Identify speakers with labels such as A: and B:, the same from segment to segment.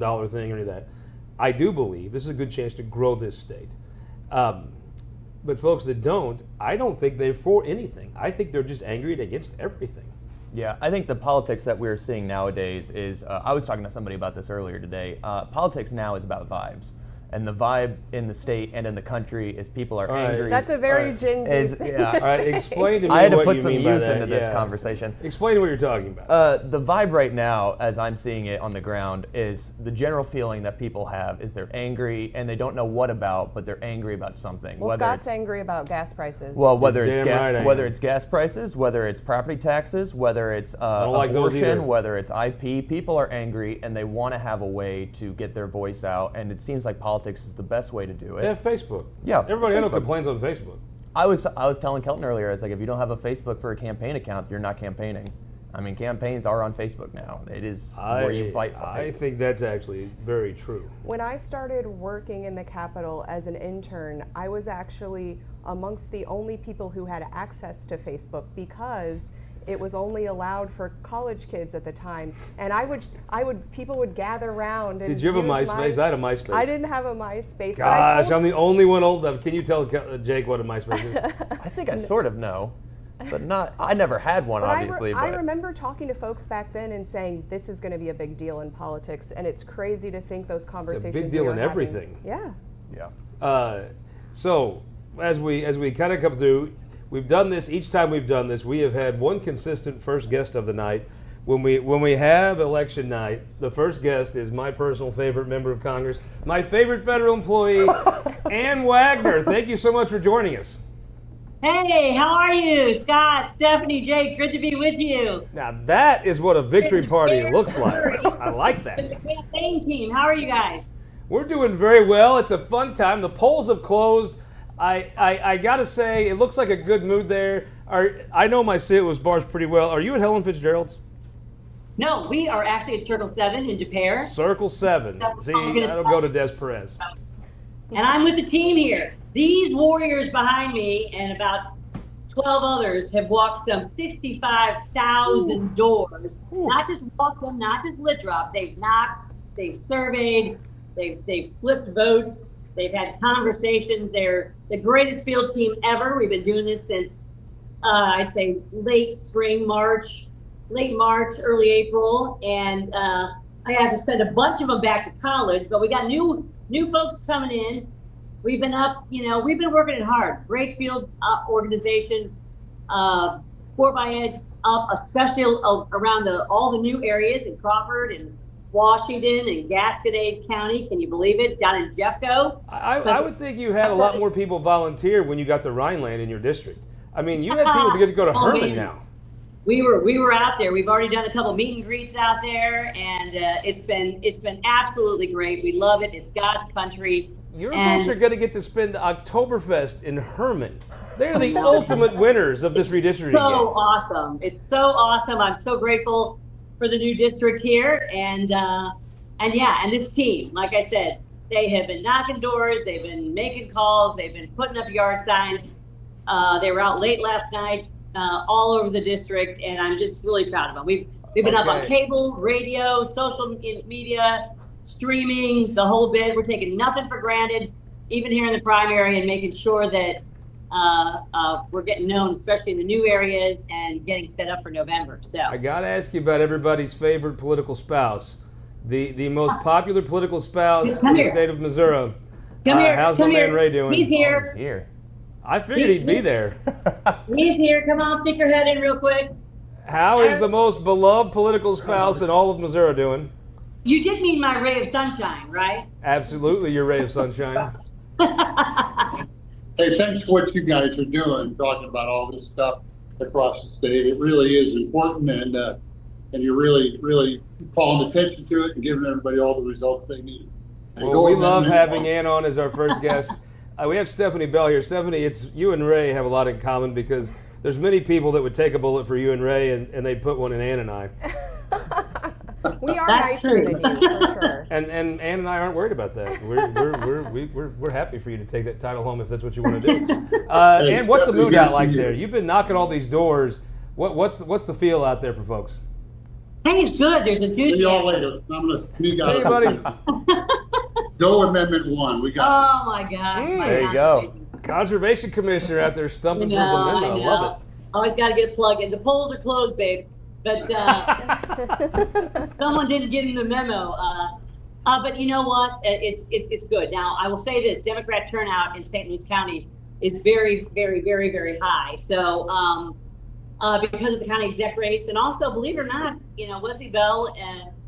A: dollar thing or any of that. I do believe this is a good chance to grow this state. But folks that don't, I don't think they're for anything. I think they're just angry and against everything.
B: Yeah, I think the politics that we're seeing nowadays is, I was talking to somebody about this earlier today, politics now is about vibes. And the vibe in the state and in the country is people are angry.
C: That's a very Gen Z thing.
A: Yeah. All right, explain to me
B: I had to
A: what
B: put
A: you
B: some
A: mean by
B: youth
A: that.
B: into this conversation.
A: Explain what you're talking about.
B: The vibe right now, as I'm seeing it on the ground, is the general feeling that people have is they're angry and they don't know what about, but they're angry about something.
C: Well, Scott's angry about gas prices.
B: Well, whether
A: You're
B: it's gas prices, whether it's property taxes, whether it's abortion, whether it's IP, people are angry and they want to have a way to get their voice out, and it seems like politics is the best way to do it.
A: Yeah, Facebook.
B: Yeah,
A: everybody I know
B: Facebook.
A: complains on Facebook.
B: I was telling Kelton earlier, I was like, if you don't have a Facebook for a campaign account, you're not campaigning. I mean, campaigns are on Facebook now. It is where you fight.
A: I think that's actually very true.
C: When I started working in the Capitol as an intern, I was actually amongst the only people who had access to Facebook because it was only allowed for college kids at the time, and people would gather around. And
A: did you have a MySpace? I had a MySpace.
C: I didn't have a MySpace.
A: Gosh, I'm the only one old enough. Can you tell Jake what a MySpace is?
B: I think I sort of know, but not. I never had one, obviously.
C: I remember talking to folks back then and saying this is going to be a big deal in politics, and it's crazy to think those conversations.
A: It's a big deal in everything.
C: Yeah.
B: Yeah.
A: So as we kind of come through. We've done this, each time we've done this, we have had one consistent first guest of the night. When we have election night, the first guest is my personal favorite member of Congress, my favorite federal employee, Ann Wagner. Thank you so much for joining us.
D: Hey, how are you? Scott, Stephanie, Jake, good to be with you.
A: Now that is what a victory party looks like. I like that.
D: It's a campaign team. How are you guys?
A: We're doing very well. It's a fun time. The polls have closed. I gotta say, it looks like a good mood there. I know my St. Louis bars pretty well. Are you at Helen Fitzgerald's?
D: No, we are actually at Circle 7 in Des Peres.
A: Circle 7. See, I don't go to Des Perez.
D: And I'm with the team here. These warriors behind me and about 12 others have walked some 65,000 doors. Not just walked them, not just lit drop. They've knocked, they've surveyed, they've flipped votes. They've had conversations. They're the greatest field team ever. We've been doing this since, I'd say, late March, early April. And I have to send a bunch of them back to college, but we got new folks coming in. We've been we've been working it hard. Great field organization, 4x8 up, especially around all the new areas in Crawford and Washington and Gasconade County. Can you believe it? Down in Jeffco.
A: I would think you had a lot more people volunteer when you got the Rhineland in your district. I mean, you had people that get to go to Herman now.
D: We were out there. We've already done a couple meet and greets out there, and it's been absolutely great. We love it. It's God's country.
A: Your folks are going to get to spend Oktoberfest in Herman. They're the ultimate winners of this redistricting game.
D: So awesome! It's so awesome. I'm so grateful for the new district here, and this team, like I said, they have been knocking doors, they've been making calls, they've been putting up yard signs. They were out late last night, all over the district, and I'm just really proud of them. We've been up on cable, radio, social media, streaming, the whole bit. We're taking nothing for granted, even here in the primary, and making sure that we're getting known, especially in the new areas, and getting set up for November. So
A: I got to ask you about everybody's favorite political spouse, the most popular political spouse in the state of Missouri. How's my man Ray doing?
D: He's here.
B: He's here.
A: I figured he'd be there.
D: He's here. Come on, stick your head in real quick.
A: How is the most beloved political spouse in all of Missouri doing?
D: You did mean my ray of sunshine, right?
A: Absolutely, your ray of sunshine.
E: Hey, thanks for what you guys are doing, talking about all this stuff across the state. It really is important, and you're really calling attention to it and giving everybody all the results they need.
A: Well, we love having Ann on as our first guest. We have Stephanie Bell here. Stephanie, it's you and Ray have a lot in common because there's many people that would take a bullet for you and Ray, and they'd put one in Ann and I.
C: We are nicer than you, for sure.
A: And Ann and I aren't worried about that. We're happy for you to take that title home if that's what you want to do. Ann, what's the mood out like there? You've been knocking all these doors. What's the feel out there for folks?
D: Hey, it's good. There's a dude.
E: See y'all later. I'm gonna sneak out.
A: See you, buddy.
E: Go Amendment 1. We got.
D: Oh my gosh.
B: There you go.
A: Conservation Commissioner out there stumping for his amendment. I love it.
D: Always got to get a plug in. The polls are closed, babe. But someone didn't get in the memo. But you know what? It's good. Now, I will say this: Democrat turnout in St. Louis County is very, very, very, very high. So because of the county exec race, and also, believe it or not, Wesley Bell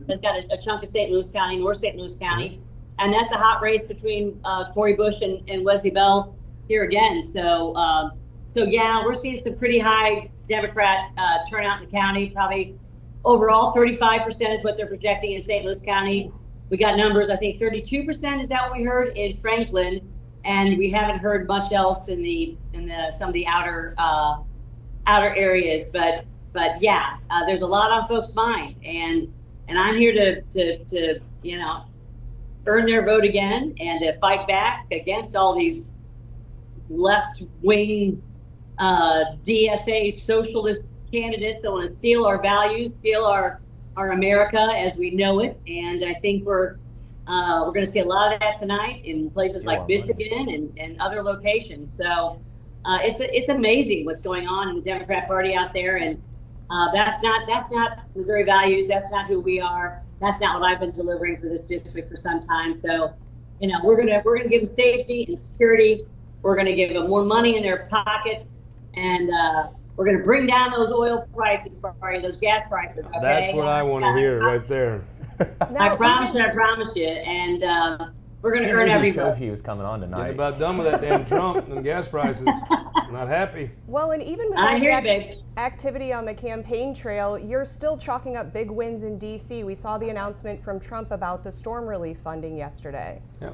D: has got a chunk of St. Louis County, North St. Louis County, and that's a hot race between Cori Bush and Wesley Bell here again. So yeah, we're seeing some pretty high Democrat turnout in the county. Probably overall 35% is what they're projecting in St. Louis County. We got numbers, I think 32% is that what we heard in Franklin, and we haven't heard much else in some of the outer areas. But yeah, there's a lot on folks' mind, and I'm here to earn their vote again and to fight back against all these left-wing DSA socialist candidates that want to steal our values, steal our America as we know it. And I think we're going to see a lot of that tonight in places like Michigan and other locations. So it's amazing what's going on in the Democrat Party out there, and that's not Missouri values. That's not who we are. That's not what I've been delivering for this district for some time. So, we're gonna give them safety and security. We're gonna give them more money in their pockets, and we're gonna bring down those oil prices, those gas prices. Okay?
A: That's what I want to hear right there.
D: I promise you, and we're gonna earn every vote.
B: He was coming on tonight.
A: Getting about done with that damn Trump and gas prices. Not happy.
C: Well, and even with activity on the campaign trail, you're still chalking up big wins in D.C. We saw the announcement from Trump about the storm relief funding yesterday.
A: Yeah.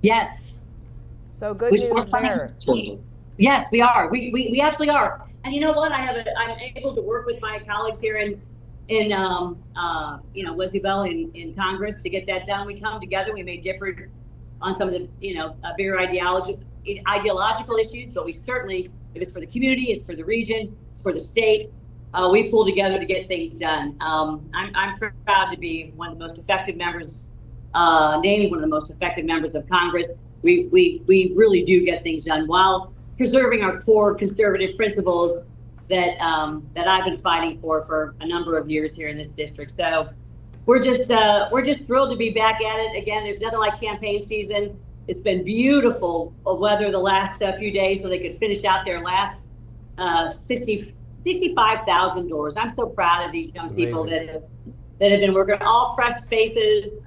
D: Yes.
C: So good news there.
D: Yes, we are. We absolutely are. And you know what? I'm able to work with my colleagues here in Wesley Bell in Congress to get that done. We come together. We may differ on some of the bigger ideological issues, but we certainly, if it's for the community, it's for the region, it's for the state, we pull together to get things done. I'm proud to be one of the most effective members, named one of the most effective members of Congress. We really do get things done while preserving our core conservative principles that I've been fighting for a number of years here in this district. So we're just thrilled to be back at it again. There's nothing like campaign season. It's been beautiful weather the last few days, so they could finish out their last 65,000 doors. I'm so proud of these young people that have been working, all fresh faces.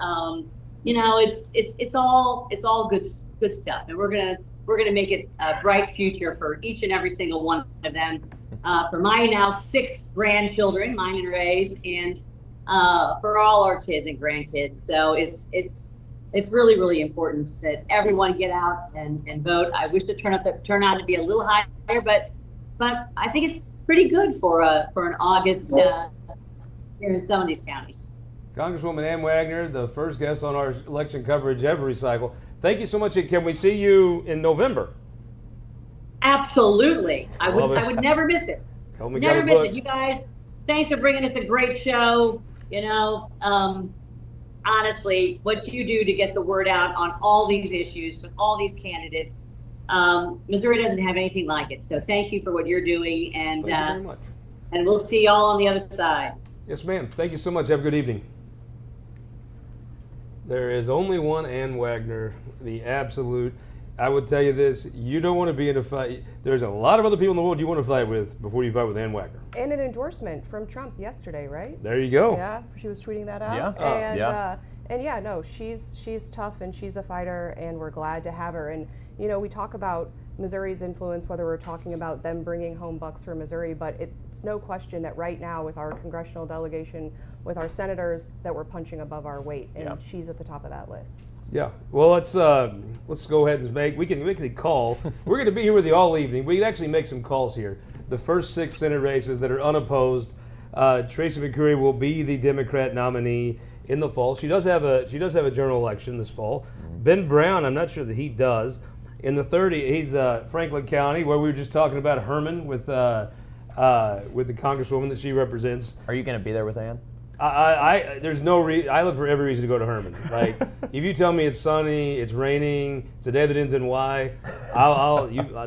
D: It's all good stuff, and we're gonna make it a bright future for each and every single one of them. For my now 6 grandchildren, mine and Ray's, and for all our kids and grandkids. So it's really, really important that everyone get out and vote. I wish the turnout to be a little higher, but I think it's pretty good for an August here in some of these counties.
A: Congresswoman Ann Wagner, the first guest on our election coverage every cycle. Thank you so much. Can we see you in November?
D: Absolutely. I would never miss it. Never miss it. You guys, thanks for bringing us a great show. Honestly, what you do to get the word out on all these issues with all these candidates, Missouri doesn't have anything like it. So thank you for what you're doing, and
A: thank you very much.
D: And we'll see y'all on the other side.
A: Yes, ma'am. Thank you so much. Have a good evening. There is only one Ann Wagner, the absolute. I would tell you this, you don't want to be in a fight. There's a lot of other people in the world you want to fight with before you fight with Ann Wagner.
C: And an endorsement from Trump yesterday, right?
A: There you go.
C: Yeah, she was tweeting that out.
B: Yeah.
C: She's tough and she's a fighter, and we're glad to have her. And we talk about Missouri's influence, whether we're talking about them bringing home bucks for Missouri, but it's no question that right now with our congressional delegation, with our senators, that we're punching above our weight, and she's at the top of that list.
A: Yeah. Well, let's go ahead and we can make the call. We're going to be here with you all evening. We can actually make some calls here. The first 6 Senate races that are unopposed. Tracy McCreary will be the Democrat nominee in the fall. She does have a general election this fall. Ben Brown, I'm not sure that he does. In the 30, he's Franklin County, where we were just talking about Herman with with the congresswoman that she represents.
B: Are you going to be there with Ann?
A: There's no I look for every reason to go to Herman. Like, if you tell me it's sunny, it's raining, it's a day that ends in Y,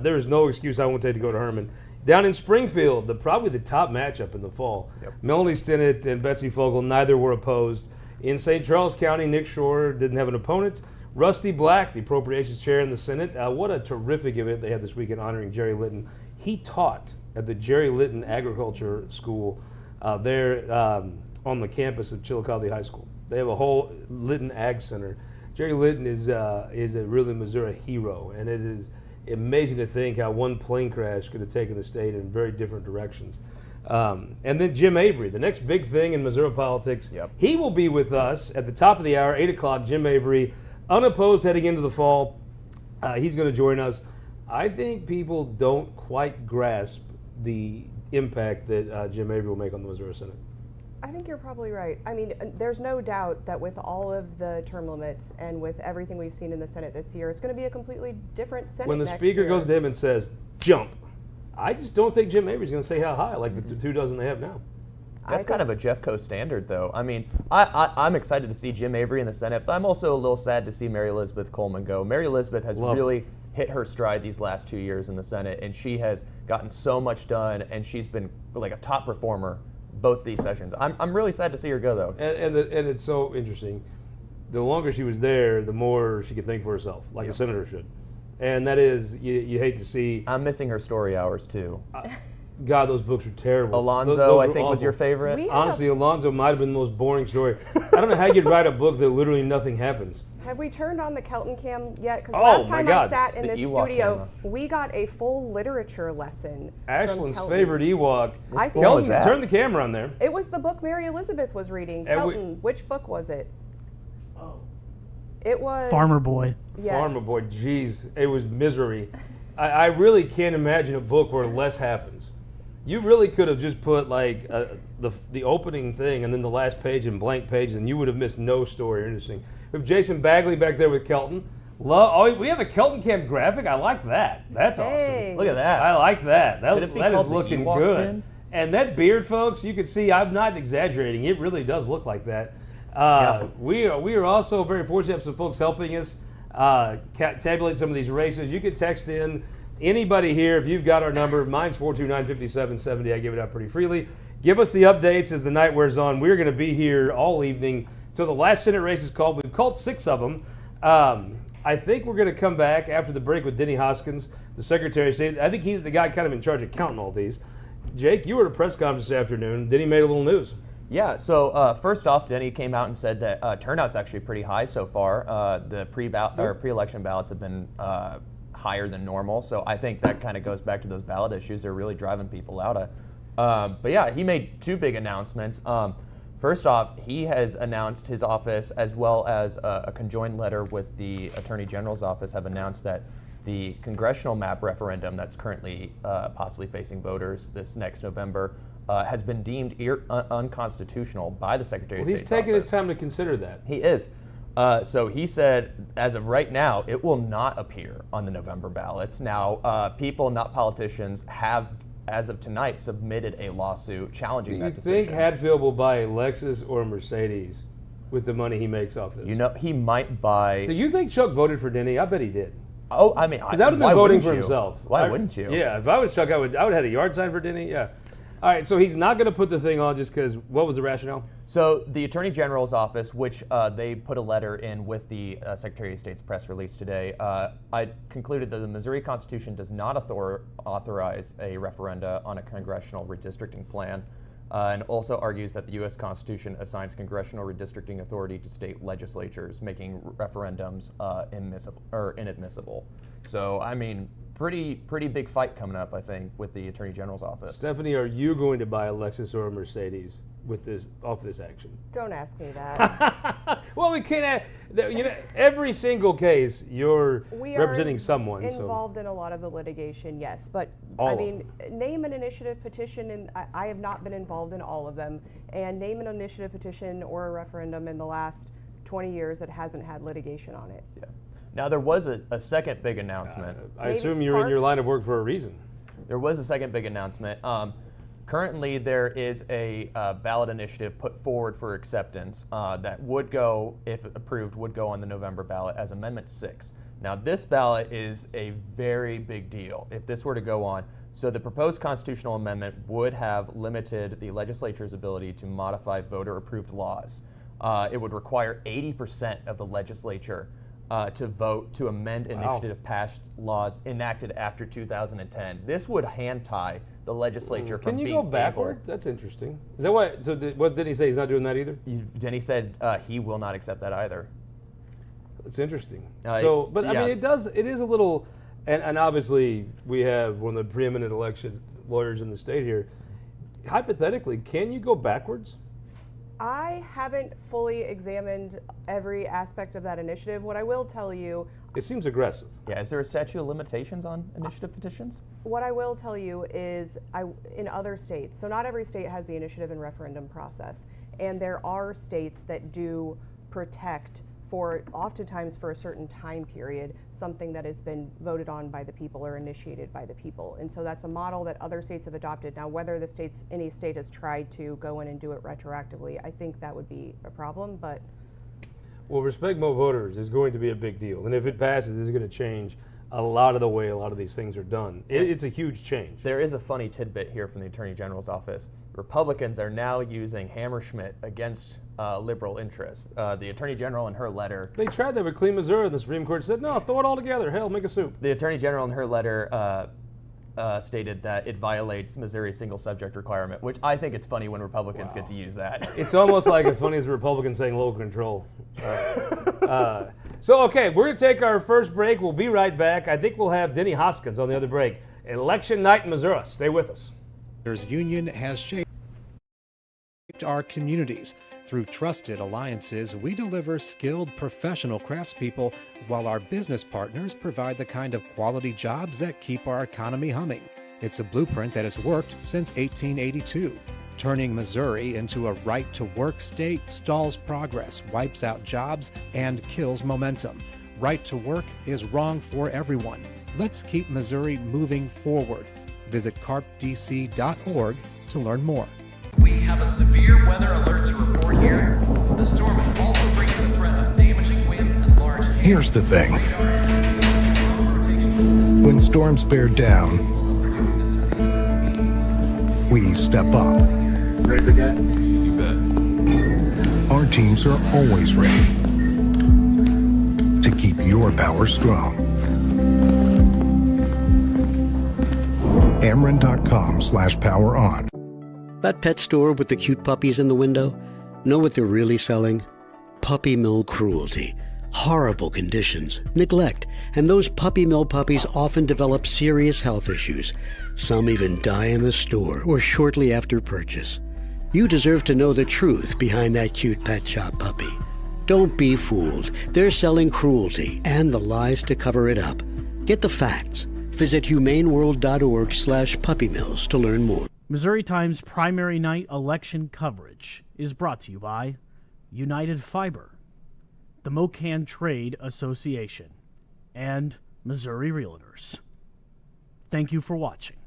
A: there's no excuse I won't take to go to Herman. Down in Springfield, probably the top matchup in the fall. Yep. Melanie Stinnett and Betsy Fogel, neither were opposed. In St. Charles County, Nick Shore didn't have an opponent. Rusty Black, the appropriations chair in the Senate. What a terrific event they had this weekend honoring Jerry Litton. He taught at the Jerry Litton Agriculture School there on the campus of Chillicothe High School. They have a whole Litton Ag Center. Jerry Litton is a really Missouri hero, and it is amazing to think how one plane crash could have taken the state in very different directions. And then Jim Avery, the next big thing in Missouri politics. Yep. He will be with us at the top of the hour, 8 o'clock. Jim Avery, unopposed heading into the fall. He's going to join us. I think people don't quite grasp the impact that Jim Avery will make on the Missouri Senate.
C: I think you're probably right. I mean, there's no doubt that with all of the term limits and with everything we've seen in the Senate this year, it's going to be a completely different Senate.
A: When the Speaker goes to him and says, jump, I just don't think Jim Avery's going to say how high, like the 2 dozen they have now.
B: That's kind of a Jeffco standard, though. I mean, I'm excited to see Jim Avery in the Senate, but I'm also a little sad to see Mary Elizabeth Coleman go. Mary Elizabeth has really hit her stride these last 2 years in the Senate, and she has gotten so much done, and she's been like a top performer both these sessions. I'm really sad to see her go, though. And
A: it's so interesting. The longer she was there, the more she could think for herself, like a senator should. And that is, you hate to see.
B: I'm missing her story hours, too.
A: God, those books are terrible.
B: Alonzo, I think, awful. Was your favorite.
A: Honestly, Alonzo might have been the most boring story. I don't know how you could write a book that literally nothing happens.
C: Have we turned on the Kelton cam yet? Because last time I sat in this studio, camera. We got a full literature lesson.
A: Ashland's favorite Ewok. Kelton, turn the camera on there.
C: It was the book Mary Elizabeth was reading. Kelton, which book was it? Oh. It was
F: Farmer Boy.
C: Yes.
A: Farmer Boy, jeez. It was misery. I really can't imagine a book where less happens. You really could have just put like the opening thing and then the last page in blank pages, and you would have missed no story or interesting. We have Jason Bagley back there with Kelton. We have a Kelton Camp graphic. I like that. That's awesome.
B: Look at that.
A: I like that. That is looking good. And that beard, folks, you can see I'm not exaggerating. It really does look like that. We are also very fortunate to have some folks helping us tabulate some of these races. You can text in. Anybody here, if you've got our number, mine's 429-5770. I give it out pretty freely. Give us the updates as the night wears on. We're going to be here all evening till the last Senate race is called. We've called 6 of them. I think we're going to come back after the break with Denny Hoskins, the Secretary of State. I think he's the guy kind of in charge of counting all these. Jake, you were at a press conference this afternoon. Denny made a little news.
B: Yeah, so first off, Denny came out and said that turnout's actually pretty high so far. The pre-election ballots have been higher than normal, so I think that kind of goes back to those ballot issues. They're really driving people out. But yeah, he made 2 big announcements. First off, he has announced his office, as well as a conjoined letter with the Attorney General's office, have announced that the congressional map referendum that's currently possibly facing voters this next November has been deemed unconstitutional by the Secretary of State's office.
A: He's taking his time to consider that.
B: He is. So he said, as of right now, it will not appear on the November ballots. Now, people, not politicians, have, as of tonight, submitted a lawsuit challenging that decision.
A: Do you think Hadfield will buy a Lexus or a Mercedes with the money he makes off this?
B: You know, he might buy.
A: Do you think Chuck voted for Denny? I bet he did.
B: Oh, I mean,
A: because I would have been voting for himself.
B: Why wouldn't you?
A: Yeah, if I was Chuck, I would have had a yard sign for Denny. Yeah. All right, so he's not going to put the thing on just because. What was the rationale?
B: So the Attorney General's office, which they put a letter in with the Secretary of State's press release today, I concluded that the Missouri Constitution does not authorize a referenda on a congressional redistricting plan, and also argues that the U.S. Constitution assigns congressional redistricting authority to state legislatures, making referendums inadmissible. So, I mean, pretty big fight coming up, I think, with the Attorney General's office.
A: Stephanie, are you going to buy a Lexus or a Mercedes with this action?
C: Don't ask me that.
A: Well, we can't. Every single case, you're representing someone.
C: Involved in a lot of the litigation, yes, but name an initiative petition, and I have not been involved in all of them. And name an initiative petition or a referendum in the last 20 years that hasn't had litigation on it.
B: Yeah. Now, there was a second big announcement.
A: I assume you're in your line of work for a reason.
B: There was a second big announcement. Currently, there is a ballot initiative put forward for acceptance that would go, if approved, would go on the November ballot as Amendment 6. Now, this ballot is a very big deal if this were to go on. So the proposed constitutional amendment would have limited the legislature's ability to modify voter-approved laws. It would require 80% of the legislature to vote to amend initiative passed laws enacted after 2010. This would hand tie the legislature from being
A: Can you go backward? That's interesting. Is that why? So what did he say? He's not doing that either?
B: Denny said he will not accept that either.
A: That's interesting.
B: But
A: I mean, it is a little, and obviously we have one of the preeminent election lawyers in the state here. Hypothetically, can you go backwards?
C: I haven't fully examined every aspect of that initiative. What I will tell you,
A: It seems aggressive.
B: Yeah, is there a statute of limitations on initiative petitions?
C: what I will tell you is in other states, so not every state has the initiative and referendum process, and there are states that do protect oftentimes for a certain time period, something that has been voted on by the people or initiated by the people. And so that's a model that other states have adopted. Now, whether any state has tried to go in and do it retroactively, I think that would be a problem, but.
A: Well, Respect Mo Voters is going to be a big deal. And if it passes, it's going to change a lot of the way a lot of these things are done. It's a huge change.
B: There is a funny tidbit here from the Attorney General's office. Republicans are now using Hammerschmidt against liberal interests. The Attorney General in her letter...
A: They tried that with Clean Missouri, and the Supreme Court said, no, throw it all together. Hell, make a soup.
B: The Attorney General in her letter stated that it violates Missouri's single subject requirement, which I think it's funny when Republicans get to use that.
A: It's almost like as funny as a Republican saying local control. So, okay, we're going to take our first break. We'll be right back. I think we'll have Denny Hoskins on the other break. Election night in Missouri. Stay with us.
F: Union has shaped our communities. Through trusted alliances, we deliver skilled professional craftspeople while our business partners provide the kind of quality jobs that keep our economy humming. It's a blueprint that has worked since 1882. Turning Missouri into a right-to-work state stalls progress, wipes out jobs, and kills momentum. Right to work is wrong for everyone. Let's keep Missouri moving forward. Visit carpdc.org to learn more.
G: We have a severe weather alert to report here. The storm also brings the threat of damaging winds and large hail.
H: Here's the thing. When storms bear down, we step up.
E: Ready for that?
A: You bet.
H: Our teams are always ready to keep your power strong. Ameren.com/poweron.
I: That pet store with the cute puppies in the window? Know what they're really selling? Puppy mill cruelty. Horrible conditions, neglect, and those puppy mill puppies often develop serious health issues. Some even die in the store or shortly after purchase. You deserve to know the truth behind that cute pet shop puppy. Don't be fooled. They're selling cruelty and the lies to cover it up. Get the facts. Visit humaneworld.org/puppymills to learn more.
J: Missouri Times primary night election coverage is brought to you by United Fiber, the Mocan Trade Association, and Missouri Realtors. Thank you for watching.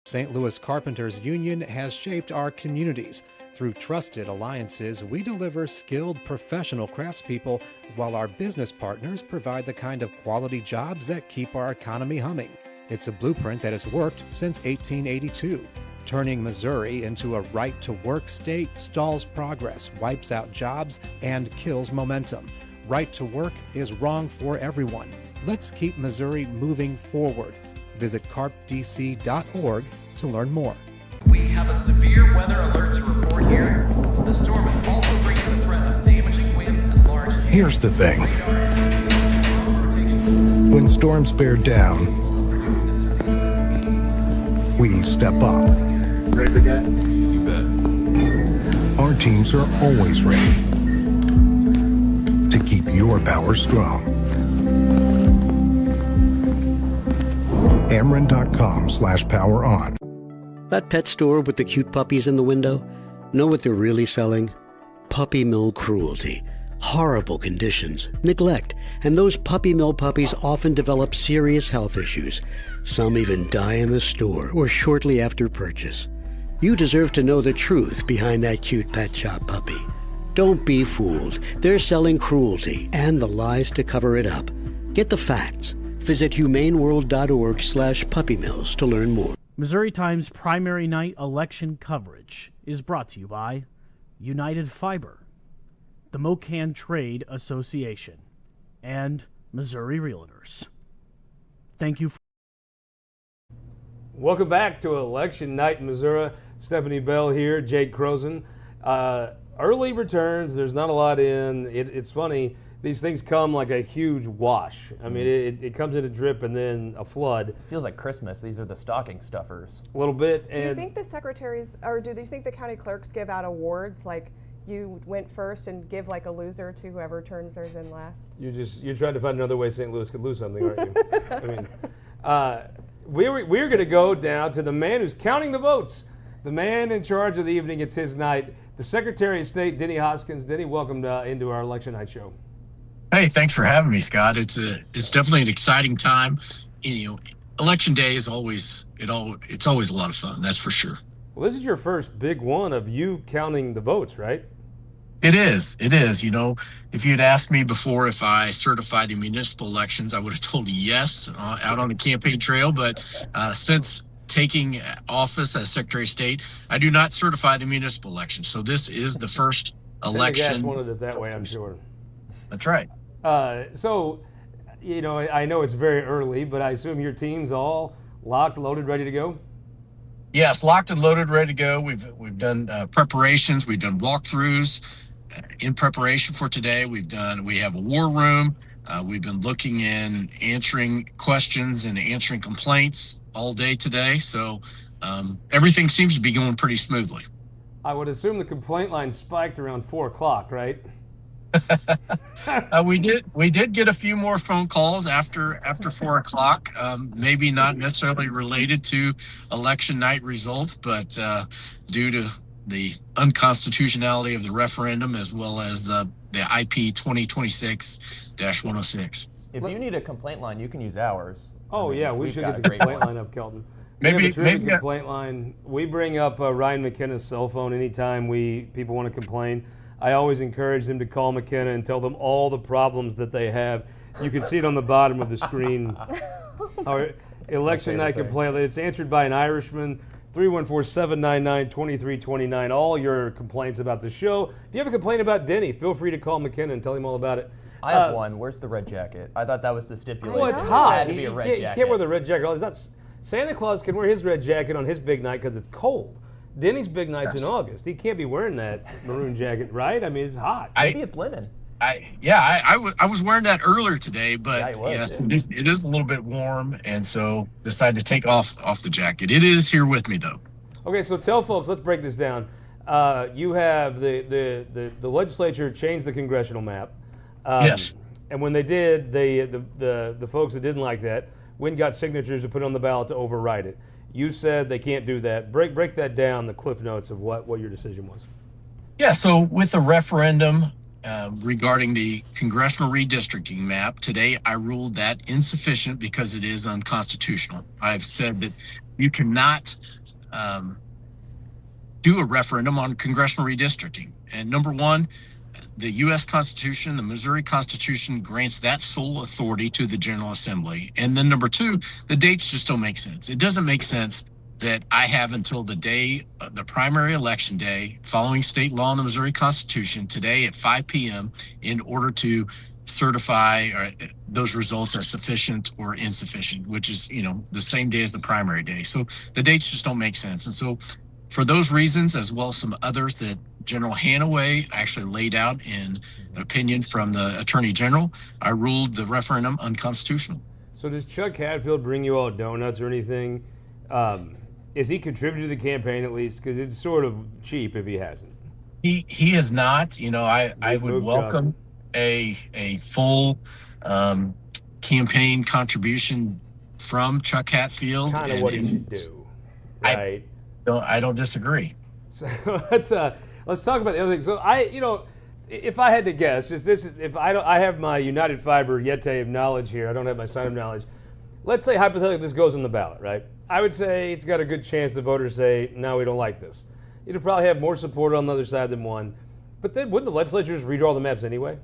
F: St. Louis Carpenters Union has shaped our communities. Through trusted alliances, we deliver skilled professional craftspeople while our business partners provide the kind of quality jobs that keep our economy humming. It's a blueprint that has worked since 1882. Turning Missouri into a right-to-work state stalls progress, wipes out jobs, and kills momentum. Right to work is wrong for everyone. Let's keep Missouri moving forward. Visit carpdc.org to learn more.
G: We have a severe weather alert to report here. The storm also brings the threat of damaging winds and large hail.
H: Here's the thing. When storms bear down, we step up.
E: Ready for that?
A: You bet.
H: Our our teams are always ready to keep your power strong. Ameren.com/power on.
I: That pet store with the cute puppies in the window? Know what they're really selling? Puppy mill cruelty. Horrible conditions, neglect, and those puppy mill puppies often develop serious health issues. Some even die in the store or shortly after purchase. You deserve to know the truth behind that cute pet shop puppy. Don't be fooled. They're selling cruelty and the lies to cover it up. Get the facts. Visit humaneworld.org/puppymills to learn more.
J: Missouri Times primary night election coverage is brought to you by United Fiber, the MoKan Trade Association, and Missouri Realtors. Thank you.
A: Welcome back to Election Night in Missouri. Stephanie Bell here, Jake Kroesen. Early returns, there's not a lot in. It's funny, these things come like a huge wash. I mean, it comes in a drip and then a flood.
B: Feels like Christmas. These are the stocking stuffers.
A: A little bit.
C: Do you think the secretaries, or do you think the county clerks give out awards like you went first and give like a loser to whoever turns theirs in last?
A: You're trying to find another way St. Louis could lose something, aren't you? I mean, we're going to go down to the man who's counting the votes, the man in charge of the evening. It's his night. The Secretary of State, Denny Hoskins. Denny, welcome into our Election Night show.
K: Hey, thanks for having me, Scott. It's definitely an exciting time. Election day is always it's always a lot of fun. That's for sure.
A: Well, this is your first big one of you counting the votes, right?
K: It is. If you had asked me before if I certified the municipal elections, I would have told you yes out on the campaign trail. But since taking office as Secretary of State, I do not certify the municipal elections. So this is the first election.
A: You guys wanted it that way, I'm sure.
K: That's right.
A: So, I know it's very early, but I assume your team's all locked, loaded, ready to go?
K: Yes, locked and loaded, ready to go. We've done preparations. We've done walkthroughs in preparation for today. We have a war room. We've been looking and answering questions and answering complaints all day today. So everything seems to be going pretty smoothly.
A: I would assume the complaint line spiked around 4 o'clock, right?
K: We did get a few more phone calls after 4 o'clock, maybe not necessarily related to election night results, but due to the unconstitutionality of the referendum as well as the IP 2026-106.
B: If you need a complaint line, you can use ours.
A: Oh, yeah, we should get the complaint line up, Kelton.
K: Maybe
A: a complaint line. We bring up Ryan McKenna's cell phone anytime people want to complain. I always encourage them to call McKenna and tell them all the problems that they have. You can see it on the bottom of the screen. Our election night complaint. It's answered by an Irishman. 314-799-2329. All your complaints about the show. If you have a complaint about Denny, feel free to call McKenna and tell him all about it.
B: I have one. Where's the red jacket? I thought that was the stipulation.
A: Well, it's hot.
B: It had to be a red jacket.
A: You can't wear the red jacket. Santa Claus can wear his red jacket on his big night because it's cold. Denny's big night's in August. He can't be wearing that maroon jacket, right? I mean, it's hot.
B: Maybe it's linen.
K: I was wearing that earlier today, but yes, it is a little bit warm, and so decided to take off the jacket. It is here with me though.
A: Okay, so tell folks. Let's break this down. You have the legislature changed the congressional map.
K: Yes.
A: And when they did, the folks that didn't like that went and got signatures to put on the ballot to override it. You said they can't do that. Break that down, the cliff notes of what your decision was.
K: Yeah, so with the referendum regarding the congressional redistricting map, today I ruled that insufficient because it is unconstitutional. I've said that you cannot do a referendum on congressional redistricting. And number one, the U.S. Constitution, the Missouri Constitution grants that sole authority to the General Assembly. And then number two, the dates just don't make sense. It doesn't make sense that I have until the day, the primary election day, following state law and the Missouri Constitution, today at 5 p.m. in order to certify those results as sufficient or insufficient, which is, the same day as the primary day. So the dates just don't make sense. And so for those reasons, as well as some others that General Hanaway actually laid out in an opinion from the Attorney General, I ruled the referendum unconstitutional.
A: So does Chuck Hadfield bring you all donuts or anything? Is he contributing to the campaign at least? Because it's sort of cheap if he hasn't.
K: He has not. I
A: Good
K: would
A: move,
K: welcome a full campaign contribution from Chuck Hatfield.
A: Kind of what he should do, right?
K: I don't disagree.
A: So let's talk about the other thing. So if I had to guess, if I have my United Fiber Yeti of knowledge here, I don't have my sign of knowledge. Let's say hypothetically this goes on the ballot, right? I would say it's got a good chance the voters say, no, we don't like this. It'll probably have more support on the other side than one. But then wouldn't the legislature just redraw the maps anyway?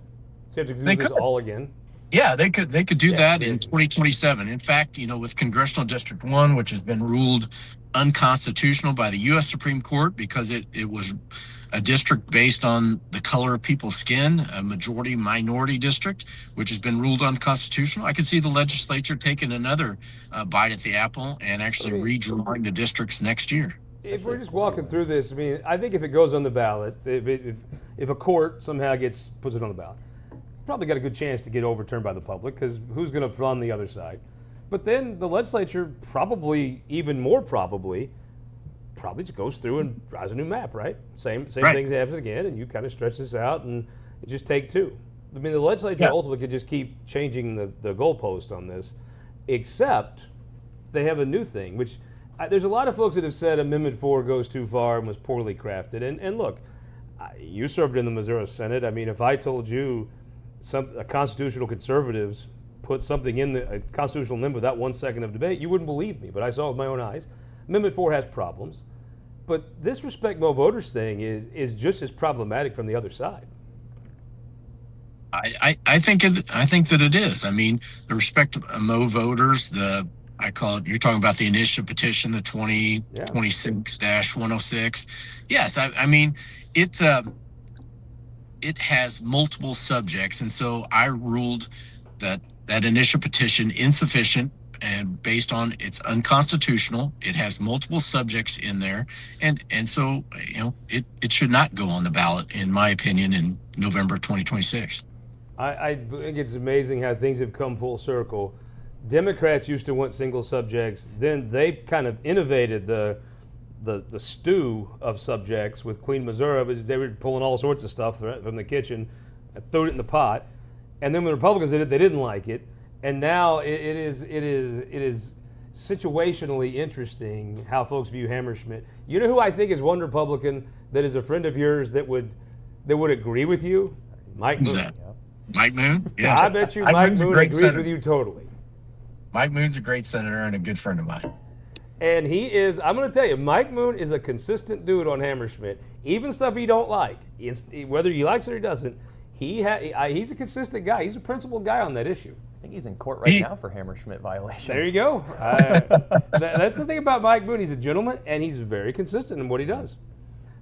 A: So you have to do this all again?
K: Yeah, they could do that in 2027. In fact, with Congressional District 1, which has been ruled unconstitutional by the U.S. Supreme Court because it was a district based on the color of people's skin, a majority minority district, which has been ruled unconstitutional. I could see the legislature taking another bite at the apple and actually redrawing the districts next year.
A: If we're just walking through this, I think if it goes on the ballot, if a court somehow puts it on the ballot, probably got a good chance to get overturned by the public, because who's going to fund the other side? But then the legislature probably, even more probably just goes through and draws a new map, right? Same things happen again, and you kind of stretch this out, and it just take two. The legislature ultimately could just keep changing the goalpost on this, except they have a new thing, which there's a lot of folks that have said Amendment 4 goes too far and was poorly crafted. And look, you served in the Missouri Senate. If I told you a constitutional conservatives put something in a constitutional amendment without 1 second of debate, you wouldn't believe me, but I saw it with my own eyes. Amendment 4 has problems, but this respect Mo voters thing is just as problematic from the other side.
K: I think that it is. The respect Mo voters, I call it, you're talking about the initial petition, the 2026-106. Yes, it has multiple subjects, and so I ruled that initial petition insufficient, and based on it's unconstitutional. It has multiple subjects in there, and so it should not go on the ballot, in my opinion, in November 2026.
A: I think it's amazing how things have come full circle. Democrats used to want single subjects, then they kind of innovated the stew of subjects with Clean Missouri. They were pulling all sorts of stuff from the kitchen, threw it in the pot, and then when the Republicans did it, they didn't like it. And now it is situationally interesting how folks view Hammerschmidt. You know who I think is one Republican that is a friend of yours that would agree with you? Mike Moon.
K: Mike Moon? Yes.
A: I bet you Mike Moon agrees with you totally.
K: Mike Moon's a great senator and a good friend of mine.
A: And he is, I'm going to tell you, Mike Moon is a consistent dude on Hammerschmidt. Even stuff he don't like, whether he likes it or he doesn't, he's a consistent guy. He's a principled guy on that issue.
B: I think he's in court right now for Hammerschmidt violations.
A: There you go. That's the thing about Mike Moon. He's a gentleman, and he's very consistent in what he does.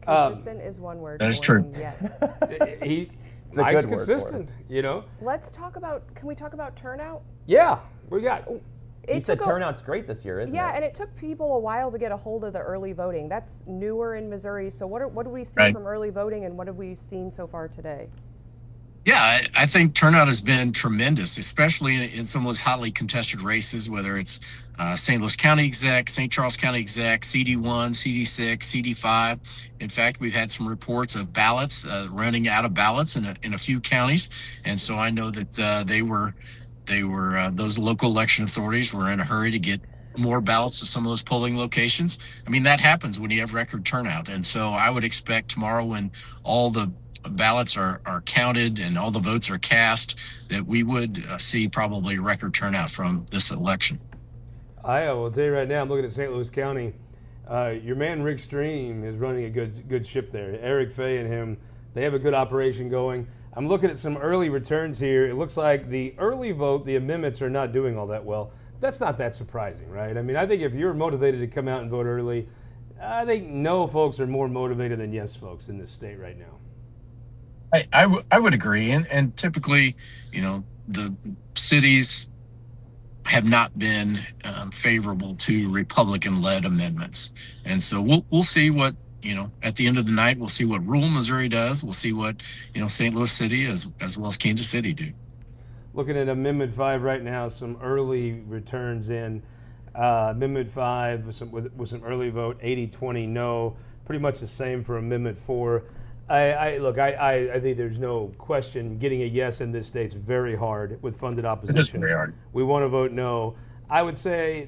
C: Consistent is one word.
K: That is true.
C: Yes.
A: Mike's consistent,
C: Let's talk about, can we talk about turnout?
A: Yeah, we got.
B: You said turnout's great this year, isn't it?
C: Yeah, and it took people a while to get a hold of the early voting. That's newer in Missouri. So what do we see from early voting, and what have we seen so far today?
K: Yeah, I think turnout has been tremendous, especially in some of those hotly contested races, whether it's St. Louis County Exec, St. Charles County Exec, CD1, CD6, CD5. In fact, we've had some reports of ballots running out of ballots in a few counties, and so I know that those local election authorities were in a hurry to get more ballots to some of those polling locations. That happens when you have record turnout, and so I would expect tomorrow, when all the ballots are counted and all the votes are cast, that we would see probably record turnout from this election.
A: I will tell you right now, I'm looking at St. Louis County. Your man Rick Stream is running a good ship there. Eric Fay and him, they have a good operation going. I'm looking at some early returns here. It looks like the early vote, the amendments are not doing all that well. That's not that surprising, right? I think if you're motivated to come out and vote early, I think no folks are more motivated than yes folks in this state right now.
K: I would agree, and typically, the cities have not been favorable to Republican-led amendments, and so we'll see what at the end of the night. We'll see what rural Missouri does. We'll see what St. Louis City as well as Kansas City do.
A: Looking at Amendment 5 right now, some early returns in Amendment 5 with some early vote, 80-20 no, pretty much the same for Amendment 4. I think there's no question getting a yes in this state's very hard with funded opposition.
K: It is very hard.
A: We want to vote no. I would say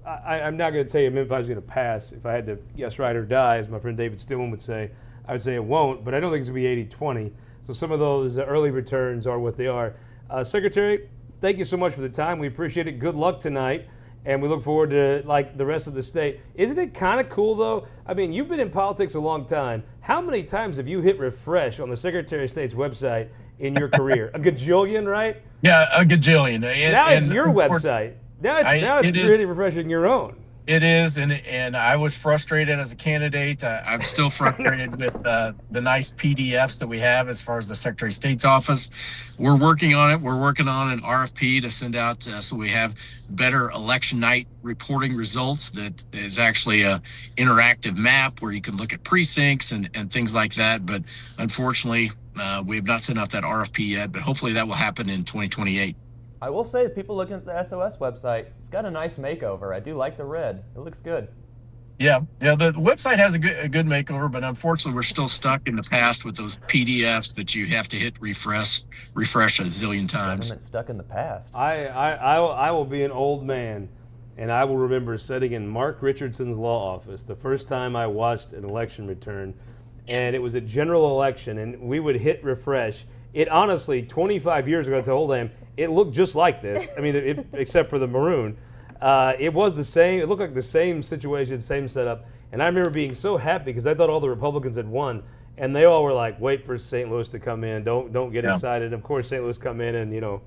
A: I'm not going to tell you if I was going to pass. If I had to guess right or die, as my friend David Stillman would say, I would say it won't, but I don't think it's going to be 80-20. So some of those early returns are what they are. Secretary, thank you so much for the time. We appreciate it. Good luck tonight. And we look forward to the rest of the state. Isn't it kind of cool, though? I mean, you've been in politics a long time. How many times have you hit refresh on the Secretary of State's website in your career? A gajillion, right?
K: Yeah, a gajillion.
A: Now it's your website. Now it's really refreshing your own.
K: It is, and I was frustrated as a candidate. I'm still frustrated with the nice PDFs that we have as far as the Secretary of State's office. We're working on it. We're working on an RFP to send out so we have better election night reporting results that is actually a interactive map where you can look at precincts and things like that. But unfortunately, we have not sent out that RFP yet, but hopefully that will happen in 2028.
B: I will say, people looking at the SOS website, it's got a nice makeover. I do like the red. It looks good.
K: Yeah. The website has a good makeover, but unfortunately, we're still stuck in the past with those PDFs that you have to hit refresh a zillion times.
B: Government stuck in the past.
A: I will be an old man, and I will remember sitting in Mark Richardson's law office the first time I watched an election return, and it was a general election, and we would hit refresh. It honestly, 25 years ago, it's an old man, it looked just like this. I mean, except for the maroon. It was the same. It looked like the same situation, same setup. And I remember being so happy because I thought all the Republicans had won, and they all were like, "Wait for St. Louis to come in. Don't get excited." Of course, St. Louis come in, and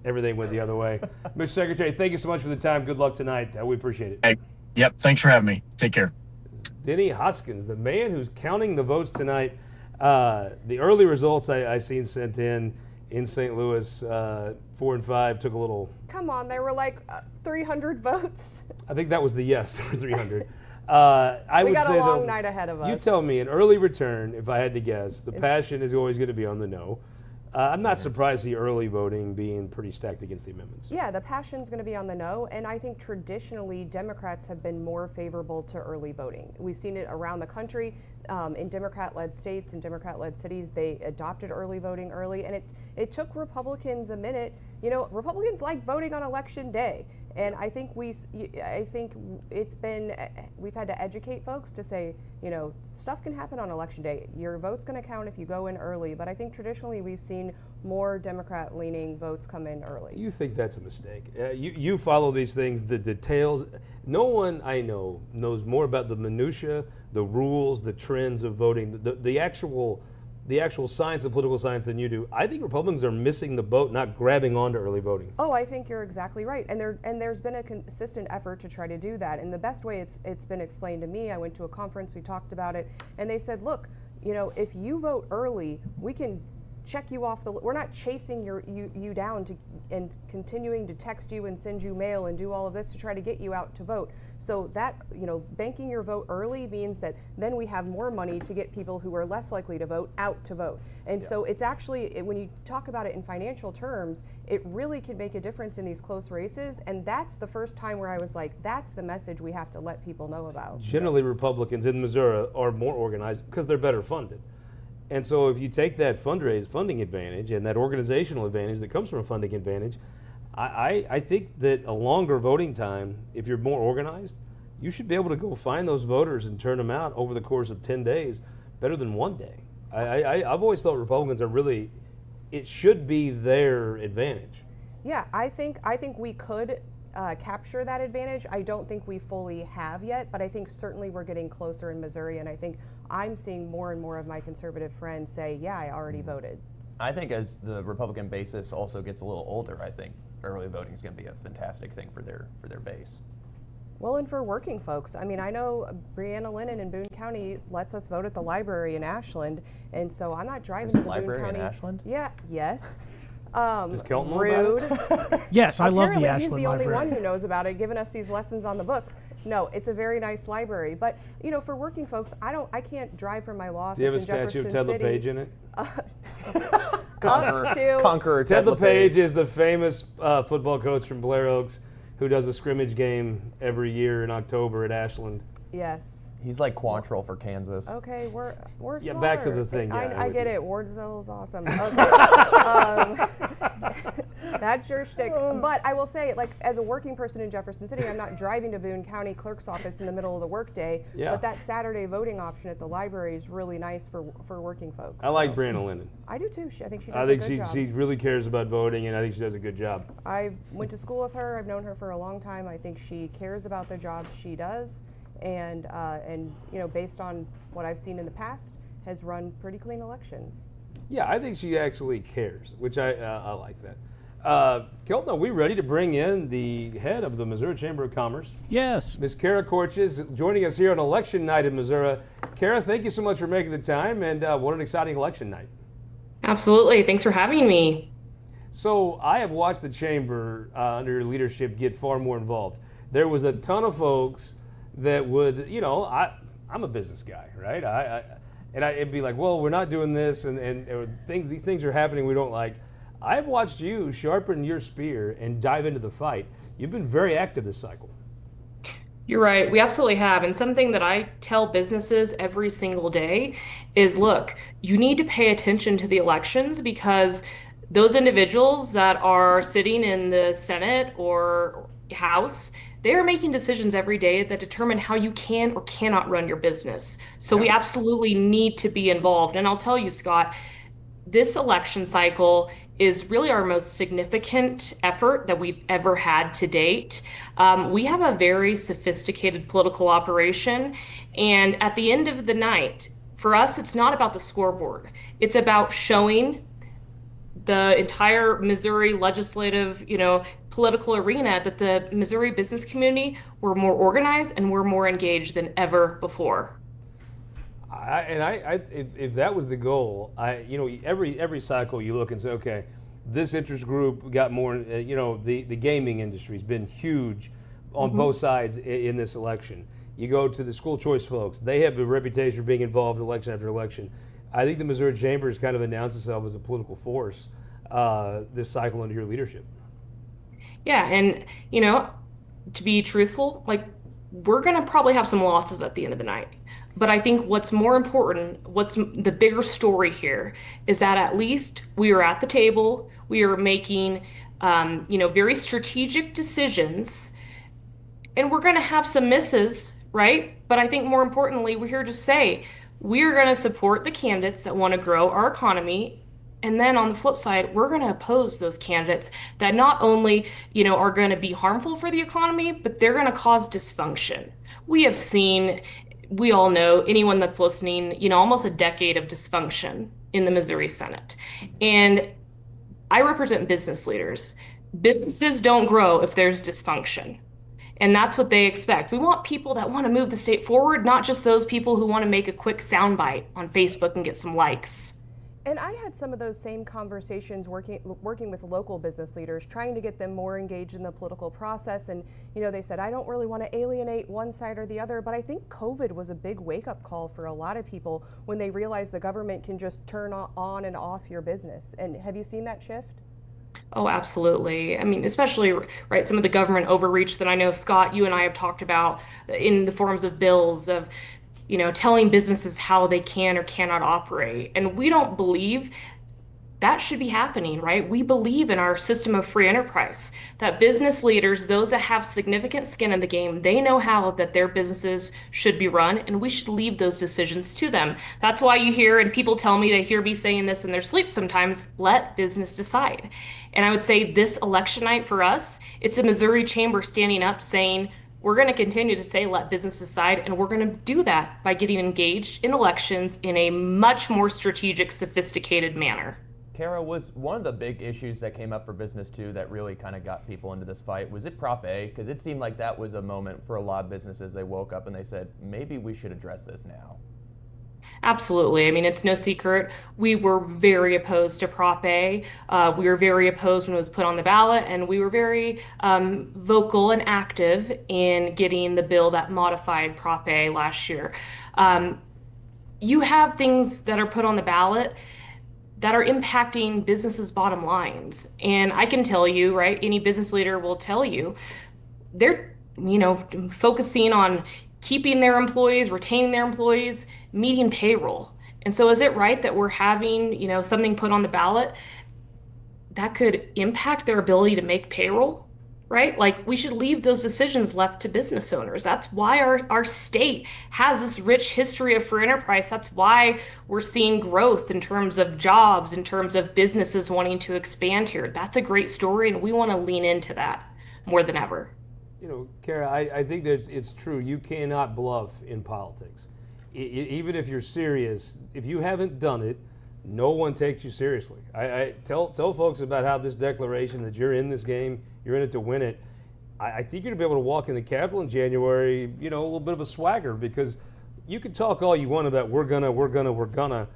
A: everything went the other way. Mr. Secretary, thank you so much for the time. Good luck tonight. We appreciate it.
K: Hey, yep. Thanks for having me. Take care.
A: Denny Hoskins, the man who's counting the votes tonight. The early results I seen sent in St. Louis, 4 and 5 took a little.
C: Come on, there were like 300 votes.
A: I think that was the yes. There were 300.
C: We got a long night ahead of us.
A: You tell me, an early return, if I had to guess, the passion is always going to be on the no. I'm not surprised the early voting being pretty stacked against the amendments.
C: Yeah, the passion's going to be on the no, and I think traditionally Democrats have been more favorable to early voting. We've seen it around the country. In Democrat-led states and Democrat-led cities, they adopted early voting early, and it took Republicans a minute. Republicans like voting on election day, and I think we've had to educate folks to say, stuff can happen on election day. Your vote's going to count if you go in early, but I think traditionally we've seen more Democrat-leaning votes come in early.
A: You think that's a mistake? You follow these things, the details. No one I know knows more about the minutia, the rules, the trends of voting, the actual science of political science than you do. I think Republicans are missing the boat, not grabbing onto early voting.
C: Oh, I think you're exactly right, and there's been a consistent effort to try to do that. And the best way it's been explained to me, I went to a conference, we talked about it, and they said, look, if you vote early, we can check you off the. We're not chasing you down and continuing to text you and send you mail and do all of this to try to get you out to vote. So that banking your vote early means that then we have more money to get people who are less likely to vote out to vote. And so it's actually, when you talk about it in financial terms, it really can make a difference in these close races. And that's the first time where I was like, that's the message we have to let people know about.
A: Generally, Republicans in Missouri are more organized because they're better funded. And so if you take that funding advantage and that organizational advantage that comes from a funding advantage, I think that a longer voting time, if you're more organized, you should be able to go find those voters and turn them out over the course of 10 days better than one day. I've always thought Republicans are really, it should be their advantage.
C: Yeah, I think we could capture that advantage. I don't think we fully have yet, but I think certainly we're getting closer in Missouri, and I think I'm seeing more and more of my conservative friends say, yeah, I already voted.
B: I think as the Republican basis also gets a little older, I think early voting is going to be a fantastic thing for their base.
C: Well, and for working folks, I mean, I know Brianna Lennon in Boone County lets us vote at the library in Ashland, and so I'm not driving to Boone County.
B: Library in Ashland?
C: Yeah, yes.
A: Does Kelton know
C: rude.
A: about it?
J: Yes, I love the Ashland
C: he's the
J: Library.
C: only one who knows about it, giving us these lessons on the books. No, it's a very nice library, but for working folks, I can't drive from my law office.
A: Do you have a
C: in
A: statue
C: Jefferson
A: of Ted
C: City.
A: LePage in it?
B: Conqueror
A: Ted LePage is the famous football coach from Blair Oaks who does a scrimmage game every year in October at Ashland.
C: Yes.
B: He's like Quantrill for Kansas.
C: Okay, we're
A: Yeah,
C: smaller.
A: back to the thing. Yeah,
C: I get it. Wardsville is awesome. Okay. That's your shtick. But I will say, like, as a working person in Jefferson City, I'm not driving to Boone County Clerk's office in the middle of the workday.
A: Yeah.
C: But that Saturday voting option at the library is really nice for working folks.
A: I like Brianna Linden.
C: I do too. I think she does
A: I
C: a
A: think
C: good job.
A: she really cares about voting, and I think she does a good job.
C: I went to school with her. I've known her for a long time. I think she cares about the job she does, and you know, based on what I've seen in the past, has run pretty clean elections.
A: Yeah, I think she actually cares, which I like that. Kelton, are we ready to bring in the head of the Missouri Chamber of Commerce?
J: Yes.
A: Ms. Kara Korches, joining us here on election night in Missouri. Kara, thank you so much for making the time, and what an exciting election night.
L: Absolutely. Thanks for having me.
A: So I have watched the Chamber under your leadership get far more involved. There was a ton of folks that would, you know, I'm a business guy, right? It'd be like, well, we're not doing this, and these things are happening we don't like. I've watched you sharpen your spear and dive into the fight. You've been very active this cycle.
L: You're right. We absolutely have. And something that I tell businesses every single day is, look, you need to pay attention to the elections, because those individuals that are sitting in the Senate or House, they're making decisions every day that determine how you can or cannot run your business. So we absolutely need to be involved. And I'll tell you, Scott, this election cycle is really our most significant effort that we've ever had to date. We have a very sophisticated political operation, and at the end of the night, for us, it's not about the scoreboard. It's about showing the entire Missouri legislative, political arena that the Missouri business community were more organized and we're more engaged than ever before.
A: If that was the goal, every cycle you look and say, okay, this interest group got more. The gaming industry's been huge on both sides in this election. You go to the school choice folks; they have a reputation for being involved election after election. I think the Missouri Chamber has kind of announced itself as a political force this cycle under your leadership.
L: Yeah, and to be truthful, we're going to probably have some losses at the end of the night. But I think what's more important, what's the bigger story here, is that at least we are at the table, we are making, very strategic decisions, and we're going to have some misses, right? But I think more importantly, we're here to say we are going to support the candidates that want to grow our economy. And then on the flip side, we're going to oppose those candidates that not only, are going to be harmful for the economy, but they're going to cause dysfunction. We have seen, we all know, anyone that's listening, almost a decade of dysfunction in the Missouri Senate. And I represent business leaders. Businesses don't grow if there's dysfunction. And that's what they expect. We want people that want to move the state forward, not just those people who want to make a quick soundbite on Facebook and get some likes.
C: And I had some of those same conversations working with local business leaders, trying to get them more engaged in the political process. And, they said, I don't really want to alienate one side or the other, but I think COVID was a big wake-up call for a lot of people when they realized the government can just turn on and off your business. And have you seen that shift?
L: Oh, absolutely. I mean, especially, right, some of the government overreach that I know, Scott, you and I have talked about in the forms of bills of, telling businesses how they can or cannot operate. And we don't believe that should be happening, right? We believe in our system of free enterprise, that business leaders, those that have significant skin in the game, they know how that their businesses should be run, and we should leave those decisions to them. That's why you hear, and people tell me, they hear me saying this in their sleep sometimes, let business decide. And I would say this election night for us, it's a Missouri Chamber standing up saying, we're going to continue to say let business decide, and we're going to do that by getting engaged in elections in a much more strategic, sophisticated manner.
B: Kara, was one of the big issues that came up for business too that really kind of got people into this fight, was it Prop A? Because it seemed like that was a moment for a lot of businesses. They woke up and they said, maybe we should address this now.
L: Absolutely. I mean, it's no secret. We were very opposed to Prop A. We were very opposed when it was put on the ballot, and we were very vocal and active in getting the bill that modified Prop A last year. You have things that are put on the ballot that are impacting businesses' bottom lines. And I can tell you, right, any business leader will tell you, they're, focusing on keeping their employees, retaining their employees, meeting payroll. And so is it right that we're having, something put on the ballot that could impact their ability to make payroll? Right? Like, we should leave those decisions left to business owners. That's why our state has this rich history of free enterprise. That's why we're seeing growth in terms of jobs, in terms of businesses wanting to expand here. That's a great story, and we want to lean into that more than ever.
A: Kara, I think it's true. You cannot bluff in politics. Even if you're serious, if you haven't done it, no one takes you seriously. I tell folks about how this declaration that you're in this game, you're in it to win it. I think you're gonna be able to walk in the Capitol in January, a little bit of a swagger, because you can talk all you want about we're gonna.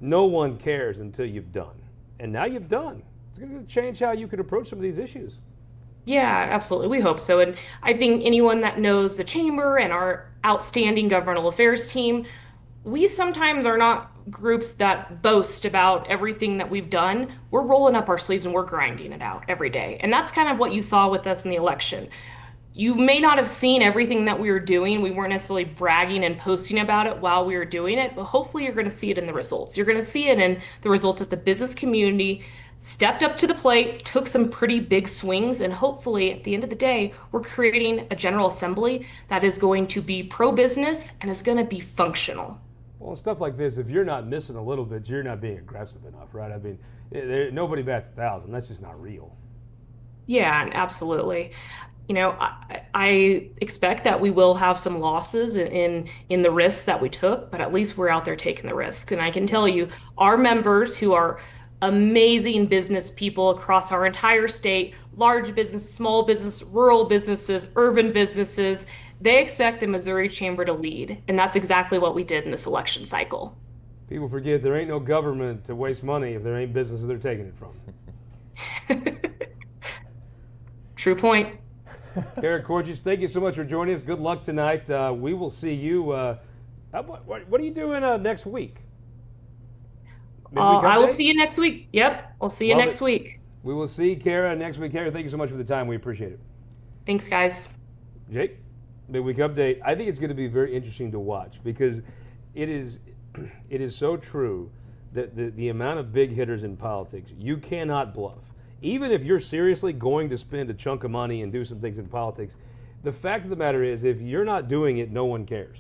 A: No one cares until you've done. And now you've done. It's gonna change how you could approach some of these issues.
L: Yeah, absolutely. We hope so. And I think anyone that knows the chamber and our outstanding governmental affairs team, we sometimes are not groups that boast about everything that we've done. We're rolling up our sleeves and we're grinding it out every day. And that's kind of what you saw with us in the election. You may not have seen everything that we were doing. We weren't necessarily bragging and posting about it while we were doing it, but hopefully you're going to see it in the results. You're going to see it in the results that the business community stepped up to the plate, took some pretty big swings, and hopefully at the end of the day, we're creating a General Assembly that is going to be pro-business and is going to be functional.
A: Well, stuff like this, if you're not missing a little bit, you're not being aggressive enough, right? I mean, nobody bats 1,000. That's just not real.
L: Yeah, absolutely. I expect that we will have some losses in the risks that we took, but at least we're out there taking the risk. And I can tell you, our members, who are amazing business people across our entire state, large business, small business, rural businesses, urban businesses, they expect the Missouri Chamber to lead. And that's exactly what we did in this election cycle.
A: People forget there ain't no government to waste money if there ain't businesses they're taking it from.
L: True point.
A: Kara Korjus, thank you so much for joining us. Good luck tonight. We will see you. What are you doing next week?
L: I will see you next week. Yep, I'll see you next week.
A: We will see Kara next week. Kara, thank you so much for the time. We appreciate it.
L: Thanks, guys.
A: Jake, midweek update. I think it's going to be very interesting to watch, because it is so true that the amount of big hitters in politics, you cannot bluff. Even if you're seriously going to spend a chunk of money and do some things in politics, the fact of the matter is, if you're not doing it, no one cares.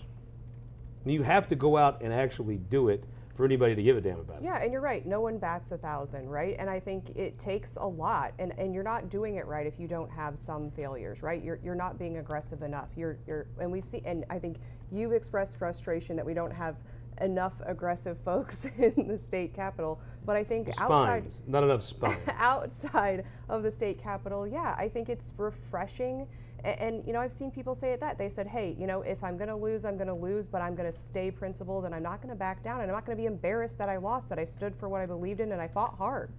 A: You have to go out and actually do it for anybody to give a damn about it.
C: Yeah, and you're right. No one bats 1,000, right? And I think it takes a lot, and you're not doing it right if you don't have some failures, right? You're not being aggressive enough. And we've seen, and I think you've expressed frustration that we don't have enough aggressive folks in the state capitol, but I think
A: not enough spines.
C: Outside of the state capitol, yeah, I think it's refreshing. And I've seen people say that they said, hey, if I'm going to lose, I'm going to lose, but I'm going to stay principled, and I'm not going to back down, and I'm not going to be embarrassed that I lost, that I stood for what I believed in, and I fought hard.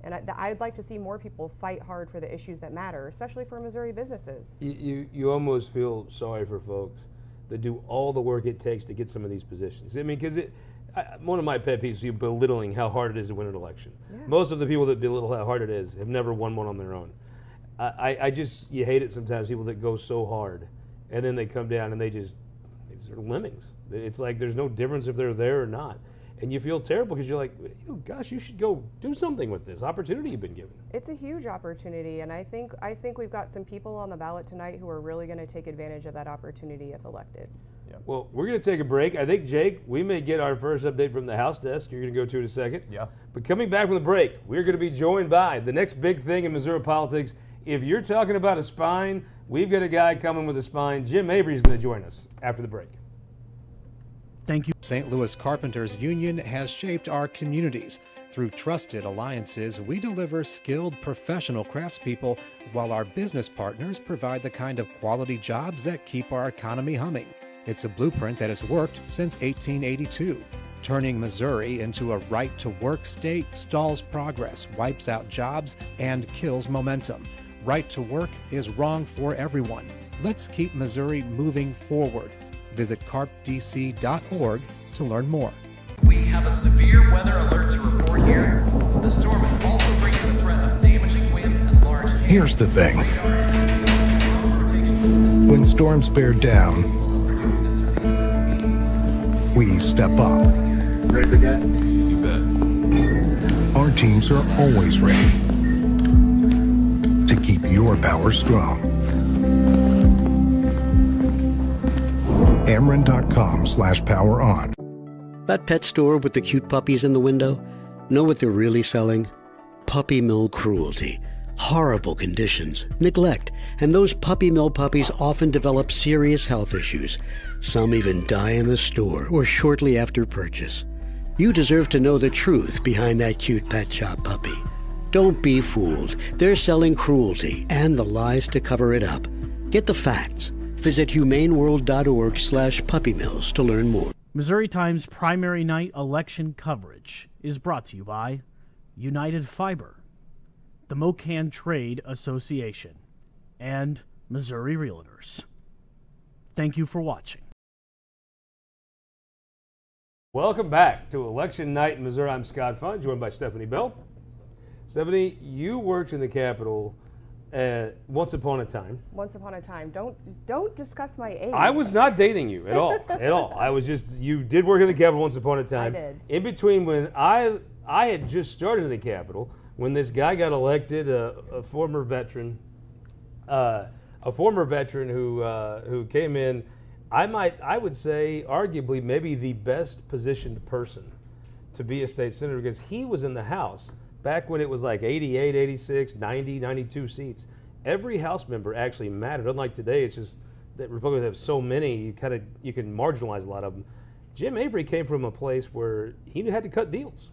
C: And I'd like to see more people fight hard for the issues that matter, especially for Missouri businesses.
A: You almost feel sorry for folks that do all the work it takes to get some of these positions. I mean, because one of my pet peeves is you belittling how hard it is to win an election. Yeah. Most of the people that belittle how hard it is have never won one on their own. You hate it sometimes, people that go so hard and then they come down and they're lemmings. It's like there's no difference if they're there or not. And you feel terrible because you're like, gosh, you should go do something with this opportunity you've been given.
C: It's a huge opportunity, and I think we've got some people on the ballot tonight who are really going to take advantage of that opportunity if elected.
A: Yeah. Well, we're going to take a break. I think, Jake, we may get our first update from the House desk. You're going to go to it in a second.
B: Yeah.
A: But coming back from the break, we're going to be joined by the next big thing in Missouri politics. If you're talking about a spine, we've got a guy coming with a spine. Jim Avery is going to join us after the break.
J: Thank you.
F: St. Louis Carpenters Union has shaped our communities. Through trusted alliances, we deliver skilled professional craftspeople, while our business partners provide the kind of quality jobs that keep our economy humming. It's a blueprint that has worked since 1882. Turning Missouri into a right-to-work state stalls progress, wipes out jobs, and kills momentum. Right to work is wrong for everyone. Let's keep Missouri moving forward. Visit carpdc.org to learn more.
G: We have a severe weather alert to report here. The storm is also bringing the threat of damaging winds and large hail.
H: Here's the thing. When storms bear down, we step up.
E: Ready for that?
G: You bet.
H: Our teams are always ready to keep your power strong. Ameren.com/power on.
I: That pet store with the cute puppies in the window? Know what they're really selling? Puppy mill cruelty. Horrible conditions, neglect, and those puppy mill puppies often develop serious health issues. Some even die in the store or shortly after purchase. You deserve to know the truth behind that cute pet shop puppy. Don't be fooled. They're selling cruelty and the lies to cover it up. Get the facts. Visit humaneworld.org/puppymills to learn more.
J: Missouri Times primary night election coverage is brought to you by United Fiber, the Mocan Trade Association, and Missouri Realtors. Thank you for watching.
A: Welcome back to Election Night in Missouri. I'm Scott Faughn, joined by Stephanie Bell. Stephanie, you worked in the Capitol once upon a time.
C: Once upon a time. Don't discuss my age.
A: I was not dating you at all. At all. I was just, you did work in the Capitol once upon a time.
C: I did.
A: In between when I had just started in the Capitol, when this guy got elected, a former veteran who came in, I would say arguably maybe the best positioned person to be a state senator, because he was in the House back when it was like 88, 86, 90, 92 seats. Every House member actually mattered. Unlike today, it's just that Republicans have so many, you can marginalize a lot of them. Jim Avery came from a place where he had to cut deals.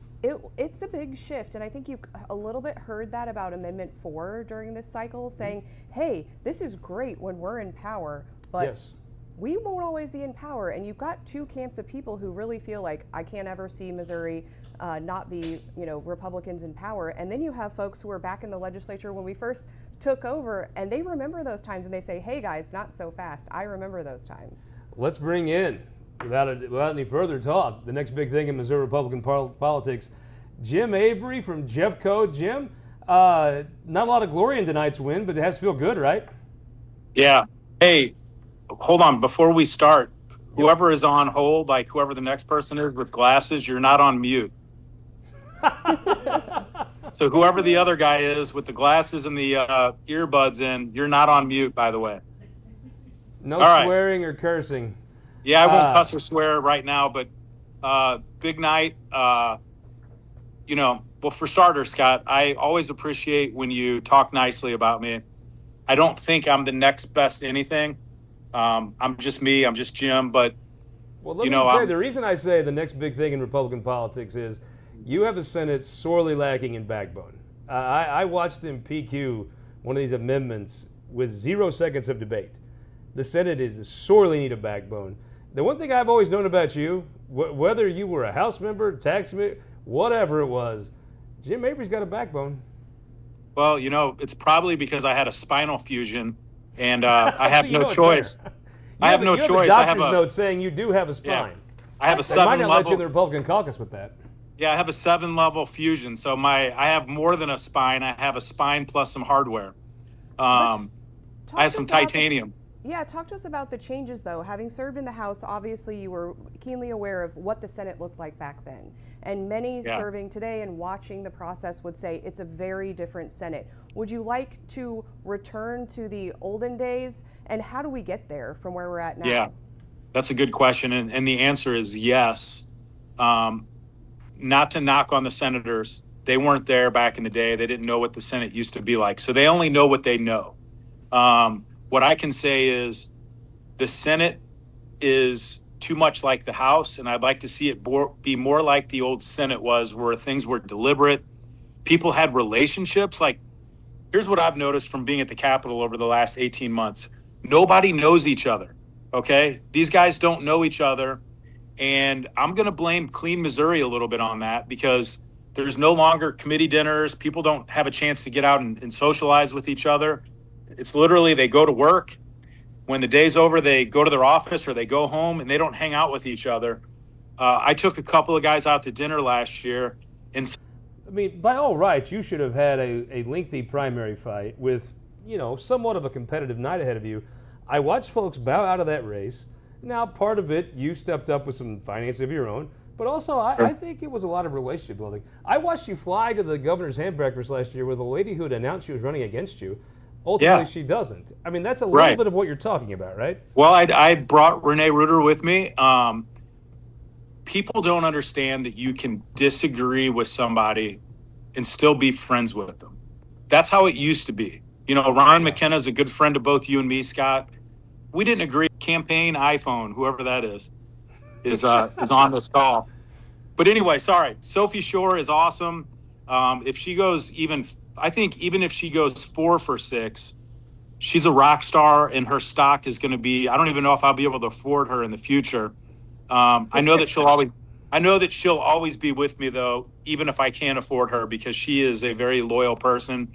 C: It's a big shift, and I think you a little bit heard that about Amendment 4 during this cycle, saying, hey, this is great when we're in power, but
A: yes,
C: we won't always be in power. And you've got two camps of people who really feel like, I can't ever see Missouri not be, Republicans in power. And then you have folks who were back in the legislature when we first took over, and they remember those times, and they say, hey guys, not so fast. I remember those times.
A: Let's bring in, without any further talk, the next big thing in Missouri Republican politics, Jim Avery from Jeffco. Jim, not a lot of glory in tonight's win, but it has to feel good, right?
M: Yeah. Hey, hold on. Before we start, whoever is on hold, like whoever the next person is with glasses, you're not on mute. So whoever the other guy is with the glasses and the earbuds in, you're not on mute, by the way.
A: No swearing or cursing.
M: Yeah, I won't cuss or swear right now, but big night. Well, for starters, Scott, I always appreciate when you talk nicely about me. I don't think I'm the next best anything. I'm just me. I'm just Jim. But,
A: well, let me say, the reason I say the next big thing in Republican politics is you have a Senate sorely lacking in backbone. I watched them PQ one of these amendments with 0 seconds of debate. The Senate is sorely need a backbone. The one thing I've always known about you, whether you were a House member, tax member, whatever it was, Jim Avery's got a backbone.
M: Well, it's probably because I had a spinal fusion, and I have no choice. I have no choice.
A: I have a doctor's note saying you do have a spine.
M: Yeah, I have a 7
A: level. Might not let you in
M: level.
A: the Republican caucus with that.
M: Yeah, I have a 7-level fusion. So I have more than a spine. I have a spine plus some hardware. I have some titanium.
C: Yeah, talk to us about the changes, though. Having served in the House, obviously you were keenly aware of what the Senate looked like back then. And many serving today and watching the process would say it's a very different Senate. Would you like to return to the olden days? And how do we get there from where we're at now?
M: Yeah, that's a good question. And the answer is yes. Not to knock on the senators. They weren't there back in the day. They didn't know what the Senate used to be like. So they only know what they know. What I can say is the Senate is too much like the House, and I'd like to see it be more like the old Senate was, where things were deliberate. People had relationships. Like, here's what I've noticed from being at the Capitol over the last 18 months. Nobody knows each other, okay? These guys don't know each other, and I'm going to blame Clean Missouri a little bit on that, because there's no longer committee dinners. People don't have a chance to get out and socialize with each other. It's literally they go to work. When the day's over, they go to their office or they go home, and they don't hang out with each other. I took a couple of guys out to dinner last year. And
A: I mean, by all rights, you should have had a lengthy primary fight with, somewhat of a competitive night ahead of you. I watched folks bow out of that race. Now, part of it, you stepped up with some finance of your own, but also I think it was a lot of relationship building. I watched you fly to the governor's ham breakfast last year with a lady who had announced she was running against you. Ultimately, she doesn't. I mean, that's a little bit of what you're talking about, right?
M: Well, I brought Renee Rutter with me. People don't understand that you can disagree with somebody and still be friends with them. That's how it used to be. You know, Ryan McKenna is a good friend of both you and me, Scott. We didn't agree. Campaign iPhone, whoever that is on this call. But anyway, sorry. Sophie Shore is awesome. If she goes I think even if she goes 4 for 6, she's a rock star, and her stock is going to be, I don't even know if I'll be able to afford her in the future. I know that she'll always be with me, though, even if I can't afford her, because she is a very loyal person.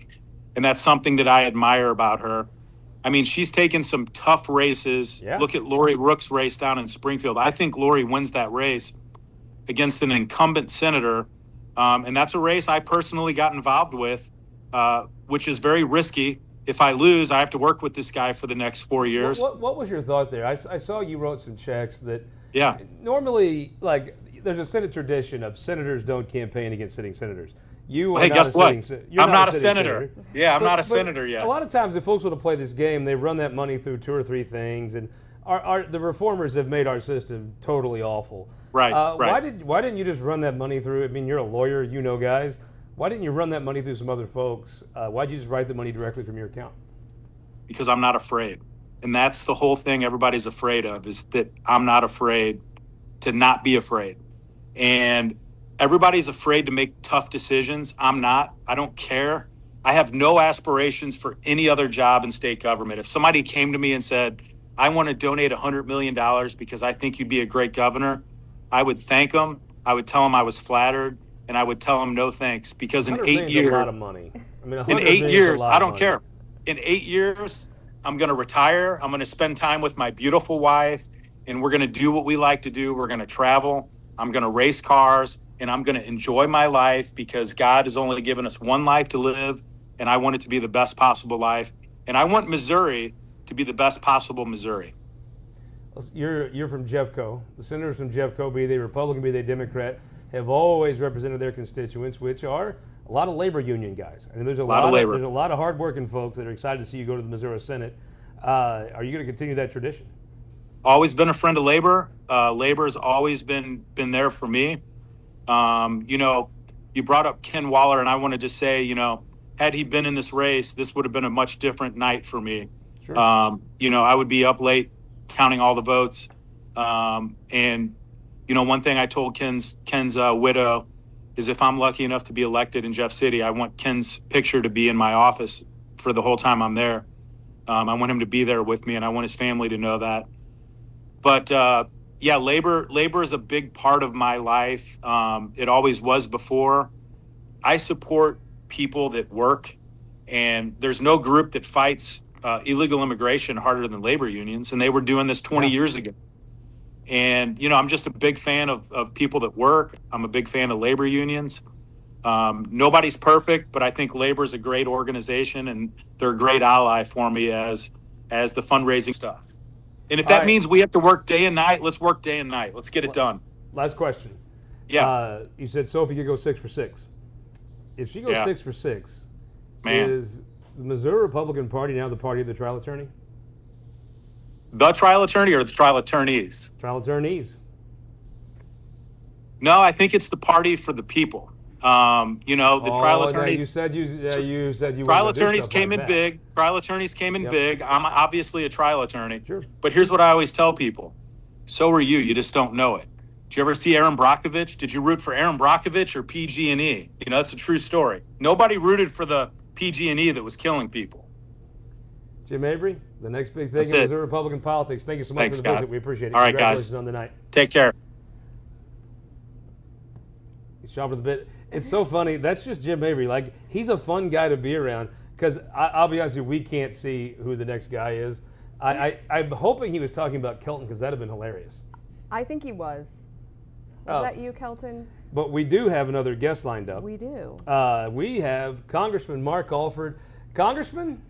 M: And that's something that I admire about her. I mean, she's taken some tough races. Yeah. Look at Lori Rook's race down in Springfield. I think Lori wins that race against an incumbent senator. And that's a race I personally got involved with, which is very risky. If I lose, I have to work with this guy for the next 4 years.
A: What was your thought there? I saw you wrote some checks that normally, like, there's a Senate tradition of senators don't campaign against sitting senators.
M: Hey, guess what? I'm not a senator. Yeah, I'm not a senator yet.
A: A lot of times, if folks want to play this game, they run that money through 2 or 3 things, and the reformers have made our system totally awful.
M: Right.
A: Why didn't you just run that money through? I mean, you're a lawyer, you know guys. Why didn't you run that money through some other folks? Why'd you just write the money directly from your account?
M: Because I'm not afraid, and that's the whole thing everybody's afraid of, is that I'm not afraid to not be afraid, and everybody's afraid to make tough decisions. I'm not. I don't care. I have no aspirations for any other job in state government. If somebody came to me and said, I want to donate $100 million because I think you'd be a great governor, I would thank them. I would tell them I was flattered, and I would tell them no thanks, because in 8 years,
A: a lot of money. I mean,
M: in 8 years, I don't care. In 8 years, I'm going to retire. I'm going to spend time with my beautiful wife, and we're going to do what we like to do. We're going to travel. I'm going to race cars. And I'm going to enjoy my life, because God has only given us one life to live, and I want it to be the best possible life. And I want Missouri to be the best possible Missouri.
A: You're from Jeffco. The senators from Jeffco, be they Republican, be they Democrat, have always represented their constituents, which are a lot of labor union guys. I mean, there's a lot of hardworking folks that are excited to see you go to the Missouri Senate. Are you going to continue that tradition?
M: Always been a friend of labor. Labor's always been there for me. You know, you brought up Ken Waller, and I want to just say, you know, had he been in this race, this would have been a much different night for me. Sure. You know, I would be up late counting all the votes. And, you know, one thing I told Ken's widow is, if I'm lucky enough to be elected in Jeff City, I want Ken's picture to be in my office for the whole time I'm there. I want him to be there with me, and I want his family to know that. But, yeah, labor is a big part of my life. It always was before. I support people that work, and there's no group that fights illegal immigration harder than labor unions, and they were doing this 20 years ago. And, you know, I'm just a big fan of people that work. I'm a big fan of labor unions. Nobody's perfect, but I think labor is a great organization, and they're a great ally for me as the fundraising stuff. And if that means we have to work day and night, let's work day and night. Let's get it done.
A: Last question.
M: Yeah.
A: You said Sophie could go 6 for 6. If she goes 6 for 6, is the Missouri Republican Party now the party of the trial attorney?
M: The trial attorney or the trial attorneys?
A: Trial attorneys.
M: No, I think it's the party for the people. You know, the trial attorneys.
A: You said you
M: trial attorneys came in big. Trial attorneys came in big. I'm obviously a trial attorney. Sure. But here's what I always tell people: so are you. You just don't know it. Did you ever see Aaron Brockovich? Did you root for Aaron Brockovich or PG&E? You know, that's a true story. Nobody rooted for the PG&E that was killing people.
A: Jim Avery, the next big thing in Missouri Republican politics. Thank you so much for the visit. We appreciate it.
M: All right,
A: Congratulations
M: guys.
A: on the night.
M: Take care.
A: He's sharp with the bit. It's so funny. That's just Jim Avery. Like, he's a fun guy to be around, because I'll be honest with you, we can't see who the next guy is. I'm hoping he was talking about Kelton, because that'd have been hilarious.
C: I think he was. Was that you, Kelton?
A: But we do have another guest lined up.
C: We do.
A: We have Congressman Mark Alford. Congressman,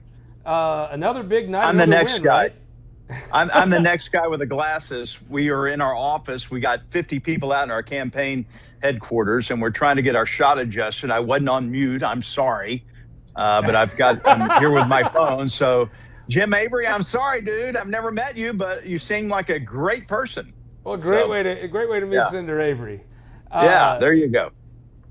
A: another big night.
N: I'm the next guy.
A: Right?
N: I'm the next guy with the glasses. We are in our office. We got 50 people out in our campaign headquarters, and we're trying to get our shot adjusted. I wasn't on mute. I'm sorry. But I'm here with my phone. So, Jim Avery, I'm sorry, dude. I've never met you, but you seem like a great person.
A: Well, great way to meet Senator Avery.
N: Yeah, there you go.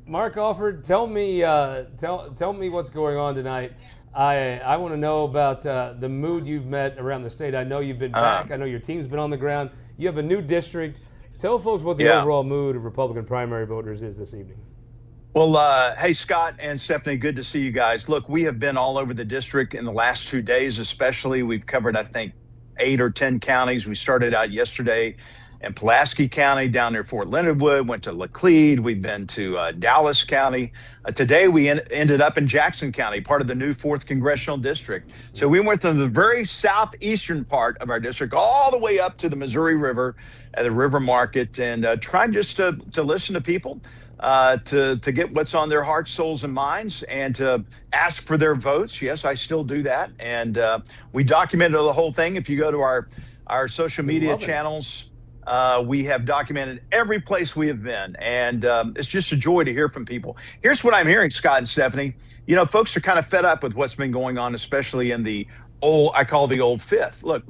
A: Mark Alford, tell me what's going on tonight. I want to know about the mood you've met around the state. I know you've been back. I know your team's been on the ground. You have a new district. Tell folks what the overall mood of Republican primary voters is this evening.
N: Well, hey, Scott and Stephanie, good to see you guys. Look, we have been all over the district in the last 2 days, especially. We've covered, I think, 8 or 10 counties. We started out yesterday in Pulaski County, down near Fort Leonard Wood, went to Laclede. We've been to Dallas County. Today, we ended up in Jackson County, part of the new 4th Congressional District. So we went to the very southeastern part of our district, all the way up to the Missouri River at the River Market, and tried just to listen to people, to get what's on their hearts, souls, and minds, and to ask for their votes. Yes, I still do that. And we documented the whole thing. If you go to our social media channels, we have documented every place we have been, and it's just a joy to hear from people. Here's what I'm hearing, Scott and Stephanie. You know, folks are kind of fed up with what's been going on, especially in the I call the old fifth. Look,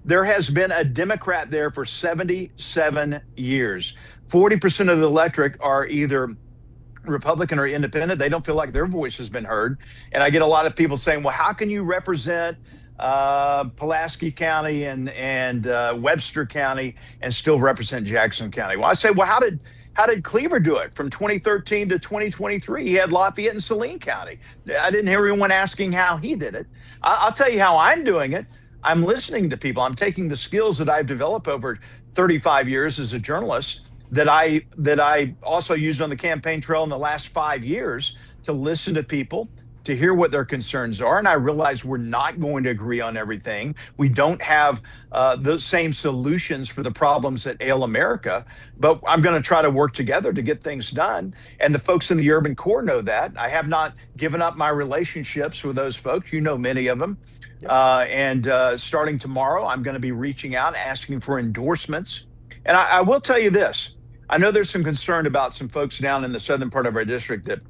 N: there has been a Democrat there for 77 years. 40% of the electorate are either Republican or independent. They don't feel like their voice has been heard. And I get a lot of people saying, well, how can you represent Pulaski County and Webster County and still represent Jackson County? Well, I say, well, how did Cleaver do it from 2013 to 2023? He had Lafayette and Saline County. I didn't hear anyone asking how he did it. I'll tell you how I'm doing it. I'm listening to people. I'm taking the skills that I've developed over 35 years as a journalist that I also used on the campaign trail in the last 5 years to listen to people, to hear what their concerns are. And I realize we're not going to agree on everything. We don't have the same solutions for the problems that ail America, but I'm going to try to work together to get things done. And the folks in the urban core know that. I have not given up my relationships with those folks. You know many of them. And starting tomorrow, I'm going to be reaching out, asking for endorsements. And I will tell you this. I know there's some concern about some folks down in the southern part of our district that,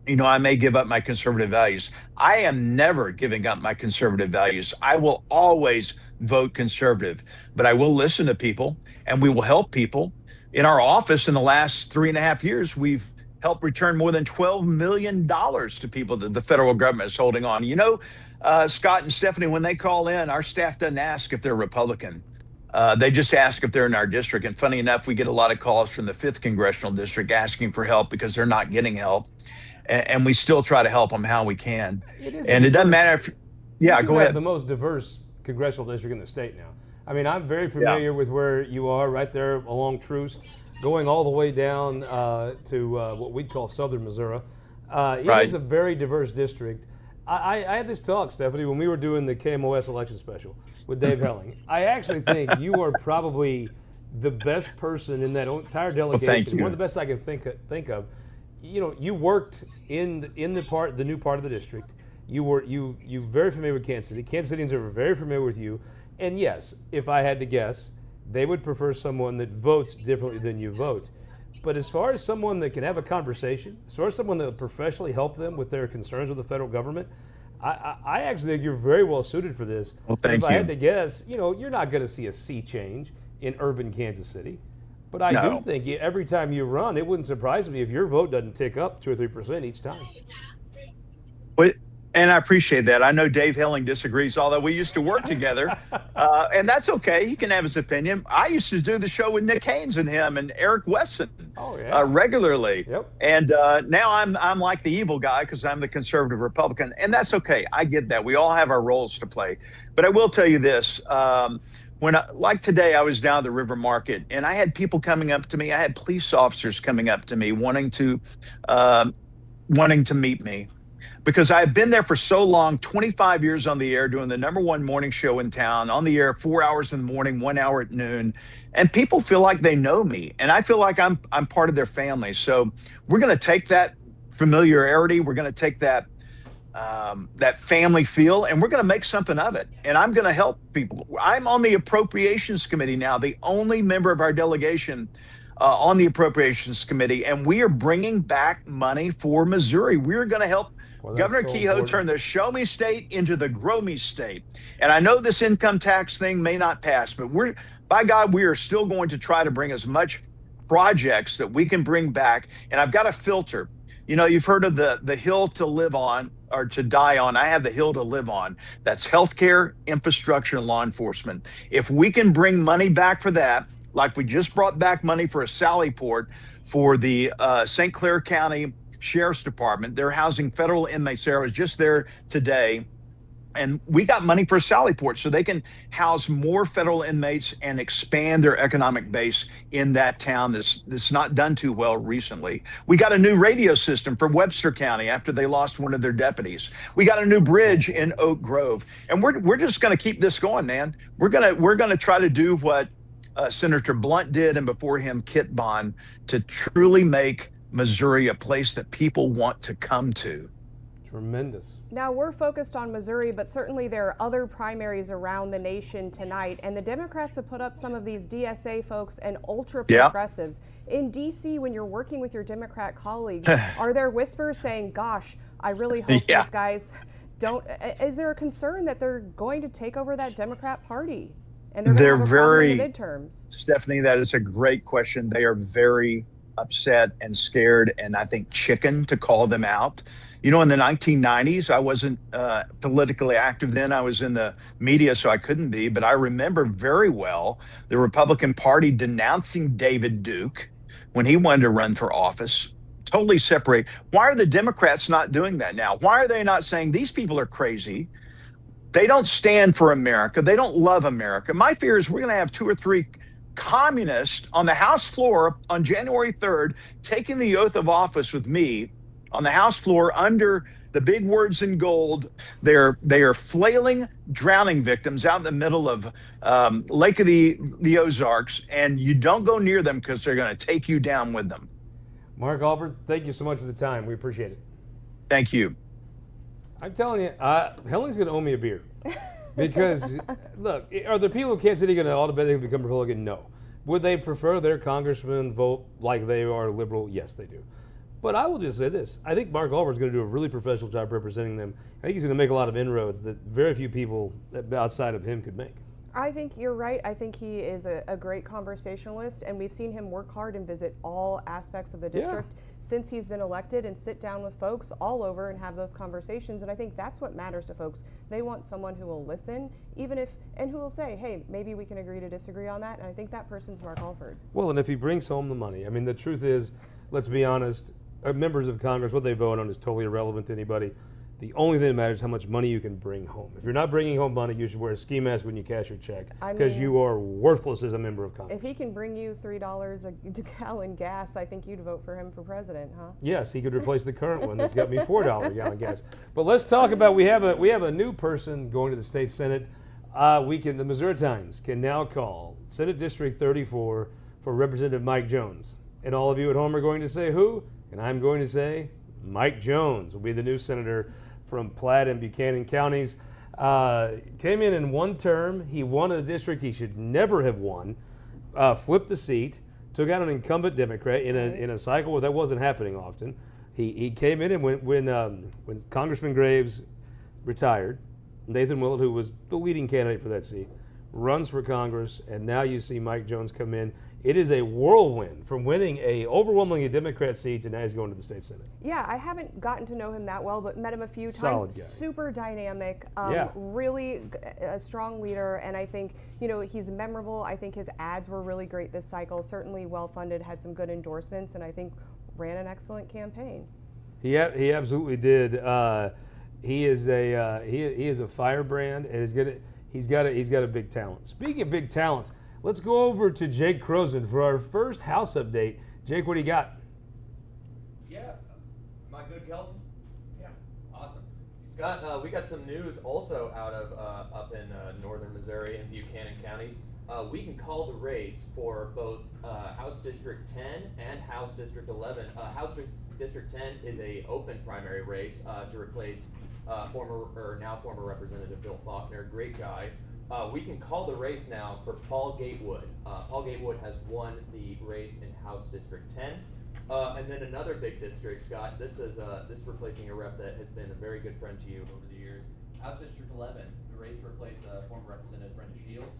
N: you know, I may give up my conservative values. I am never giving up my conservative values. I will always vote conservative, but I will listen to people and we will help people. In our office in the last 3.5 years, we've helped return more than $12 million to people that the federal government is holding on. You know, Scott and Stephanie, when they call in, our staff doesn't ask if they're Republican. They just ask if they're in our district. And funny enough, we get a lot of calls from the 5th Congressional District asking for help because they're not getting help. And we still try to help them how we can. And it doesn't matter if, go ahead.
A: The most diverse congressional district in the state now. I mean, I'm very familiar with where you are, right there along Troost, going all the way down to what we'd call southern Missouri. It is a very diverse district. I had this talk, Stephanie, when we were doing the KMOS election special with Dave Helling. I actually think you are probably the best person in that entire delegation.
N: Well, thank you.
A: One of the best I can think of. You know, you worked in the new part of the district. You very familiar with Kansas City. Kansas Cityans are very familiar with you. And yes, if I had to guess, they would prefer someone that votes differently than you vote. But as far as someone that can have a conversation, as far as someone that will professionally help them with their concerns with the federal government, I actually think you're very well suited for this.
N: Well, thank you.
A: If I had to guess, you know, you're not going to see a sea change in urban Kansas City. But I do think every time you run, it wouldn't surprise me if your vote doesn't tick up 2 or 3% each time.
N: And I appreciate that. I know Dave Helling disagrees, although we used to work together. And that's okay. He can have his opinion. I used to do the show with Nick Haynes and him and Eric Wesson regularly.
A: Yep.
N: And now I'm like the evil guy because I'm the conservative Republican. And that's okay. I get that. We all have our roles to play. But I will tell you this. Like today, I was down at the River Market and I had people coming up to me. I had police officers coming up to me wanting to meet me. Because I've been there for so long, 25 years on the air, doing the #1 morning show in town, on the air 4 hours in the morning, 1 hour at noon. And people feel like they know me. And I feel like I'm part of their family. So we're going to take that familiarity. We're going to take that that family feel, and we're going to make something of it. And I'm going to help people. I'm on the Appropriations Committee now, the only member of our delegation on the Appropriations Committee, and we are bringing back money for Missouri. We're going to help Governor Kehoe turn the show me state into the grow me state. And I know this income tax thing may not pass, but by God, we are still going to try to bring as much projects that we can bring back. And I've got a filter. You know, you've heard of the hill to live on or to die on. I have the hill to live on. That's healthcare, infrastructure, and law enforcement. If we can bring money back for that, like we just brought back money for a Sallyport for the St. Clair County Sheriff's Department. They're housing federal inmates there. I was just there today. And we got money for Sallyport so they can house more federal inmates and expand their economic base in that town that's not done too well recently. We got a new radio system for Webster County after they lost one of their deputies. We got a new bridge in Oak Grove. And we're just going to keep this going, man. We're going to try to do what Senator Blunt did, and before him, Kit Bond, to truly make Missouri a place that people want to come to.
A: Tremendous.
C: Now, we're focused on Missouri, but certainly there are other primaries around the nation tonight, and the Democrats have put up some of these DSA folks and ultra progressives. Yeah. In D.C., when you're working with your Democrat colleagues, are there whispers saying, gosh, I really hope these guys don't, is there a concern that they're going to take over that Democrat Party? And they're very, in the midterms?
N: Stephanie, that is a great question. They are very upset and scared, and I think chicken to call them out. You know, in the 1990s, I wasn't politically active then. I was in the media, so I couldn't be. But I remember very well the Republican Party denouncing David Duke when he wanted to run for office. Totally separate. Why are the Democrats not doing that now? Why are they not saying these people are crazy? They don't stand for America. They don't love America. My fear is we're going to have 2 or 3 communists on the House floor on January 3rd taking the oath of office with me on the House floor under the big words in gold. They are flailing, drowning victims out in the middle of Lake of the Ozarks, and you don't go near them because they're going to take you down with them.
A: Mark Alford, thank you so much for the time. We appreciate it.
N: Thank you.
A: I'm telling you, Helling's going to owe me a beer. Because, look, are the people of Kansas City going to automatically become Republican? No. Would they prefer their congressman vote like they are liberal? Yes, they do. But I will just say this. I think Mark Alford's going to do a really professional job representing them. I think he's going to make a lot of inroads that very few people outside of him could make.
C: I think you're right. I think he is a great conversationalist, and we've seen him work hard and visit all aspects of the district since he's been elected and sit down with folks all over and have those conversations. And I think that's what matters to folks. They want someone who will listen, and who will say, hey, maybe we can agree to disagree on that. And I think that person's Mark Alford.
A: Well, and if he brings home the money, I mean, the truth is, let's be honest, members of Congress, what they vote on is totally irrelevant to anybody. The only thing that matters is how much money you can bring home. If you're not bringing home money, you should wear a ski mask when you cash your check, because you are worthless as a member of Congress.
C: If he can bring you $3 a gallon gas, I think you'd vote for him for president, huh?
A: Yes, he could replace the current one that's got me $4 a gallon gas. But let's talk about, we have a new person going to the state Senate. The Missouri Times can now call Senate District 34 for Representative Mike Jones. And all of you at home are going to say who? And I'm going to say Mike Jones will be the new senator from Platte and Buchanan counties. Came in one term. He won a district he should never have won. Flipped the seat. Took out an incumbent Democrat in a cycle where that wasn't happening often. He came in, and when Congressman Graves retired, Nathan Willett, who was the leading candidate for that seat, runs for Congress, and now you see Mike Jones come in. It is a whirlwind from winning a overwhelmingly Democrat seat to now he's going to the state Senate.
C: Yeah, I haven't gotten to know him that well, but met him a few times.
A: Solid guy.
C: Super dynamic, really a strong leader, and I think, he's memorable. I think his ads were really great this cycle, certainly well-funded, had some good endorsements, and I think ran an excellent campaign.
A: He absolutely did. He is a firebrand, and he's got a big talent. Speaking of big talent, let's go over to Jake Kroesen for our first house update. Jake, what do you got?
B: Yeah. Am I good, Kelton? Yeah. Awesome. Scott, we got some news also out of up in northern Missouri and Buchanan counties. We can call the race for both House District 10 and House District 11. House District 10 is a open primary race to replace now former Representative Bill Faulkner, great guy. We can call the race now for Paul Gatewood. Paul Gatewood has won the race in House District 10. And then another big district, Scott. This is replacing a rep that has been a very good friend to you over the years. House District 11, the race to replace former Representative Brenda Shields.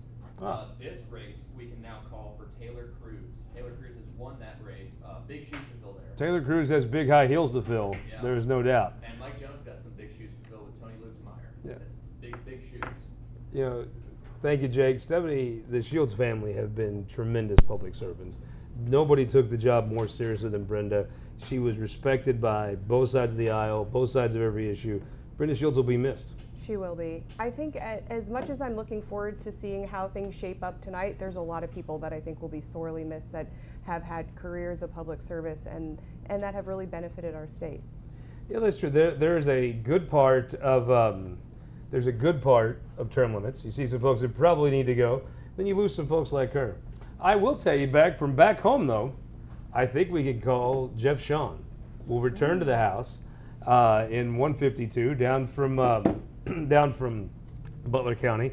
B: This race we can now call for Taylor Cruz. Taylor Cruz has won that race. Big shoes to fill there.
A: Taylor Cruz has big high heels to fill.
B: Yeah.
A: There's no doubt.
B: And Mike Jones got some big shoes to fill with Tony Luetkemeyer.
A: Yeah.
B: That's big shoes.
A: You know, thank you, Jake. Stephanie, the Shields family have been tremendous public servants. Nobody took the job more seriously than Brenda. She was respected by both sides of the aisle, both sides of every issue. Brenda Shields will be missed.
C: She will be. I think as much as I'm looking forward to seeing how things shape up tonight, there's a lot of people that I think will be sorely missed that have had careers of public service and that have really benefited our state.
A: Yeah, that's true. There's a good part of term limits. You see some folks that probably need to go, then you lose some folks like her. I will tell you, from back home though, I think we could call Jeff Sean. Will return to the House in 152 down from Butler County.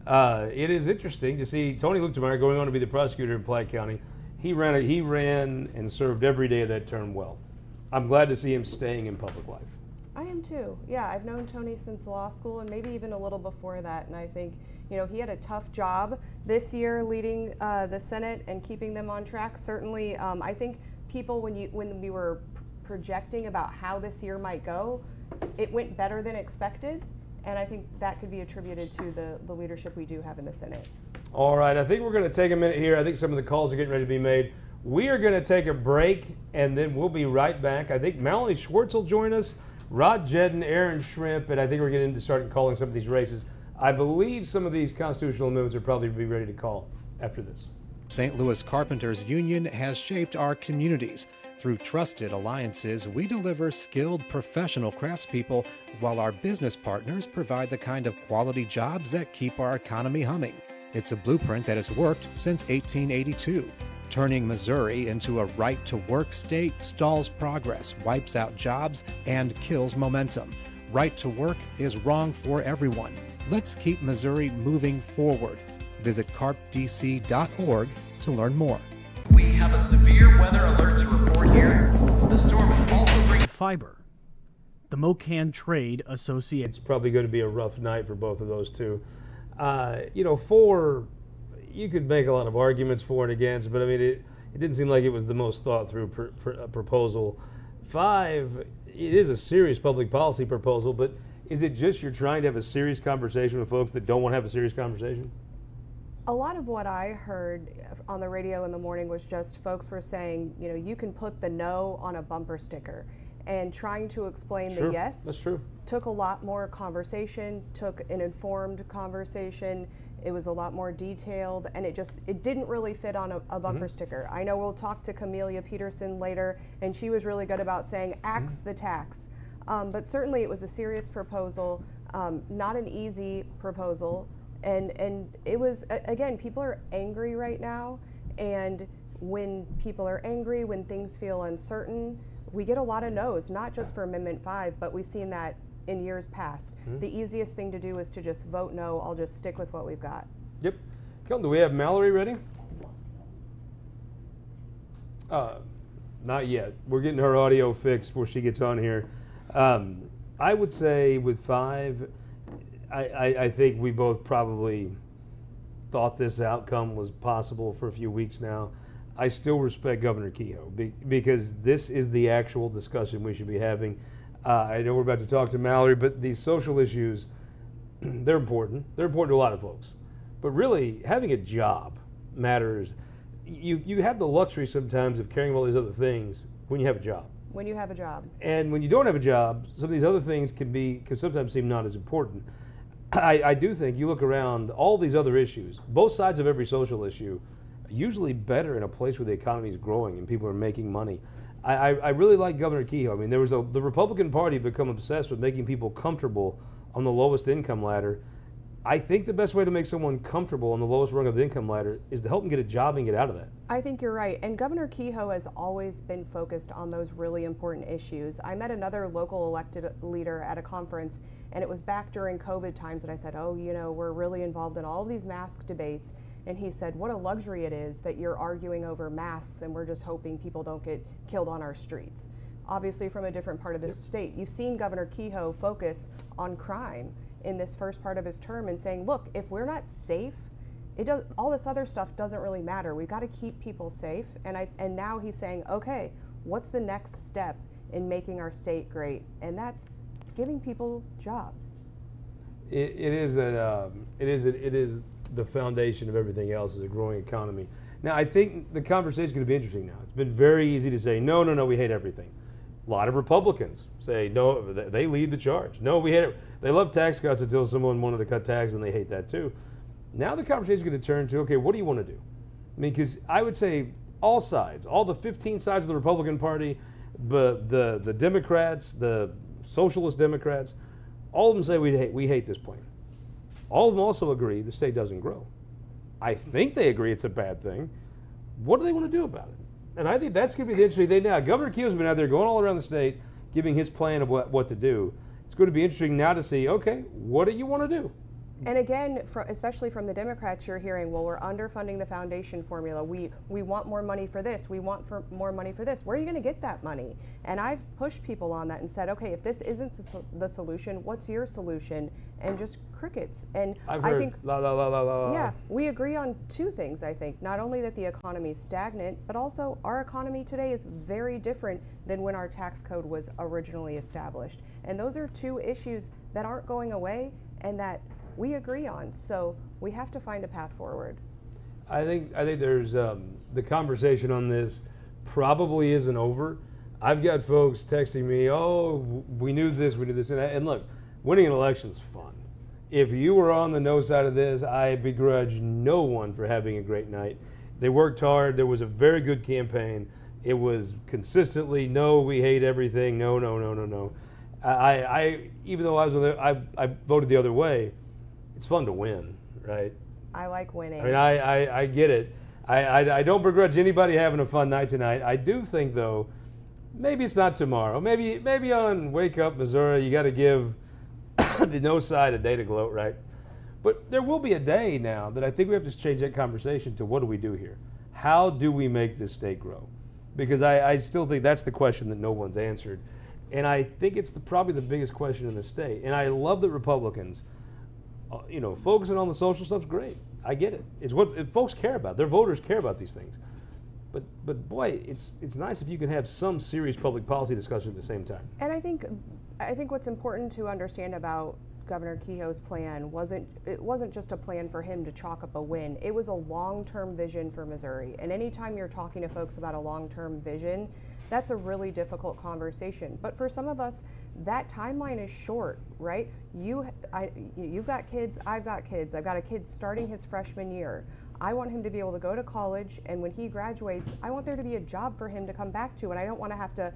A: It is interesting to see Tony Luetkemeyer going on to be the prosecutor in Platte County. He ran and served every day of that term well. I'm glad to see him staying in public life.
C: I am too. Yeah, I've known Tony since law school and maybe even a little before that. And I think, you know, he had a tough job this year leading the Senate and keeping them on track. Certainly, I think people, when we were projecting about how this year might go, it went better than expected. And I think that could be attributed to the leadership we do have in the Senate. All
A: right, I think we're going to take a minute here. I think some of the calls are getting ready to be made. We are going to take a break, and then we'll be right back. I think Melanie Schwartz will join us, Rod Jedden, Aaron Shrimp, and I think we're getting to start calling some of these races. I believe some of these constitutional amendments are probably be ready to call after this.
F: St. Louis Carpenters Union has shaped our communities. Through trusted alliances, we deliver skilled professional craftspeople while our business partners provide the kind of quality jobs that keep our economy humming. It's a blueprint that has worked since 1882. Turning Missouri into a right-to-work state stalls progress, wipes out jobs, and kills momentum. Right to work is wrong for everyone. Let's keep Missouri moving forward. Visit carpdc.org to learn more.
G: We have a severe weather alert to report here. The storm is also bringing
J: fiber. The Mocan Trade Association.
A: It's probably going to be a rough night for both of those two. You could make a lot of arguments for and against, but I mean, it didn't seem like it was the most thought through proposal. 5, it is a serious public policy proposal, but is it just you're trying to have a serious conversation with folks that don't want to have a serious conversation?
C: A lot of what I heard on the radio in the morning was just folks were saying, you know, you can put the no on a bumper sticker, and trying to explain the yes.
A: That's true.
C: Took a lot more conversation, took an informed conversation. It was a lot more detailed, and it didn't really fit on a bumper sticker. I know we'll talk to Camelia Peterson later, and she was really good about saying axe the tax. But certainly it was a serious proposal, not an easy proposal. And it was, again, people are angry right now, and when people are angry, when things feel uncertain, we get a lot of no's, not just for Amendment 5, but we've seen that in years past. The easiest thing to do is to just vote no. I'll just stick with what we've got.
A: Yep. Kelton, do we have Mallory ready? Not yet. We're getting her audio fixed before she gets on here. I would say with 5, I think we both probably thought this outcome was possible for a few weeks now. I still respect Governor Kehoe because this is the actual discussion we should be having. I know we're about to talk to Mallory, but these social issues, they're important. They're important to a lot of folks. But really, having a job matters. You have the luxury sometimes of caring about all these other things when you have a job.
C: When you have a job.
A: And when you don't have a job, some of these other things can sometimes seem not as important. I do think you look around all these other issues, both sides of every social issue, usually better in a place where the economy is growing and people are making money. I really like Governor Kehoe. I mean, the Republican Party become obsessed with making people comfortable on the lowest income ladder. I think the best way to make someone comfortable on the lowest rung of the income ladder is to help them get a job and get out of that.
C: I think you're right. And Governor Kehoe has always been focused on those really important issues. I met another local elected leader at a conference, And it was back during COVID times that I said, oh, you know, we're really involved in all these mask debates. And he said, what a luxury it is that you're arguing over masks and we're just hoping people don't get killed on our streets. Obviously from a different part of the state. You've seen Governor Kehoe focus on crime in this first part of his term and saying, look, if we're not safe, all this other stuff doesn't really matter. We've got to keep people safe. And now he's saying, okay, what's the next step in making our state great? And that's giving people jobs.
A: It is the foundation of everything else, is a growing economy. Now, I think the conversation is going to be interesting now. It's been very easy to say, no, we hate everything. A lot of Republicans say, no, they lead the charge. No, we hate it. They love tax cuts until someone wanted to cut taxes, and they hate that too. Now the conversation is going to turn to, okay, what do you want to do? I mean, because I would say all sides, all the 15 sides of the Republican Party, the Democrats, the Socialist Democrats, all of them say we hate this plan. All of them also agree the state doesn't grow. I think they agree it's a bad thing. What do they want to do about it? And I think that's going to be the interesting thing now. Governor Kehoe's been out there going all around the state, giving his plan of what to do. It's going to be interesting now to see, okay, what do you want to do?
C: And again, especially from the Democrats, you're hearing, well, we're underfunding the foundation formula. We want more money for this. We want more money for this. Where are you going to get that money? And I've pushed people on that and said, okay, if this isn't the solution, what's your solution? And just crickets. And
A: I think,
C: yeah, we agree on two things, I think. Not only that the economy is stagnant, but also our economy today is very different than when our tax code was originally established. And those are two issues that aren't going away and that we agree on, so we have to find a path forward.
A: I think there's the conversation on this probably isn't over. I've got folks texting me, oh, we knew this, and look, winning an election's fun. If you were on the no side of this, I begrudge no one for having a great night. They worked hard. There was a very good campaign. It was consistently, no, we hate everything. No. I even though I voted the other way. It's fun to win, right?
C: I like winning.
A: I mean, I get it. I don't begrudge anybody having a fun night tonight. I do think, though, maybe it's not tomorrow. Maybe on Wake Up Missouri, you got to give the no side a day to gloat, right? But there will be a day now that I think we have to change that conversation to what do we do here? How do we make this state grow? Because I still think that's the question that no one's answered. And I think it's probably the biggest question in the state. And I love that Republicans, focusing on the social stuff's great. I get it. It's what folks care about. Their voters care about these things. But boy, it's nice if you can have some serious public policy discussion at the same time.
C: And I think what's important to understand about Governor Kehoe's plan wasn't just a plan for him to chalk up a win. It was a long-term vision for Missouri. And anytime you're talking to folks about a long-term vision, that's a really difficult conversation. But for some of us, that timeline is short, right? You've got kids, I've got kids. I've got a kid starting his freshman year. I want him to be able to go to college, and when he graduates, I want there to be a job for him to come back to, and I don't want to have to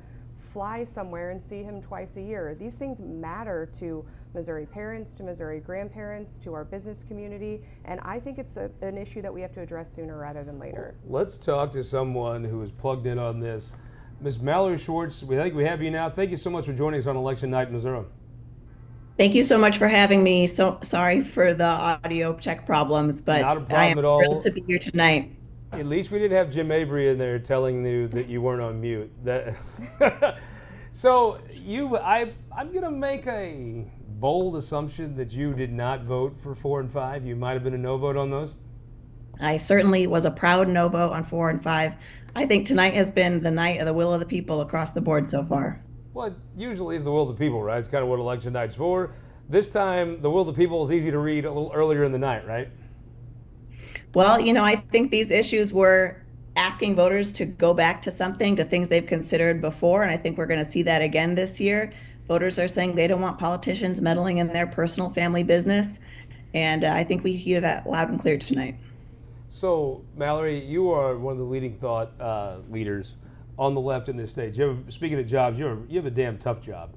C: fly somewhere and see him twice a year. These things matter to Missouri parents, to Missouri grandparents, to our business community, and I think it's an issue that we have to address sooner rather than later.
A: Let's talk to someone who is plugged in on this. Ms. Mallory Schwartz, we think we have you now. Thank you so much for joining us on Election Night in Missouri.
O: Thank you so much for having me. So sorry for the audio tech problems, but
A: not a problem
O: I am
A: at all.
O: thrilled to be here tonight.
A: At least we didn't have Jim Avery in there telling you that you weren't on mute. So I'm going to make a bold assumption that you did not vote for 4 and 5. You might have been a no vote on those.
O: I certainly was a proud no vote on 4 and 5. I think tonight has been the night of the will of the people across the board so far.
A: Well, it usually is the will of the people, right? It's kind of what election night's for. This time, the will of the people is easy to read a little earlier in the night, right?
O: Well, I think these issues were asking voters to go back to things they've considered before, and I think we're going to see that again this year. Voters are saying they don't want politicians meddling in their personal family business, and I think we hear that loud and clear tonight.
A: So, Mallory, you are one of the leading thought leaders on the left in this state. Speaking of jobs, you have a damn tough job.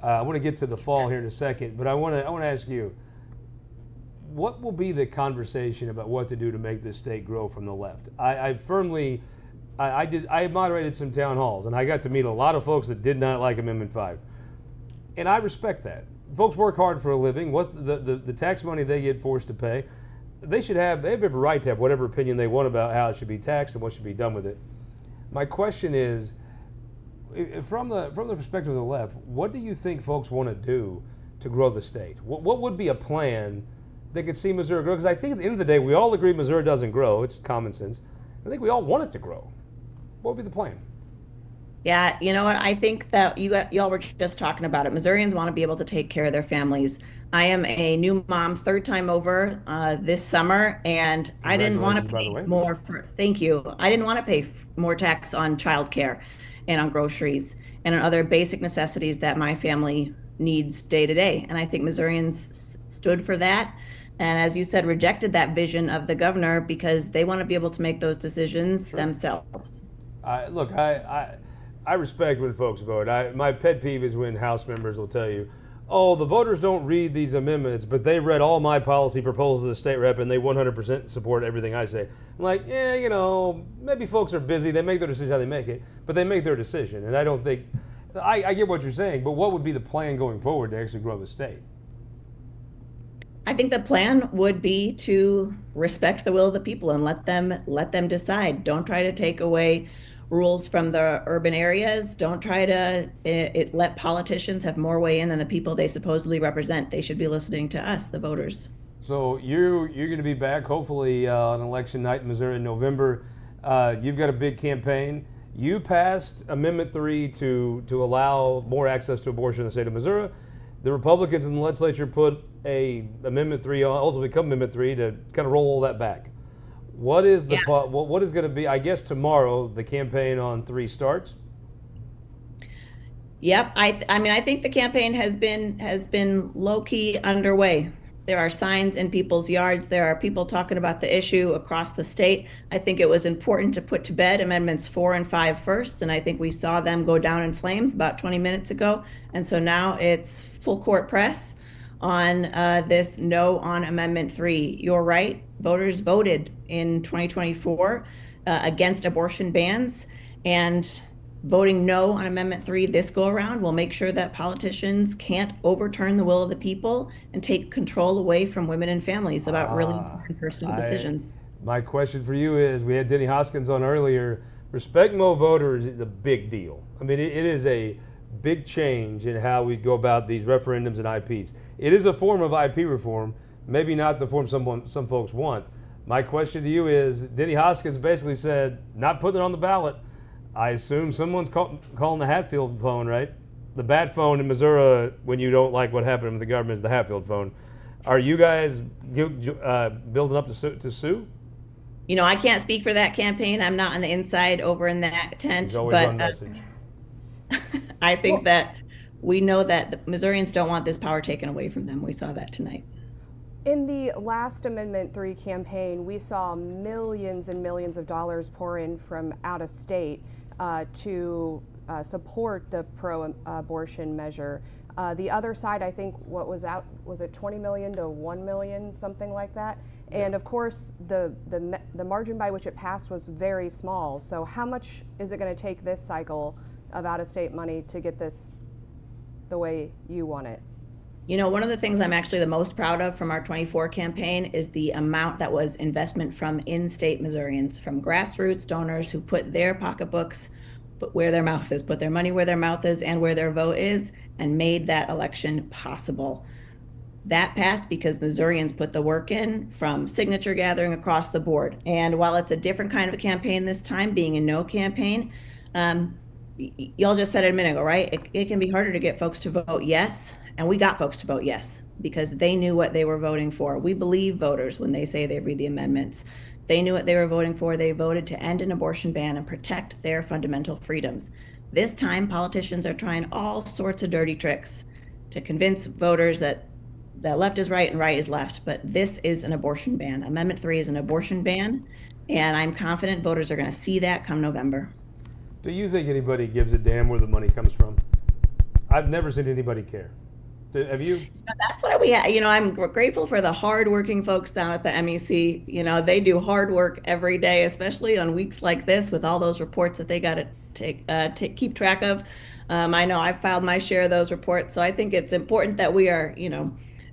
A: I want to get to the fall here in a second, but I want to ask you, what will be the conversation about what to do to make this state grow from the left? I moderated some town halls, and I got to meet a lot of folks that did not like Amendment 5. And I respect that. folks work hard for a living. What the tax money they get forced to pay, they have every right to have whatever opinion they want about how it should be taxed and what should be done with it. My question is, from the perspective of the left, what do you think folks want to do to grow the state? What would be a plan that could see Missouri grow? Because I think at the end of the day, we all agree Missouri doesn't grow. It's common sense. I think we all want it to grow. What would be the plan?
O: Yeah, you know what? I think that y'all were just talking about it. Missourians want to be able to take care of their families. I am a new mom, third time over this summer, and I didn't want to pay more for. Thank you. I didn't want to pay more tax on childcare, and on groceries, and on other basic necessities that my family needs day to day. And I think Missourians stood for that. And as you said, rejected that vision of the governor because they want to be able to make those decisions themselves.
A: Look, I respect when folks vote. My pet peeve is when House members will tell you, oh, the voters don't read these amendments, but they read all my policy proposals as state rep and they 100% support everything I say. I'm like, yeah, you know, maybe folks are busy. They make their decision how they make it, but they make their decision. And I don't think, I get what you're saying, but what would be the plan going forward to actually grow the state?
O: I think the plan would be to respect the will of the people and let them decide. Don't try to take away rules from the urban areas. Don't try to let politicians have more way in than the people they supposedly represent. They should be listening to us, the voters.
A: So you're going to be back hopefully on election night in Missouri in November. You've got a big campaign. You passed Amendment 3 to allow more access to abortion in the state of Missouri. The Republicans in the legislature put Amendment 3 on, ultimately become Amendment 3 to kind of roll all that back. What is what is going to be? I guess tomorrow the campaign on 3 starts.
O: Yep, I mean I think the campaign has been low key underway. There are signs in people's yards. There are people talking about the issue across the state. I think it was important to put to bed Amendments 4 and 5 first, and I think we saw them go down in flames about 20 minutes ago. And so now it's full court press on this no on Amendment 3. You're right. Voters voted in 2024 against abortion bans, and voting no on Amendment 3 this go around will make sure that politicians can't overturn the will of the people and take control away from women and families about really important personal decisions.
A: My question for you is, we had Denny Hoskins on earlier. Respect Mo voters is a big deal. I mean, it is a big change in how we go about these referendums and IPs. It is a form of IP reform, maybe not the form some folks want. My question to you is, Denny Hoskins basically said, not putting it on the ballot. I assume someone's calling the Hatfield phone, right? The bat phone in Missouri when you don't like what happened with the government is the Hatfield phone. Are you guys building up to sue?
O: You know, I can't speak for that campaign. I'm not on the inside over in that tent.
A: He's always on message.
O: I think that we know that the Missourians don't want this power taken away from them. We saw that tonight.
C: In the last Amendment 3 campaign, we saw millions and millions of dollars pour in from out of state to support the pro-abortion measure. The other side, I think, what was out, was it 20 million to 1 million, something like that? And of course, the margin by which it passed was very small. So how much is it going to take this cycle of out-of-state money to get this the way you want it?
O: You know, one of the things I'm actually the most proud of from our 24 campaign is the amount that was investment from in-state Missourians, from grassroots donors who put their pocketbooks where their mouth is, put their money where their mouth is and where their vote is, and made that election possible. That passed because Missourians put the work in, from signature gathering across the board. And while it's a different kind of a campaign this time, being a no campaign, y'all just said it a minute ago, right? It can be harder to get folks to vote yes. And we got folks to vote yes, because they knew what they were voting for. We believe voters when they say they read the amendments. They knew what they were voting for. They voted to end an abortion ban and protect their fundamental freedoms. This time, politicians are trying all sorts of dirty tricks to convince voters that left is right and right is left. But this is an abortion ban. Amendment 3 is an abortion ban. And I'm confident voters are going to see that come November. Do
A: you think anybody gives a damn where the money comes from? I've never seen anybody care. Have you?
O: That's what we have. I'm grateful for the hardworking folks down at the MEC. They do hard work every day, especially on weeks like this with all those reports that they got to keep track of. I know I've filed my share of those reports, so I think it's important that we are,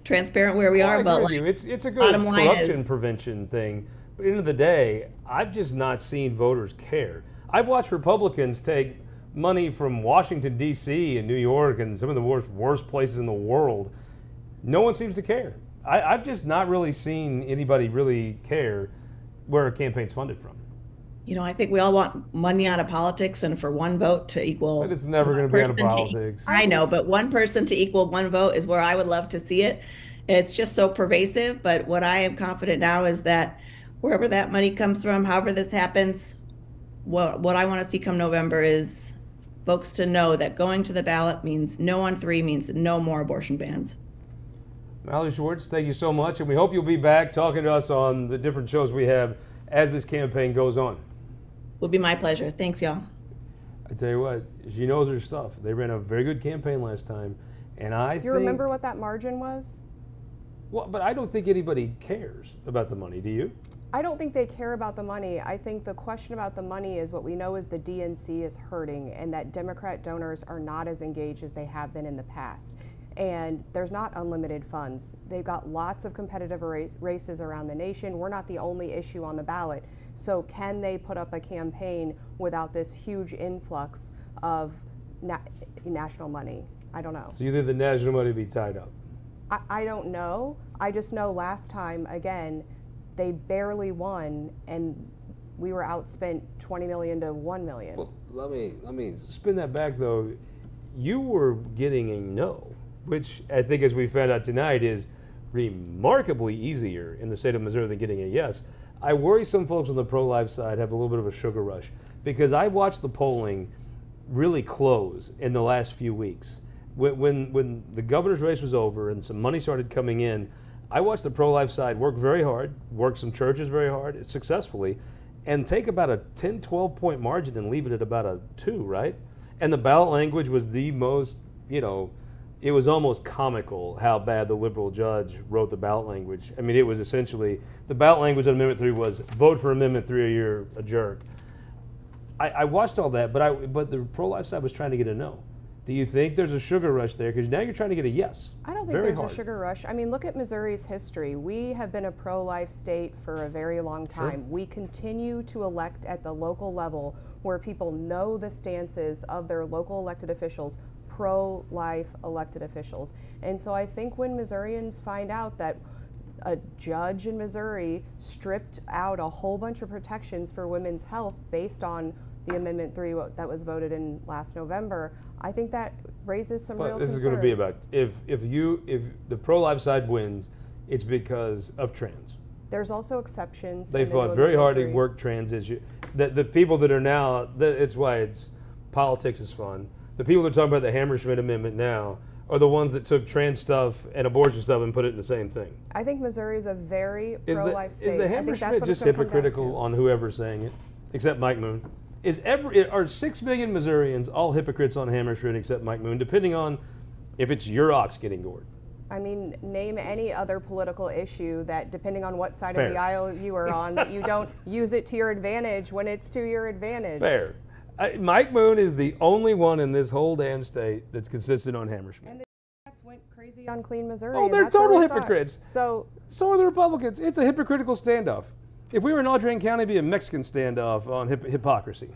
O: transparent where we are.
A: I agree
O: But
A: with you. It's a good corruption prevention thing. But at the end of the day, I've just not seen voters care. I've watched Republicans take money from Washington, D.C. and New York and some of the worst places in the world. No one seems to care. I've just not really seen anybody really care where a campaign's funded from.
O: I think we all want money out of politics, and for one vote to equal.
A: But it's never going to be out of politics.
O: I know, but one person to equal one vote is where I would love to see it. It's just so pervasive. But what I am confident now is that wherever that money comes from, however this happens, what I want to see come November is folks to know that going to the ballot means no on 3, means no more abortion bans.
A: Mallory Schwartz, thank you so much, and we hope you'll be back talking to us on the different shows we have as this campaign goes on.
O: Will be my pleasure. Thanks, y'all.
A: I tell you what, she knows her stuff. They ran a very good campaign last time, and
C: Do you remember what that margin was?
A: Well, but I don't think anybody cares about the money, do you?
C: I don't think they care about the money. I think the question about the money is what we know is the DNC is hurting and that Democrat donors are not as engaged as they have been in the past. And there's not unlimited funds. They've got lots of competitive races around the nation. We're not the only issue on the ballot. So can they put up a campaign without this huge influx of national money? I don't know.
A: So you think the national money be tied up?
C: I don't know. I just know last time, again, they barely won, and we were outspent $20 million to $1 million.
A: Well, let me spin that back though. You were getting a no, which I think, as we found out tonight, is remarkably easier in the state of Missouri than getting a yes. I worry some folks on the pro-life side have a little bit of a sugar rush because I watched the polling really close in the last few weeks. When the governor's race was over and some money started coming in, I watched the pro-life side work very hard, work some churches very hard, successfully, and take about a 10, 12 point margin and leave it at about a 2, right? And the ballot language was the most, it was almost comical how bad the liberal judge wrote the ballot language. I mean, it was essentially, the ballot language on Amendment 3 was, vote for Amendment 3 or you're a jerk. I watched all that, but the pro-life side was trying to get a no. Do you think there's a sugar rush there? Because now you're trying to get a yes.
C: I don't think there's a sugar rush. I mean, look at Missouri's history. We have been a pro-life state for a very long time. Sure. We continue to elect at the local level where people know the stances of their local elected officials, pro-life elected officials. And so I think when Missourians find out that a judge in Missouri stripped out a whole bunch of protections for women's health based on the Amendment 3 that was voted in last November, I think that raises some real concerns.
A: This is going to be about, if the pro-life side wins, it's because of trans.
C: There's also exceptions.
A: They fought very hard to work trans issue. The people that are now, it's why politics is fun. The people that are talking about the Hammerschmidt Amendment now are the ones that took trans stuff and abortion stuff and put it in the same thing.
C: I think Missouri is a very pro-life state.
A: Is the Hammerschmidt just hypocritical on whoever's saying it, except Mike Moon? Are 6 million Missourians all hypocrites on Hammerschmidt except Mike Moon, depending on if it's your ox getting gored?
C: I mean, name any other political issue that, depending on what side of the aisle you are on, that you don't use it to your advantage when it's to your advantage.
A: Fair. Mike Moon is the only one in this whole damn state that's consistent on Hammerschmidt.
C: And the Democrats went crazy on Clean Missouri.
A: Oh, they're total hypocrites.
C: So
A: are the Republicans. It's a hypocritical standoff. If we were in Audrain County, it'd be a Mexican standoff on hypocrisy.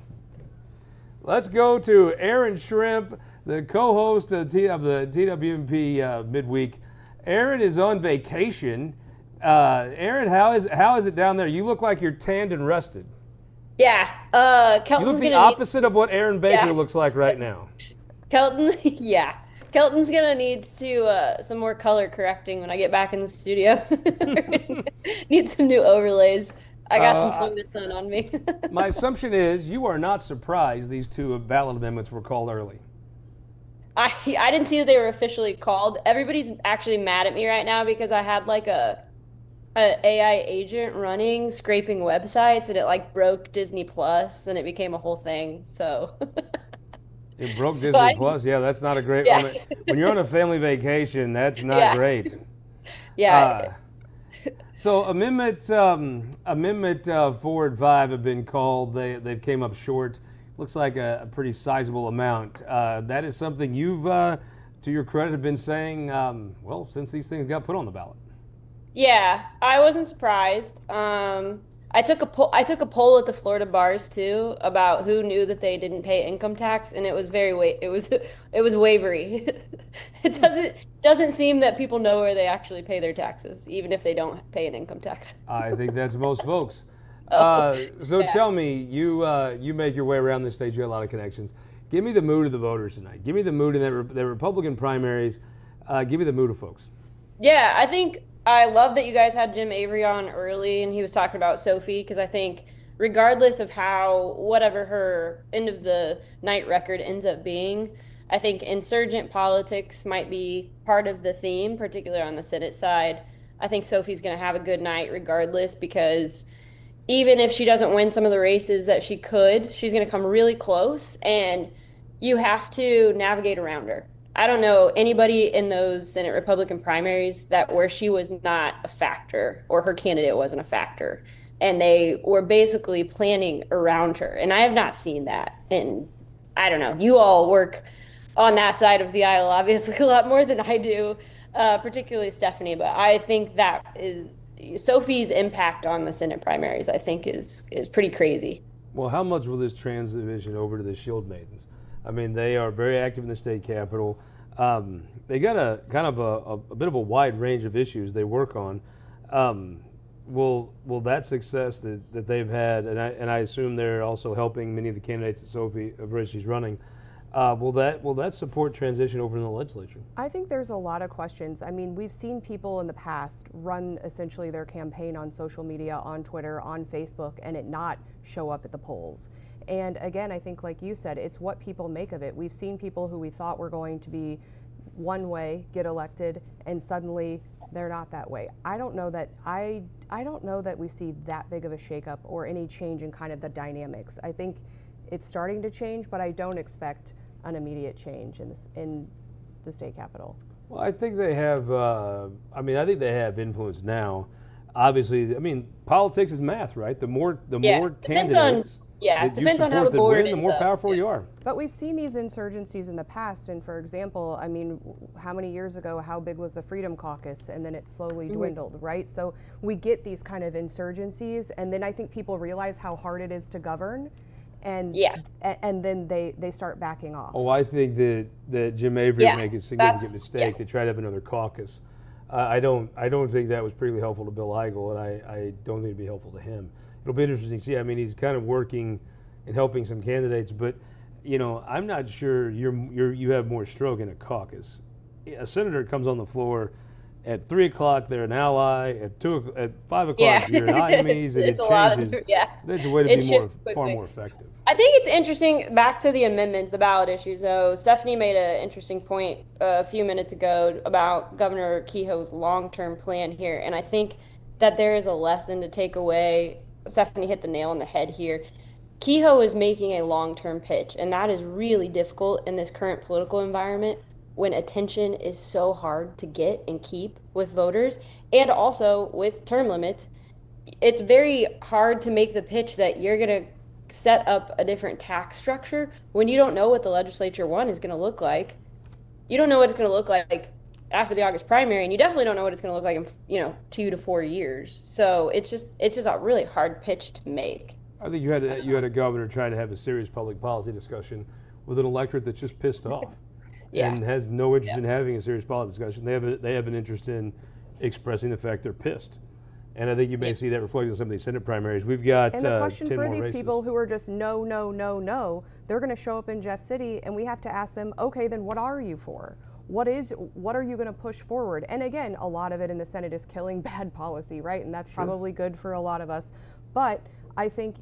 A: Let's go to Aaron Shrimp, the co-host of the TWMP Midweek. Aaron is on vacation. Aaron, how is it down there? You look like you're tanned and rested.
P: Yeah.
A: You look the opposite of what Aaron Baker looks like right now.
P: Kelton, yeah. Kelton's gonna need to some more color correcting when I get back in the studio. Need some new overlays. I got some Florida sun on me.
A: My assumption is you are not surprised these two ballot amendments were called early.
P: I didn't see that they were officially called. Everybody's actually mad at me right now because I had like a AI agent running, scraping websites, and it like broke Disney Plus, and it became a whole thing. So
A: It broke
P: So
A: Disney Plus. Yeah, that's not a great.
P: Yeah.
A: When you're on a family vacation, that's not
P: Yeah.
A: great.
P: Yeah.
A: So Amendment 4 and 5 have been called. They've came up short. Looks like a pretty sizable amount. That is something you've, to your credit, have been saying. Well, since these things got put on the ballot.
P: Yeah, I wasn't surprised. I took a poll at the Florida bars too about who knew that they didn't pay income tax, and it was it was wavery. It doesn't seem that people know where they actually pay their taxes, even if they don't pay an income tax.
A: I think that's most folks.
P: Yeah.
A: Tell me, you make your way around this state. You have a lot of connections. Give me the mood of the voters tonight. Give me the mood in the Republican primaries. Give me the mood of folks.
P: Yeah, I think I love that you guys had Jim Avery on early and he was talking about Sophie, because I think regardless of whatever her end of the night record ends up being, I think insurgent politics might be part of the theme, particularly on the Senate side. I think Sophie's going to have a good night regardless, because even if she doesn't win some of the races that she could, she's going to come really close, and you have to navigate around her. I don't know anybody in those Senate Republican primaries where she was not a factor or her candidate wasn't a factor, and they were basically planning around her. And I have not seen that. And I don't know, you all work on that side of the aisle obviously a lot more than I do, particularly Stephanie, but I think that is Sophie's impact on the Senate primaries, I think is pretty crazy.
A: Well, how much will this transition over to the Shield Maidens? I mean, they are very active in the state capitol. They got a kind of a bit of a wide range of issues they work on. Will that success that they've had, and I assume they're also helping many of the candidates that Sophie, of which she's running, will that support transition over in the legislature?
C: I think there's a lot of questions. I mean, we've seen people in the past run essentially their campaign on social media, on Twitter, on Facebook, and it not show up at the polls. And again, I think like you said, it's what people make of it. We've seen people who we thought were going to be one way get elected, and suddenly they're not that way. I don't know that we see that big of a shakeup or any change in kind of the dynamics. I think it's starting to change, but I don't expect an immediate change in the state capitol.
A: Well, I think they have. I think they have influence now. Obviously, I mean, politics is math, right? The more candidates.
P: It depends on how the board
A: the more powerful you are.
C: But we've seen these insurgencies in the past, and for example, I mean, how many years ago, how big was the Freedom Caucus, and then it slowly dwindled, right? So we get these kind of insurgencies, and then I think people realize how hard it is to govern, and then they start backing off.
A: Oh, I think that Jim Avery made a significant mistake to try to have another caucus. I don't think that was particularly helpful to Bill Eigel, and I don't think it'd be helpful to him. It'll be interesting to see. I mean, he's kind of working and helping some candidates, but I'm not sure you have more stroke in a caucus. A senator comes on the floor at 3 o'clock, they're an ally. At 5 o'clock, you're an enemies, and
P: it's
A: it
P: a lot
A: changes.
P: of, yeah.
A: There's a way to be far more effective.
P: I think it's interesting, back to the amendment, the ballot issues, though. Stephanie made an interesting point a few minutes ago about Governor Kehoe's long-term plan here, and I think that there is a lesson to take away. Stephanie hit the nail on the head here. Kehoe is making a long-term pitch, and that is really difficult in this current political environment when attention is so hard to get and keep with voters, and also with term limits. It's very hard to make the pitch that you're going to set up a different tax structure when you don't know what the legislature is going to look like. You don't know what it's going to look like after the August primary, and you definitely don't know what it's going to look like in 2 to 4 years. So it's just a really hard pitch to make.
A: I think you had a governor trying to have a serious public policy discussion with an electorate that's just pissed off and has no interest in having a serious policy discussion. They have an interest in expressing the fact they're pissed. And I think you may see that reflected in some of these Senate primaries. We've got 10 more races.
C: And the question for these people who are just no, no, no, no, they're going to show up in Jeff City, and we have to ask them, okay, then what are you for? What are you going to push forward? And again, a lot of it in the Senate is killing bad policy, right? And that's probably good for a lot of us. But I think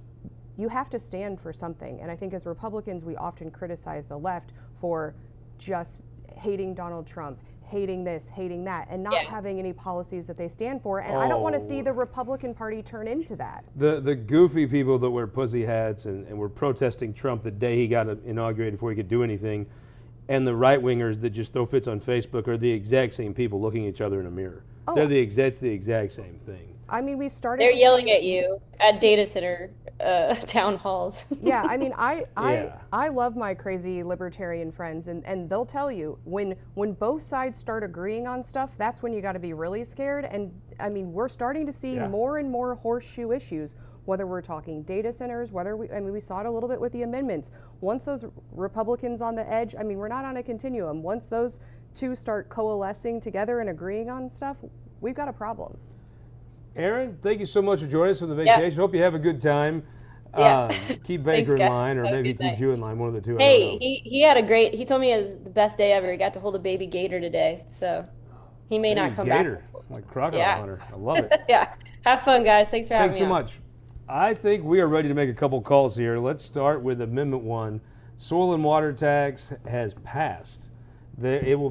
C: you have to stand for something. And I think as Republicans, we often criticize the left for just hating Donald Trump, hating this, hating that, and not
P: Yeah.
C: having any policies that they stand for. And I don't want to see
A: Oh.
C: the Republican Party turn into that.
A: The goofy people that wear pussy hats and were protesting Trump the day he got inaugurated before he could do anything, and the right wingers that just throw fits on Facebook are the exact same people looking at each other in a mirror.
C: Oh.
A: That's the exact same thing.
C: I mean, we've started.
P: They're
C: to
P: yelling
C: see-
P: at you at data center town halls.
C: Yeah, I mean, I
A: Yeah.
C: love my crazy libertarian friends, and they'll tell you when both sides start agreeing on stuff, that's when you got to be really scared. And I mean, we're starting to see
A: Yeah.
C: more and more horseshoe issues. Whether we're talking data centers, we saw it a little bit with the amendments. Once those Republicans on the edge, I mean, we're not on a continuum. Once those two start coalescing together and agreeing on stuff, we've got a problem.
A: Aaron, thank you so much for joining us on the
P: Yeah.
A: vacation. Hope you have a good time.
P: Yeah.
A: Keep
P: Thanks,
A: Baker in
P: guys.
A: line, or
P: Have a
A: maybe he
P: good
A: keeps
P: night.
A: you in line, one of the two. I
P: Hey,
A: don't know.
P: he had a great. He told me it was the best day ever. He got to hold a baby gator today, so he may not
A: Hey,
P: come
A: Gator,
P: back.
A: like crocodile
P: Yeah.
A: hunter. I love it.
P: Yeah. Have fun, guys. Thanks for having
A: Thanks
P: me.
A: so
P: on.
A: much. I think we are ready to make a couple calls here. Let's start with Amendment 1. Soil and water tax has passed. It will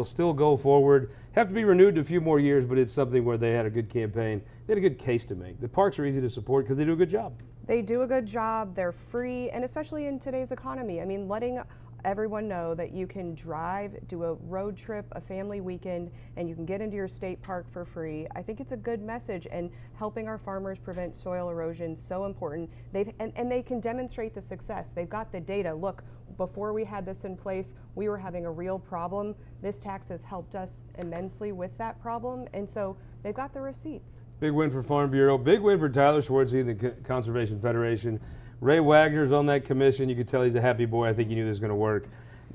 A: still go forward. Have to be renewed in a few more years, but it's something where they had a good campaign. They had a good case to make. The parks are easy to support because they do a good job.
C: They do a good job, they're free, and especially in today's economy. I mean, letting everyone know that you can drive, do a road trip, a family weekend, and you can get into your state park for free. I think it's a good message, and helping our farmers prevent soil erosion is so important. And they can demonstrate the success. They've got the data. Look, before we had this in place, we were having a real problem. This tax has helped us immensely with that problem, and so they've got the receipts.
A: Big win for Farm Bureau. Big win for Tyler Schwartzy and the Conservation Federation. Ray Wagner's on that commission. You could tell he's a happy boy. I think he knew this was going to work.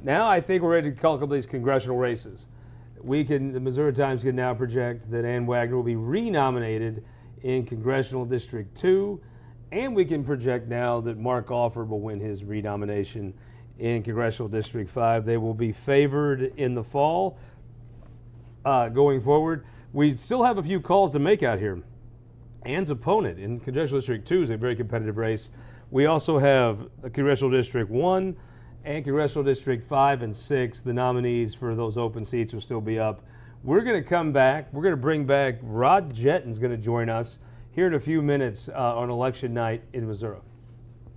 A: Now I think we're ready to call a couple of these congressional races. The Missouri Times can now project that Ann Wagner will be renominated in Congressional District 2, and we can project now that Mark Alford will win his renomination in Congressional District 5. They will be favored in the fall going forward. We still have a few calls to make out here. Ann's opponent in Congressional District 2 is a very competitive race. We also have Congressional District 1 and Congressional District 5 and 6. The nominees for those open seats will still be up. We're going to come back. We're going to bring back Rod Jetton's going to join us here in a few minutes on election night in Missouri.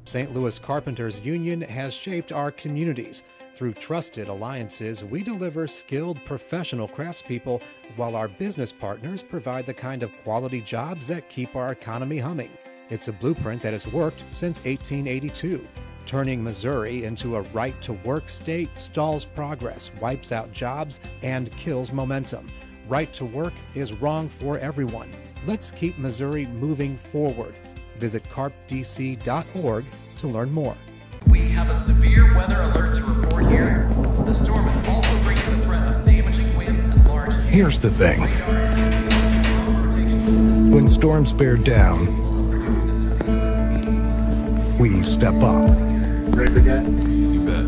F: St. Louis Carpenters Union has shaped our communities. Through trusted alliances, we deliver skilled professional craftspeople while our business partners provide the kind of quality jobs that keep our economy humming. It's a blueprint that has worked since 1882. Turning Missouri into a right-to-work state stalls progress, wipes out jobs, and kills momentum. Right to work is wrong for everyone. Let's keep Missouri moving forward. Visit carpdc.org to learn more.
G: We have a severe weather alert to report here. The storm is also bringing the threat of damaging winds and large hail.
H: Here's the thing. When storms bear down, we step up.
E: Ready again?
G: You bet.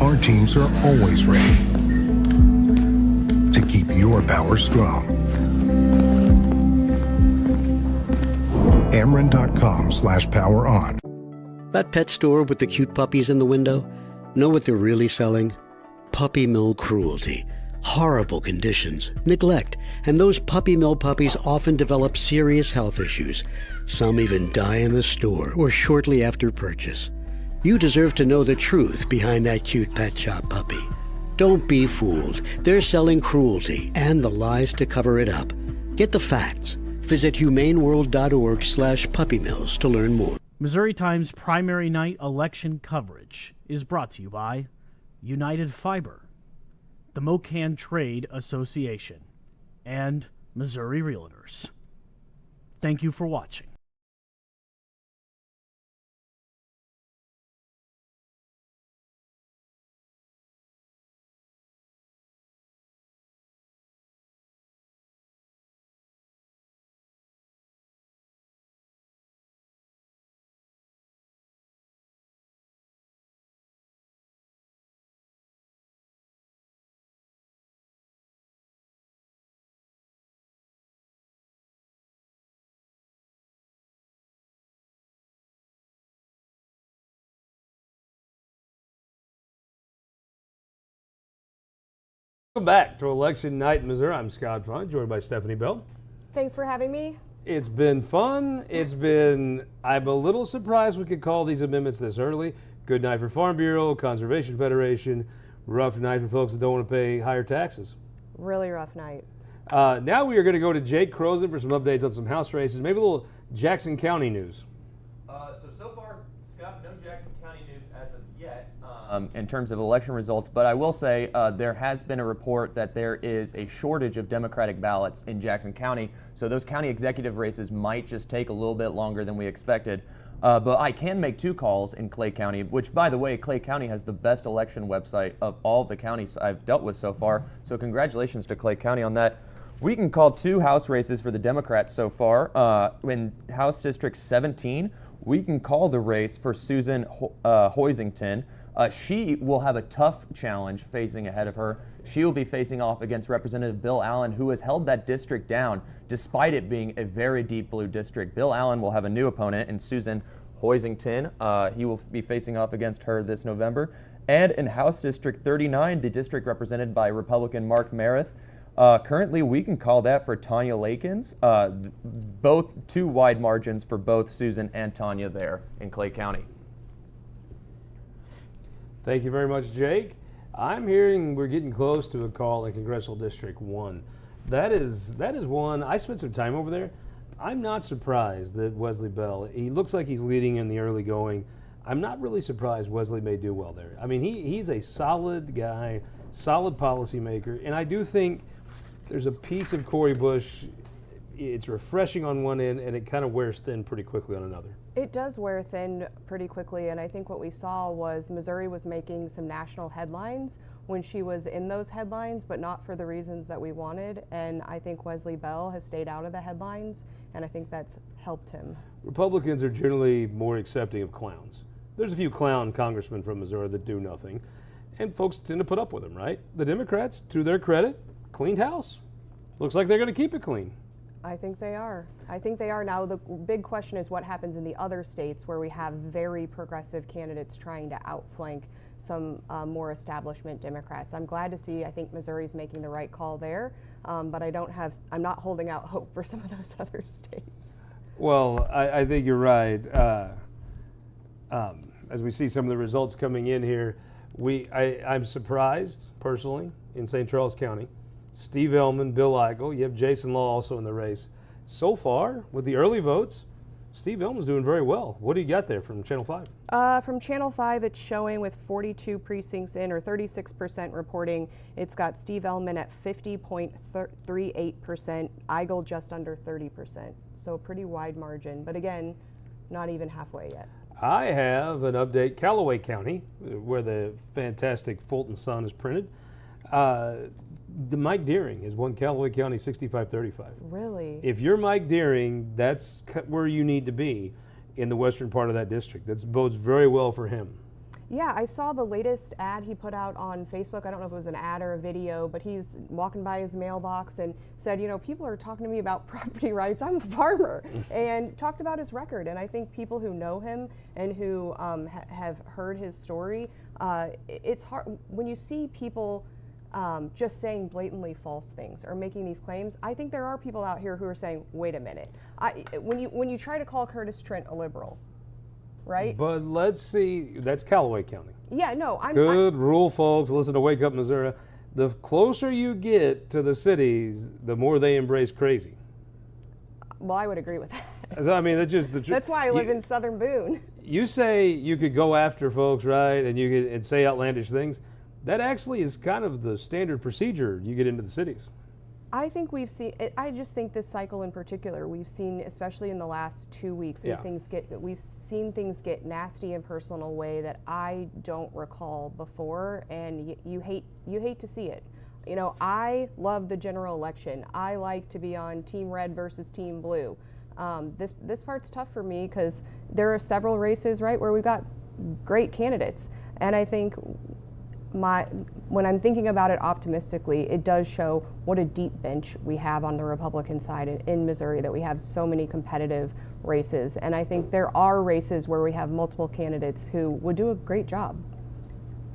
H: Our teams are always ready to keep your power strong. Ameren.com/power on.
I: That pet store with the cute puppies in the window? Know what they're really selling? Puppy mill cruelty. Horrible conditions, neglect, and those puppy mill puppies often develop serious health issues. Some even die in the store or shortly after purchase. You deserve to know the truth behind that cute pet shop puppy. Don't be fooled. They're selling cruelty and the lies to cover it up. Get the facts. Visit humaneworld.org/puppymills to learn more.
J: Missouri Times primary night election coverage is brought to you by United Fiber, the Mocan Trade Association, and Missouri Realtors. Thank you for watching.
A: Welcome back to Election Night in Missouri. I'm Scott Faughn, joined by Stephanie Bell.
C: Thanks for having me.
A: It's been fun. I'm a little surprised we could call these amendments this early. Good night for Farm Bureau, Conservation Federation. Rough night for folks that don't want to pay higher taxes.
C: Really rough night.
A: Now we are going to go to Jake Kroesen for some updates on some House races, maybe a little Jackson County news.
B: So far, Scott, no Jackson County news as of yet in terms of election results, but I will say there has been a report that there is a shortage of Democratic ballots in Jackson County, so those county executive races might just take a little bit longer than we expected. But I can make 2 calls in Clay County, which, by the way, Clay County has the best election website of all the counties I've dealt with so far. So congratulations to Clay County on that. We can call 2 House races for the Democrats so far. In House District 17, we can call the race for Susan Hoisington. She will have a tough challenge facing ahead of her. She will be facing off against Representative Bill Allen, who has held that district down despite it being a very deep blue district. Bill Allen will have a new opponent in Susan Hoisington. He will be facing off against her this November. And in House District 39, the district represented by Republican Mark Merith, currently we can call that for Tanya Lakins. Both 2 wide margins for both Susan and Tanya there in Clay County.
A: Thank you very much, Jake. I'm hearing we're getting close to a call in Congressional District 1. That is one. I spent some time over there. I'm not surprised that Wesley Bell, he looks like he's leading in the early going. I'm not really surprised Wesley may do well there. I mean, he's a solid guy, solid policymaker, and I do think there's a piece of Cori Bush. It's refreshing on one end, and it kind of wears thin pretty quickly on another.
C: It does wear thin pretty quickly, and I think what we saw was Missouri was making some national headlines when she was in those headlines, but not for the reasons that we wanted, and I think Wesley Bell has stayed out of the headlines, and I think that's helped him. Republicans
A: are generally more accepting of clowns. There's a few clown congressmen from Missouri that do nothing, and folks tend to put up with them, right? The Democrats, to their credit, cleaned house. Looks like they're going to keep it clean.
C: I think they are. I think they are. Now, the big question is what happens in the other states where we have very progressive candidates trying to outflank some more establishment Democrats. I'm glad to see, I think Missouri's making the right call there, but I'm not holding out hope for some of those other states.
A: Well, I think you're right. As we see some of the results coming in here, I'm surprised, personally, in St. Charles County. Steve Ellman, Bill Eigel, you have Jason Law also in the race. So far, with the early votes, Steve Ellman's doing very well. What do you got there from Channel 5?
C: From Channel 5, it's showing with 42 precincts in, or 36% reporting. It's got Steve Ellman at 50.38%, Eigel just under 30%. So a pretty wide margin, but again, not even halfway yet.
A: I have an update, Callaway County, where the fantastic Fulton Sun is printed. Mike Deering has won Callaway County 65-35.
C: Really?
A: If you're Mike Deering, that's where you need to be in the western part of that district. That bodes very well for him.
C: Yeah, I saw the latest ad he put out on Facebook. I don't know if it was an ad or a video, but he's walking by his mailbox and said, you know, people are talking to me about property rights. I'm a farmer, and talked about his record. And I think people who know him and who have heard his story, it's hard when you see people just saying blatantly false things or making these claims. I think there are people out here who are saying, wait a minute. When you try to call Curtis Trent a liberal, right?
A: But let's see, that's Callaway County.
C: Yeah, no,
A: Good rule, folks. Listen to Wake Up Missouri. The closer you get to the cities, the more they embrace crazy.
C: Well, I would agree with that.
A: I mean, that's just the truth.
C: That's why I live in Southern Boone.
A: You say you could go after folks, right, and you could say outlandish things. That actually is kind of the standard procedure you get into the cities.
C: I think we've seen, I just think this cycle in particular, we've seen, especially in the last 2 weeks, we've seen things get nasty and personal in a way that I don't recall before, and you hate to see it. You know, I love the general election. I like to be on Team Red versus Team Blue. This part's tough for me because there are several races, right, where we've got great candidates, and I think when I'm thinking about it optimistically, it does show what a deep bench we have on the Republican side in Missouri, that we have so many competitive races. And I think there are races where we have multiple candidates who would do a great job.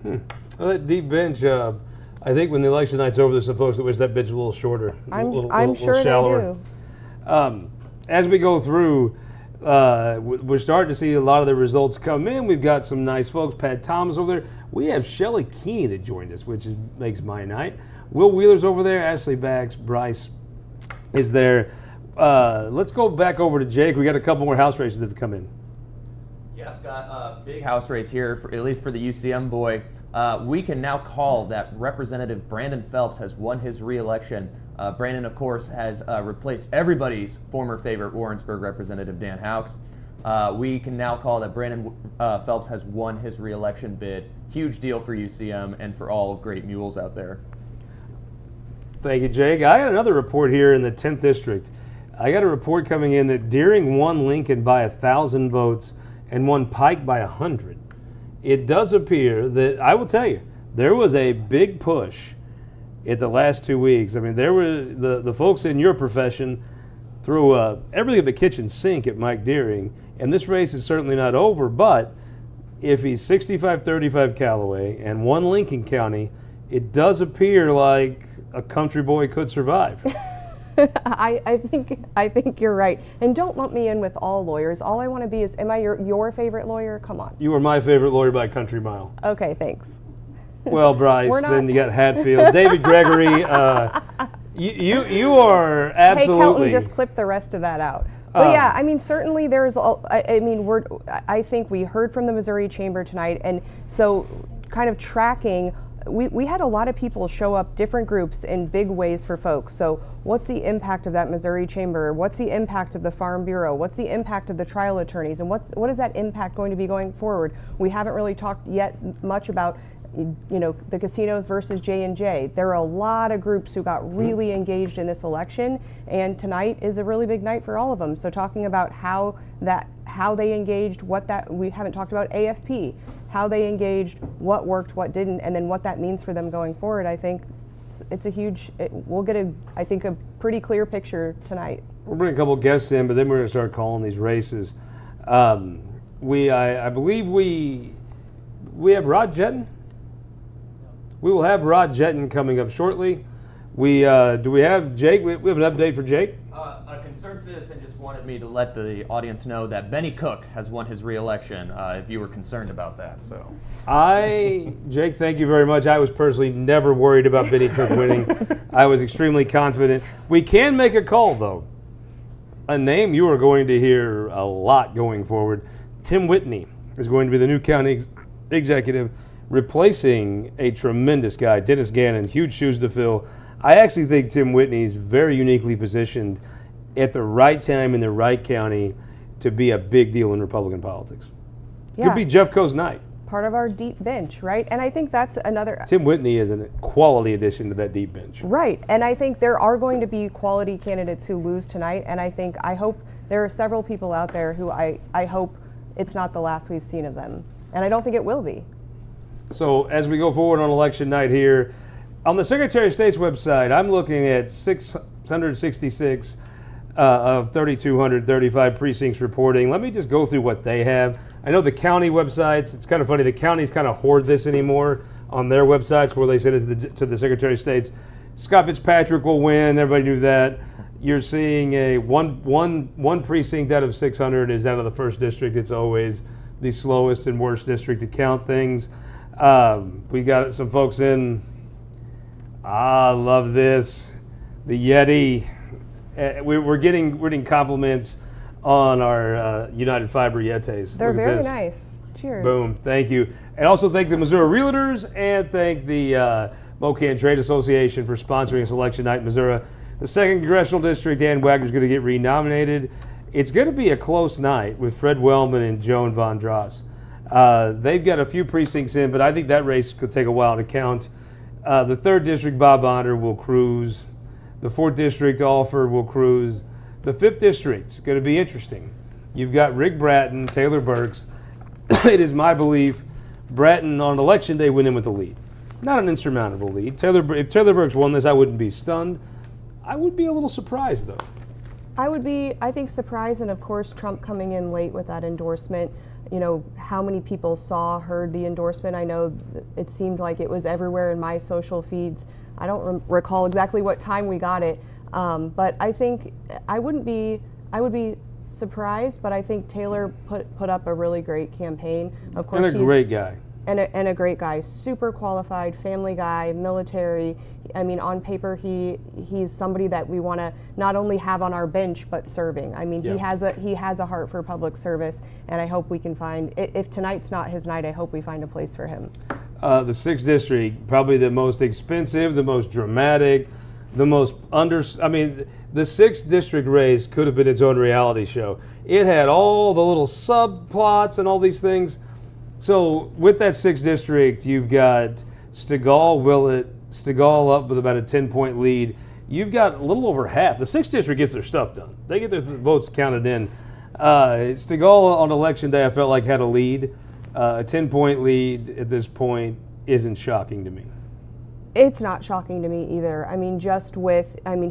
A: Well, that deep bench, I think when the election night's over, there's some folks that wish that bitch was a little shorter.
C: I'm sure they
A: shallower.
C: do.
A: As we go through, we're starting to see a lot of the results come in. We've got some nice folks. Pat Thomas over there. We have Shelley Keeney that joined us, which makes my night. Will Wheeler's over there. Ashley Bax. Bryce is there. Let's go back over to Jake. We got a couple more house races that have come in.
B: Yeah, Scott, big house race here, at least for the UCM boy. We can now call that Representative Brandon Phelps has won his re-election. Brandon, of course, has replaced everybody's former favorite Warrensburg Representative Dan Houcks. We can now call that Brandon Phelps has won his re-election bid. Huge deal for UCM and for all great mules out there.
A: Thank you, Jake. I got another report here in the 10th District. I got a report coming in that Deering won Lincoln by 1,000 votes and won Pike by 100. It does appear that, I will tell you, there was a big push at the last 2 weeks. I mean, there were the folks in your profession threw everything at the kitchen sink at Mike Deering, and this race is certainly not over, but if he's 65-35 Callaway and won Lincoln County, it does appear like a country boy could survive.
C: I think you're right. And don't lump me in with all lawyers. All I want to be is, am I your favorite lawyer? Come on.
A: You were my favorite lawyer by a country mile.
C: Okay, thanks.
A: Well, Bryce, then you got Hatfield. David Gregory, you are absolutely...
C: Hey, Kelton, just clip the rest of that out. But yeah, I mean, certainly there's, I think we heard from the Missouri Chamber tonight, and so kind of tracking, we had a lot of people show up, different groups, in big ways for folks. So what's the impact of that Missouri Chamber? What's the impact of the Farm Bureau? What's the impact of the trial attorneys? And what is that impact going to be going forward? We haven't really talked yet much about, the casinos versus J&J. There are a lot of groups who got really engaged in this election, and tonight is a really big night for all of them. So talking about how they engaged, we haven't talked about AFP, how they engaged, what worked, what didn't, and then what that means for them going forward. I think it's a huge, we'll get a pretty clear picture tonight.
A: We'll bring a couple guests in, but then we're going to start calling these races. I believe we have Rod Jetton. We will have Rod Jetton coming up shortly. Do we have Jake? We have an update for Jake.
B: A concerned citizen just wanted me to let the audience know that Benny Cook has won his re-election, if you were concerned about that. So,
A: Jake, thank you very much. I was personally never worried about Benny Cook winning. I was extremely confident. We can make a call, though. A name you are going to hear a lot going forward. Tim Whitney is going to be the new county executive, replacing a tremendous guy, Dennis Gannon. Huge shoes to fill. I actually think Tim Whitney is very uniquely positioned at the right time in the right county to be a big deal in Republican politics. Could be Jeff Coe's night.
C: Part of our deep bench, right? And I think that's another...
A: Tim Whitney is a quality addition to that deep bench.
C: Right, and I think there are going to be quality candidates who lose tonight, and I hope there are several people out there who I hope it's not the last we've seen of them. And I don't think it will be.
A: So as we go forward on election night here, on the Secretary of State's website, I'm looking at 666 of 3,235 precincts reporting. Let me just go through what they have. I know the county websites, it's kind of funny, the counties kind of hoard this anymore on their websites where they send it to the Secretary of State's. Scott Fitzpatrick will win, everybody knew that. You're seeing a one precinct out of 600 is out of the 1st district. It's always the slowest and worst district to count things. We got some folks in. I love this. The Yeti. We're getting compliments on our United Fiber Yetis.
C: They're very nice. Cheers.
A: Boom. Thank you. And also thank the Missouri Realtors and thank the Mocan Trade Association for sponsoring us election night in Missouri. The 2nd Congressional District, Dan Wagner's going to get renominated. It's going to be a close night with Fred Wellman and Joan Von Dross. They've got a few precincts in, but I think that race could take a while to count. The 3rd District, Bob Honor will cruise. The 4th District, Alford will cruise. The 5th District's going to be interesting. You've got Rick Bratton, Taylor Burks. It is my belief Bratton on election day went in with the lead. Not an insurmountable lead. If Taylor Burks won this, I wouldn't be stunned. I would be a little surprised, though.
C: I would be, I think, surprised, and of course Trump coming in late with that endorsement. You know, how many people heard the endorsement? I know it seemed like it was everywhere in my social feeds. I don't recall exactly what time we got it, but I think I would be surprised, but I think Taylor put up a really great campaign. Of course,
A: and a great guy.
C: And a great guy, super qualified, family guy, military. I mean, on paper, he's somebody that we want to not only have on our bench, but serving. I mean, he has a heart for public service, and I hope we can find. If tonight's not his night, I hope we find a place for him.
A: The 6th District, probably the most expensive, the most dramatic, the most I mean, the 6th District race could have been its own reality show. It had all the little subplots and all these things. So with that 6th District, you've got Stigall up with about a 10-point lead. You've got a little over half. The 6th District gets their stuff done. They get their votes counted in. Stigall on election day, I felt like had a lead. A 10-point lead at this point isn't shocking to me.
C: It's not shocking to me either. I mean, he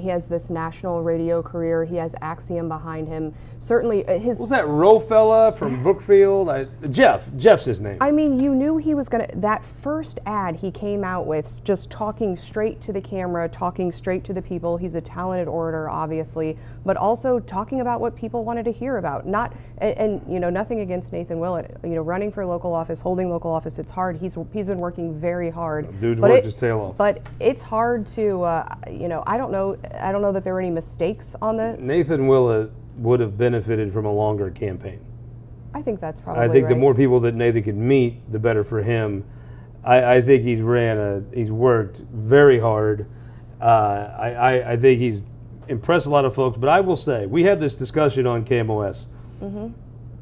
C: has this national radio career. He has Axiom behind him. Certainly,
A: was that Roe fella from Brookfield? Jeff's his name.
C: I mean, you knew he was gonna. That first ad he came out with, just talking straight to the camera, talking straight to the people. He's a talented orator, obviously, but also talking about what people wanted to hear about. And you know, nothing against Nathan Willett. You know, running for local office, holding local office, it's hard. He's been working very hard.
A: Dude's worked his tail off.
C: But it's hard to, you know, I don't know that there were any mistakes on this.
A: Nathan Willett would have benefited from a longer campaign.
C: I think that's probably
A: I think
C: right.
A: The more people that Nathan could meet, the better for him. I think he's worked very hard. I think he's impressed a lot of folks. But I will say, we had this discussion on KMOS.
C: Mm-hmm.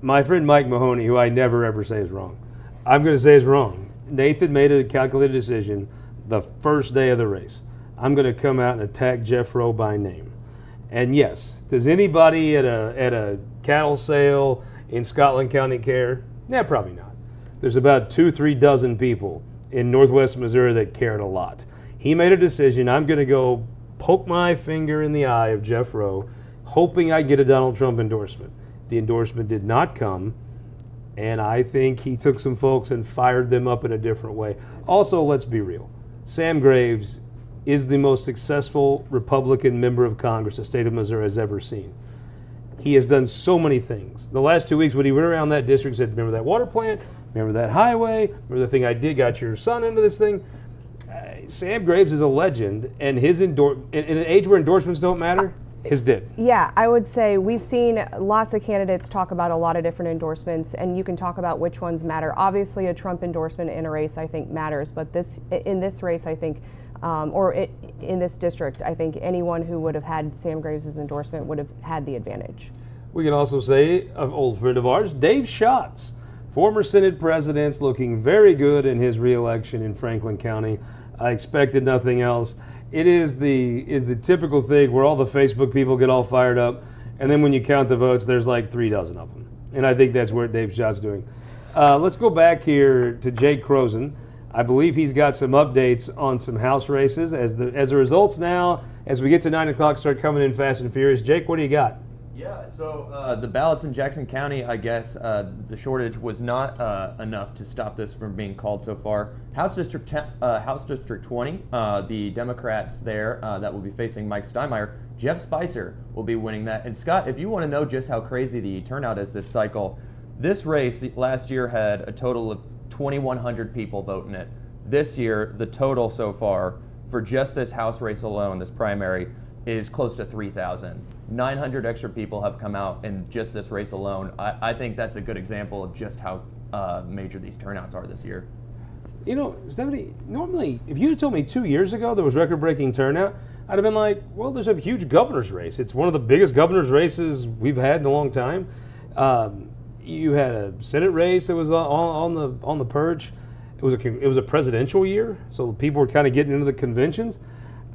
A: My friend Mike Mahoney, who I never ever say is wrong, I'm going to say is wrong. Nathan made a calculated decision the first day of the race. I'm going to come out and attack Jeff Rowe by name. And yes, does anybody at a cattle sale in Scotland County care? Yeah, probably not. There's about 2-3 dozen people in Northwest Missouri that cared a lot. He made a decision. I'm going to go poke my finger in the eye of Jeff Rowe, hoping I get a Donald Trump endorsement. The endorsement did not come, and I think he took some folks and fired them up in a different way. Also, let's be real. Sam Graves is the most successful Republican member of Congress the state of Missouri has ever seen. He has done so many things. The last 2 weeks when he went around that district, said, remember that water plant? Remember that highway? Remember the thing I did, got your son into this thing? Sam Graves is a legend, and his in an age where endorsements don't matter, his did.
C: Yeah, I would say we've seen lots of candidates talk about a lot of different endorsements, and you can talk about which ones matter. Obviously, a Trump endorsement in a race, I think, matters, but in this race, I think, in this district, I think anyone who would have had Sam Graves' endorsement would have had the advantage.
A: We can also say an old friend of ours, Dave Schatz, former Senate president, looking very good in his reelection in Franklin County. I expected nothing else. It is the typical thing where all the Facebook people get all fired up, and then when you count the votes, there's like 3 dozen of them. And I think that's what Dave Schatz doing. Let's go back here to Jake Kroesen. I believe he's got some updates on some House races. As the results now, as we get to 9 o'clock, start coming in fast and furious. Jake, what do you got?
B: Yeah, so the ballots in Jackson County, I guess the shortage was not enough to stop this from being called so far. House District 20, the Democrats there that will be facing Mike Steinmeier, Jeff Spicer will be winning that. And Scott, if you want to know just how crazy the turnout is this cycle, this race last year had a total of 2,100 people voting it. This year, the total so far for just this House race alone, this primary, is close to 3,000. 900 extra people have come out in just this race alone. I think that's a good example of just how major these turnouts are this year.
A: You know, Stephanie, normally, if you had told me 2 years ago there was record-breaking turnout, I'd have been like, well, there's a huge governor's race. It's one of the biggest governor's races we've had in a long time. You had a Senate race that was on the purge. It was a presidential year, so people were kind of getting into the conventions.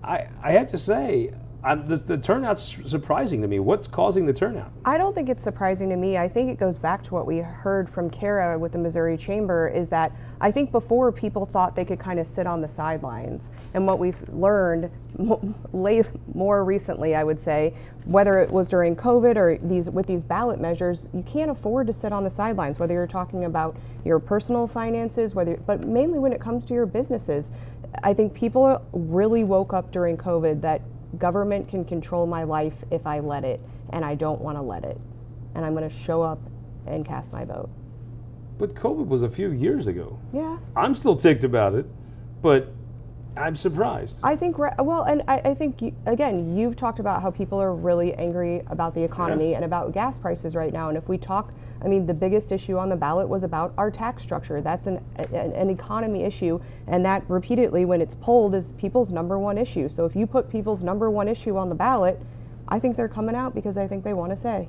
A: I have to say, The turnout's surprising to me. What's causing the turnout?
C: I don't think it's surprising to me. I think it goes back to what we heard from Kara with the Missouri Chamber, is that I think before people thought they could kind of sit on the sidelines. And what we've learned more recently, I would say, whether it was during COVID or with these ballot measures, you can't afford to sit on the sidelines, whether you're talking about your personal finances, but mainly when it comes to your businesses. I think people really woke up during COVID that government can control my life if I let it, and I don't want to let it. And I'm going to show up and cast my vote.
A: But COVID was a few years ago.
C: Yeah.
A: I'm still ticked about it, but I'm surprised.
C: I think, well, and I think, again, you've talked about how people are really angry about the economy and about gas prices right now. And if we talk, I mean, the biggest issue on the ballot was about our tax structure. That's an economy issue, and that repeatedly, when it's polled, is people's #1 issue. So if you put people's #1 issue on the ballot, I think they're coming out because I think they want to say.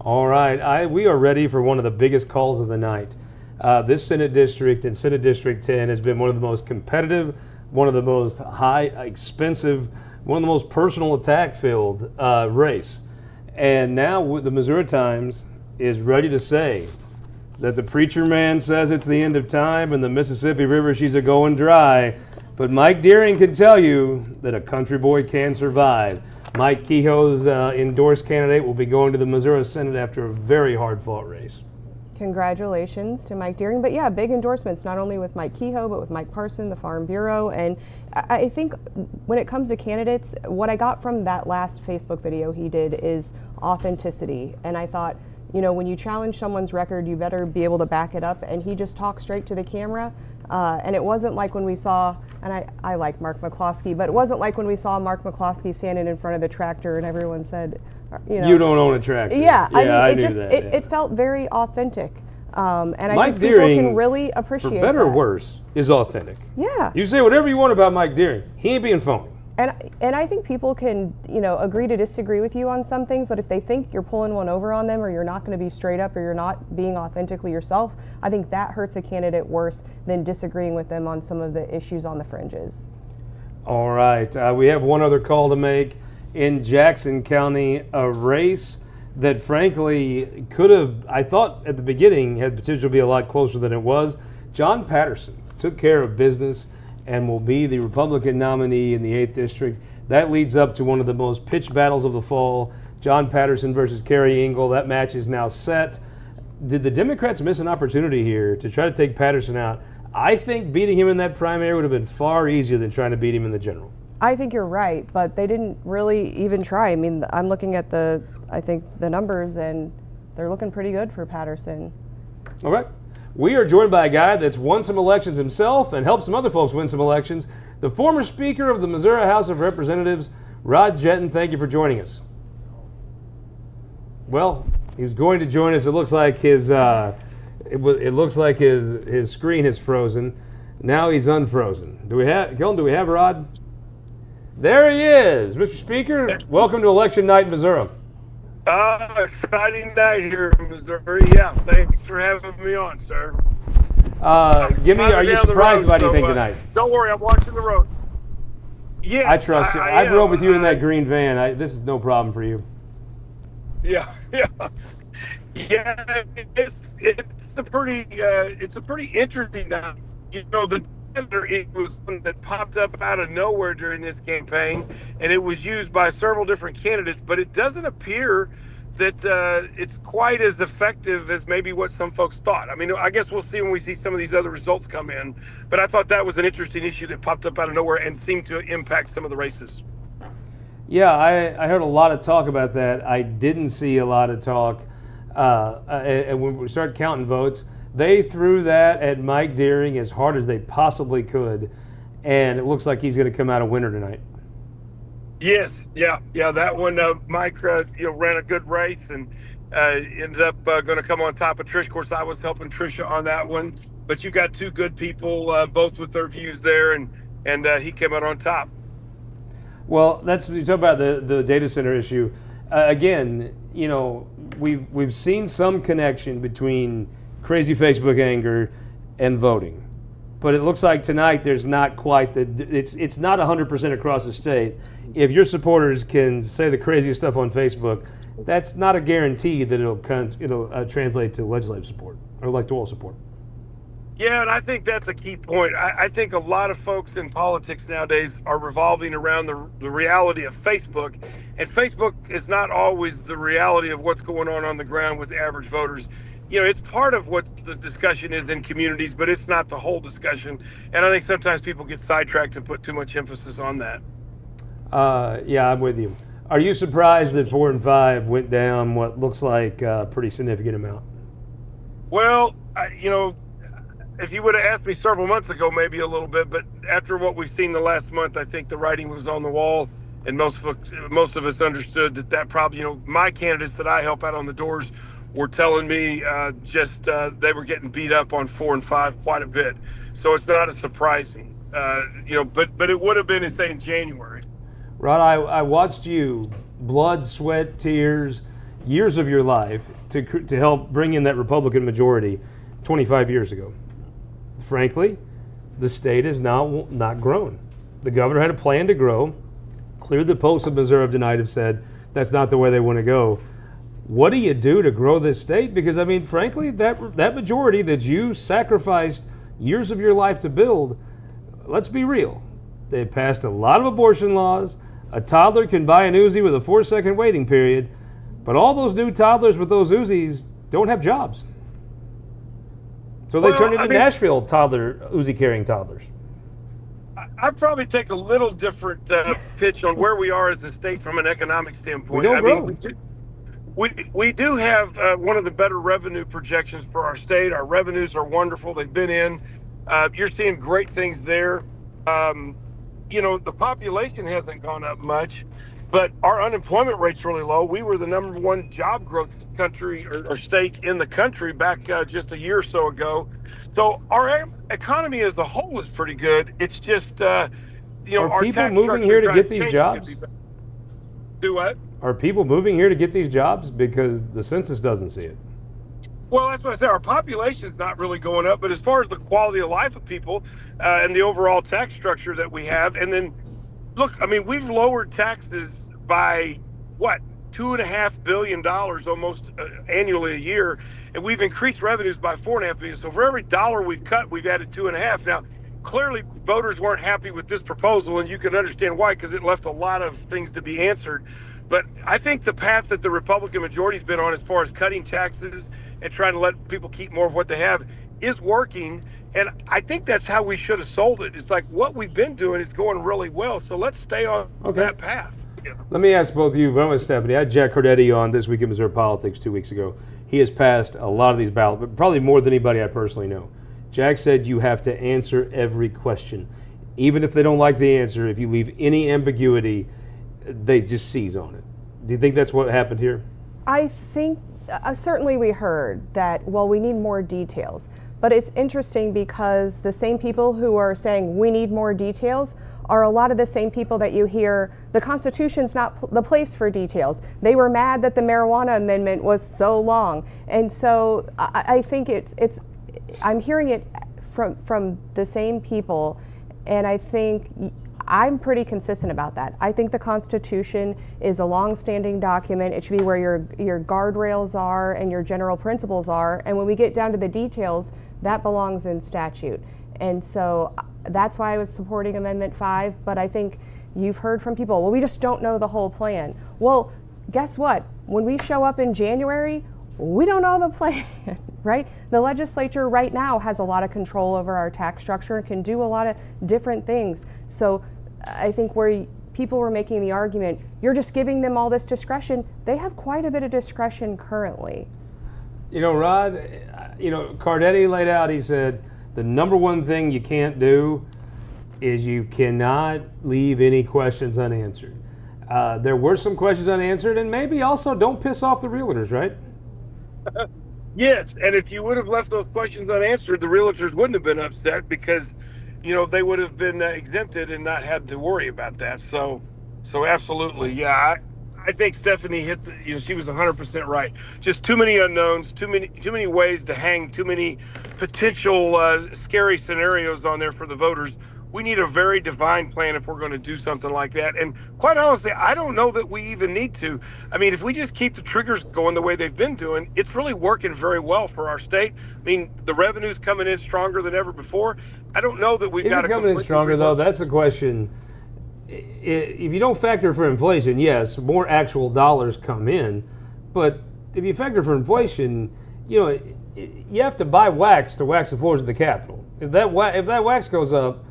A: All right, we are ready for one of the biggest calls of the night. This Senate district and Senate District 10 has been one of the most competitive, one of the most expensive, one of the most personal attack-filled race. And now the Missouri Times is ready to say that the preacher man says it's the end of time and the Mississippi River she's a going dry. But Mike Deering can tell you that a country boy can survive. Mike Kehoe's endorsed candidate will be going to the Missouri Senate after a very hard-fought race.
C: Congratulations to Mike Deering. But yeah, big endorsements, not only with Mike Kehoe, but with Mike Parson, the Farm Bureau. And I think when it comes to candidates, what I got from that last Facebook video he did is authenticity. And I thought, you know, when you challenge someone's record, you better be able to back it up. And he just talked straight to the camera. And it wasn't like when we saw, and I like Mark McCloskey, but it wasn't like when we saw Mark McCloskey standing in front of the tractor and everyone said, you know.
A: You don't own a tractor.
C: Yeah,
A: I knew that.
C: It felt very authentic. And I
A: Mike
C: think people
A: Deering,
C: can really appreciate
A: for better or
C: that.
A: worse, is authentic.
C: Yeah.
A: You say whatever you want about Mike Deering. He ain't being phony.
C: And I think people can, you know, agree to disagree with you on some things, but if they think you're pulling one over on them or you're not going to be straight up or you're not being authentically yourself, I think that hurts a candidate worse than disagreeing with them on some of the issues on the fringes.
A: All right. We have one other call to make in Jackson County, a race that frankly could have, I thought at the beginning, had potential to be a lot closer than it was. John Patterson took care of business and will be the Republican nominee in the 8th District. That leads up to one of the most pitched battles of the fall, John Patterson versus Kerry Engel. That match is now set. Did the Democrats miss an opportunity here to try to take Patterson out? I think beating him in that primary would have been far easier than trying to beat him in the general.
C: I think you're right, but they didn't really even try. I mean, I'm looking at the numbers, and they're looking pretty good for Patterson.
A: All right. We are joined by a guy that's won some elections himself and helped some other folks win some elections. The former Speaker of the Missouri House of Representatives, Rod Jetton. Thank you for joining us. Well, he was going to join us. It looks like his screen is frozen. Now he's unfrozen. Do we have Rod? There he is, Mr. Speaker. Welcome to election night in Missouri.
Q: Exciting night here in Missouri. Yeah, thanks for having me on, sir.
A: Are you surprised by anything tonight?
Q: Don't worry, I'm watching the road. Yeah,
A: I trust you. I drove with you in that green van. This is no problem for you.
Q: Yeah. It's a pretty interesting night. You know, it was one that popped up out of nowhere during this campaign, and it was used by several different candidates, but it doesn't appear that it's quite as effective as maybe what some folks thought. I mean, I guess we'll see when we see some of these other results come in, but I thought that was an interesting issue that popped up out of nowhere and seemed to impact some of the races.
A: Yeah, I heard a lot of talk about that. I didn't see a lot of talk. And when we start counting votes, they threw that at Mike Deering as hard as they possibly could, and it looks like he's going to come out a winner tonight.
Q: Yes, yeah. That one, Mike, ran a good race and ends up going to come on top of Trish. Of course, I was helping Trisha on that one, but you got two good people, both with their views there, and he came out on top.
A: Well, you talk about the data center issue. Again, you know, we've seen some connection between crazy Facebook anger and voting. but it looks like tonight there's not quite it's not 100% across the state. If your supporters can say the craziest stuff on Facebook, that's not a guarantee that it'll translate to legislative support or electoral support.
Q: Yeah, and I think that's a key point. I think a lot of folks in politics nowadays are revolving around the reality of Facebook, and Facebook is not always the reality of what's going on the ground with average voters. You know, it's part of what the discussion is in communities, but it's not the whole discussion. And I think sometimes people get sidetracked and put too much emphasis on that.
A: Yeah, I'm with you. Are you surprised that 4 and 5 went down what looks like a pretty significant amount?
Q: Well, if you would have asked me several months ago, maybe a little bit, but after what we've seen the last month, I think the writing was on the wall, and most of us understood that probably, my candidates that I help out on the doors were telling me they were getting beat up on 4 and 5 quite a bit. So it's not a surprising, but it would have been, say, in January.
A: Rod, I watched you, blood, sweat, tears, years of your life to help bring in that Republican majority 25 years ago. Frankly, the state has now not grown. The governor had a plan to grow. Cleared the polls of Missouri tonight have said that's not the way they want to go. What do you do to grow this state? Because, I mean, frankly, that majority that you sacrificed years of your life to build, let's be real. They passed a lot of abortion laws. A toddler can buy an Uzi with a 4-second waiting period, but all those new toddlers with those Uzis don't have jobs. So they turned into Nashville Uzi carrying toddlers.
Q: I'd probably take a little different pitch on where we are as a state from an economic standpoint. We do have one of the better revenue projections for our state. Our revenues are wonderful. They've been in. You're seeing great things there. The population hasn't gone up much, but our unemployment rate's really low. We were the number 1 job growth country or state in the country back just a year or so ago. So our economy as a whole is pretty good. It's just,
A: are
Q: our
A: people moving here to get these jobs?
Q: Do what?
A: Are people moving here to get these jobs? Because the census doesn't see it.
Q: Well, that's what I said. Our population's not really going up, but as far as the quality of life of people and the overall tax structure that we have, and then look, I mean, we've lowered taxes by what, $2.5 billion almost annually a year, and we've increased revenues by $4.5 billion. So for every dollar we've cut, we've added 2.5. Now, clearly, voters weren't happy with this proposal, and you can understand why, because it left a lot of things to be answered. But I think the path that the Republican majority's been on as far as cutting taxes and trying to let people keep more of what they have is working. And I think that's how we should have sold it. It's like what we've been doing is going really well. So let's stay on that path.
A: Let me ask both of you, but I'm with Stephanie. I had Jack Cordetti on This Week in Missouri Politics 2 weeks ago. He has passed a lot of these ballots, but probably more than anybody I personally know. Jack said you have to answer every question. Even if they don't like the answer, if you leave any ambiguity, they just seize on it. Do you think that's what happened here?
C: I think certainly we heard that, well, we need more details. But it's interesting because the same people who are saying we need more details are a lot of the same people that you hear, the Constitution's not the place for details. They were mad that the marijuana amendment was so long. And so I think I'm hearing it from the same people, and I think I'm pretty consistent about that. I think the Constitution is a long-standing document. It should be where your guardrails are and your general principles are, and when we get down to the details, that belongs in statute. And so that's why I was supporting Amendment 5, but I think you've heard from people, well, we just don't know the whole plan. Well, guess what? When we show up in January, we don't know the plan, right? The legislature right now has a lot of control over our tax structure and can do a lot of different things. So I think where people were making the argument, you're just giving them all this discretion, they have quite a bit of discretion currently.
A: Rod, Cardetti laid out, he said, the number one thing you can't do is you cannot leave any questions unanswered. There were some questions unanswered, and maybe also don't piss off the realtors, right?
Q: Yes, and if you would have left those questions unanswered, the realtors wouldn't have been upset because, they would have been exempted and not had to worry about that. So absolutely, yeah. I think Stephanie hit she was 100% right. Just too many unknowns, too many ways to hang too many potential scary scenarios on there for the voters. We need a very defined plan if we're going to do something like that. And quite honestly, I don't know that we even need to. I mean, if we just keep the triggers going the way they've been doing, it's really working very well for our state. I mean, the revenue's coming in stronger than ever before. I don't know that we've got to
A: coming in stronger, though? That's a question. If you don't factor for inflation, yes, more actual dollars come in. But if you factor for inflation, you know, you have to buy wax to wax the floors of the Capitol. If that wax goes up,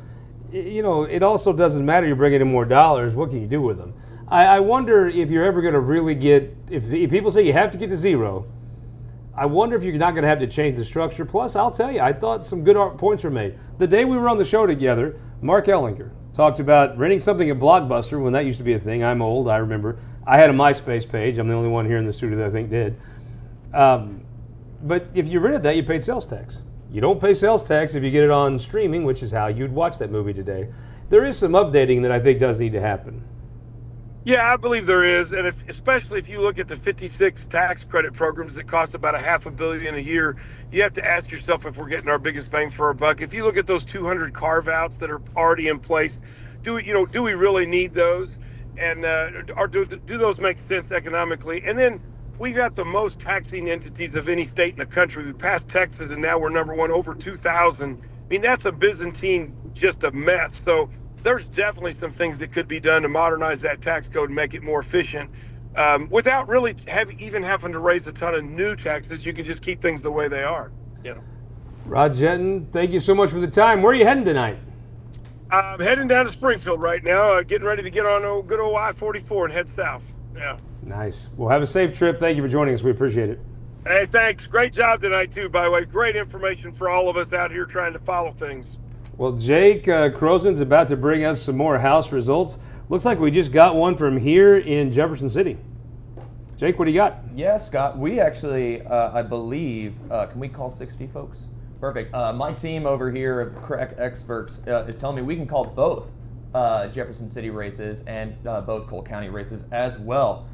A: you know, it also doesn't matter you're bringing in more dollars. What can you do with them? I wonder if you're ever going to really get, if people say you have to get to zero, I wonder if you're not going to have to change the structure. Plus, I'll tell you, I thought some good points were made. The day we were on the show together, Mark Ellinger talked about renting something at Blockbuster when that used to be a thing. I'm old, I remember. I had a MySpace page. I'm the only one here in the studio that I think did. But if you rented that, you paid sales tax. You don't pay sales tax if you get it on streaming, which is how you'd watch that movie today. There is some updating that I think does need to happen.
Q: Yeah, I believe there is, and especially if you look at the 56 tax credit programs that cost about $500 million a year, you have to ask yourself if we're getting our biggest bang for our buck. If you look at those 200 carve-outs that are already in place, do we really need those, and or do those make sense economically? And then we've got the most taxing entities of any state in the country. We passed Texas, and now we're number one, over 2,000. I mean, that's a Byzantine, just a mess. So there's definitely some things that could be done to modernize that tax code and make it more efficient without really even having to raise a ton of new taxes. You can just keep things the way they are. You know.
A: Rod Jetton, thank you so much for the time. Where are you heading tonight?
Q: I'm heading down to Springfield right now, getting ready to get on good old I-44 and head south. Yeah.
A: Nice. Well, have a safe trip. Thank you for joining us. We appreciate it.
Q: Hey, thanks. Great job tonight, too, by the way. Great information for all of us out here trying to follow things.
A: Well, Jake Kroesen's about to bring us some more House results. Looks like we just got one from here in Jefferson City. Jake, what do you got?
B: Yeah, Scott, we actually, I believe, can we call 60 folks? Perfect. My team over here of crack experts is telling me we can call both Jefferson City races and both Cole County races as well.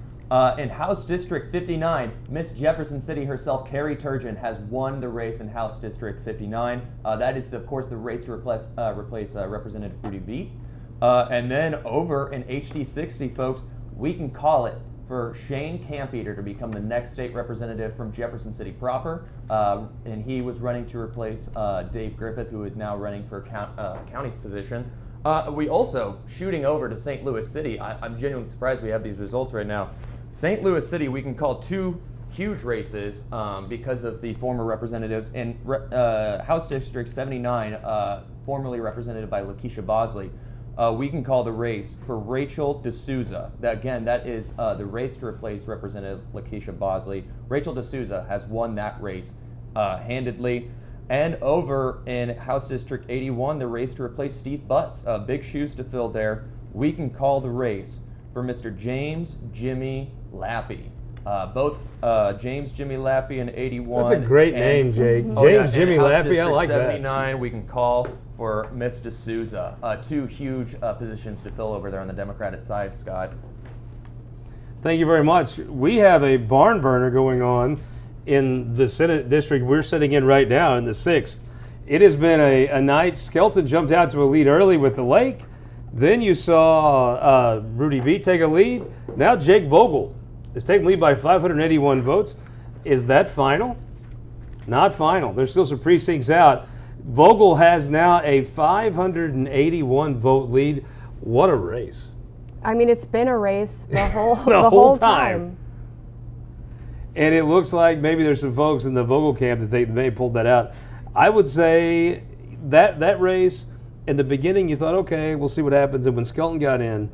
B: In House District 59, Miss Jefferson City herself, Carrie Turgeon, has won the race in House District 59. That is, of course, the race to replace Representative Rudy Veit. And then over in HD 60, folks, we can call it for Shane Campeter to become the next state representative from Jefferson City proper. And he was running to replace Dave Griffith, who is now running for county's position. We also, shooting over to St. Louis City, I'm genuinely surprised we have these results right now. St. Louis City, we can call two huge races because of the former representatives. In House District 79, formerly represented by Lakeisha Bosley, we can call the race for Rachel D'Souza. That is the race to replace Representative Lakeisha Bosley. Rachel D'Souza has won that race handedly. And over in House District 81, the race to replace Steve Butts. Big shoes to fill there. We can call the race for Mr. James Jimmy Lappy. Both James Jimmy Lappy in 81.
A: That's a great name, Jake. James Jimmy Lappy, I like that.
B: 79, we can call for Miss D'Souza. Two huge positions to fill over there on the Democratic side, Scott.
A: Thank you very much. We have a barn burner going on in the Senate district we're sitting in right now in the 6th. It has been a night. Skelton jumped out to a lead early with the Lake. Then you saw Rudy Veit take a lead. Now Jake Vogel is taking lead by 581 votes. Is that final? Not final. There's still some precincts out. Vogel has now a 581 vote lead. What a race.
C: I mean, it's been a race the whole,
A: the whole time. And it looks like maybe there's some folks in the Vogel camp that they may have pulled that out. I would say that race, in the beginning you thought, okay, we'll see what happens. And when Skelton got in,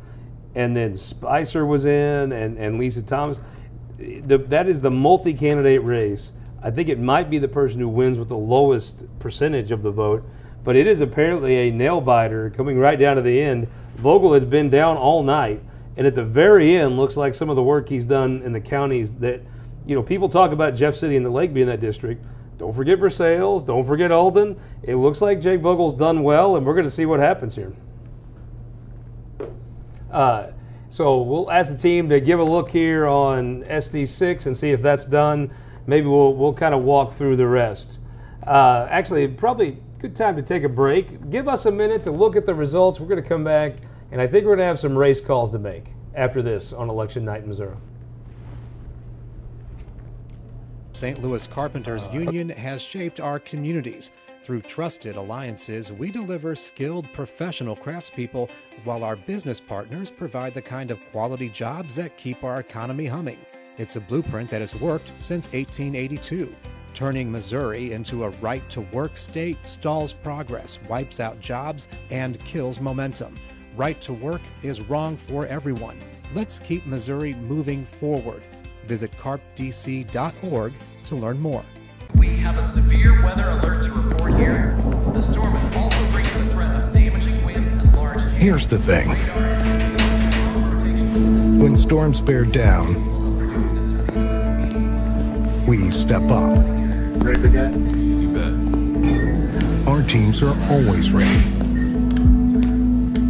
A: and then Spicer was in, and Lisa Thomas, that is the multi-candidate race. I think it might be the person who wins with the lowest percentage of the vote, but it is apparently a nail-biter coming right down to the end. Vogel had been down all night, and at the very end looks like some of the work he's done in the counties that, you know, people talk about Jeff City and the Lake being that district. Don't forget Versailles, don't forget Alden. It looks like Jake Vogel's done well, and we're going to see what happens here. So we'll ask the team to give a look here on SD6 and see if that's done. Maybe we'll kind of walk through the rest. Actually, probably good time to take a break. Give us a minute to look at the results. We're going to come back, and I think we're going to have some race calls to make after this on election night in Missouri.
F: St. Louis Carpenters Union has shaped our communities. Through trusted alliances, we deliver skilled professional craftspeople while our business partners provide the kind of quality jobs that keep our economy humming. It's a blueprint that has worked since 1882. Turning Missouri into a right-to-work state stalls progress, wipes out jobs, and kills momentum. Right to work is wrong for everyone. Let's keep Missouri moving forward. Visit carpdc.org to learn more.
G: We have a severe weather alert to report here. The storm is also bringing the threat of damaging winds and large hail.
H: Here's the thing. When storms bear down, we step up.
E: Ready again?
H: You bet. Our teams are always ready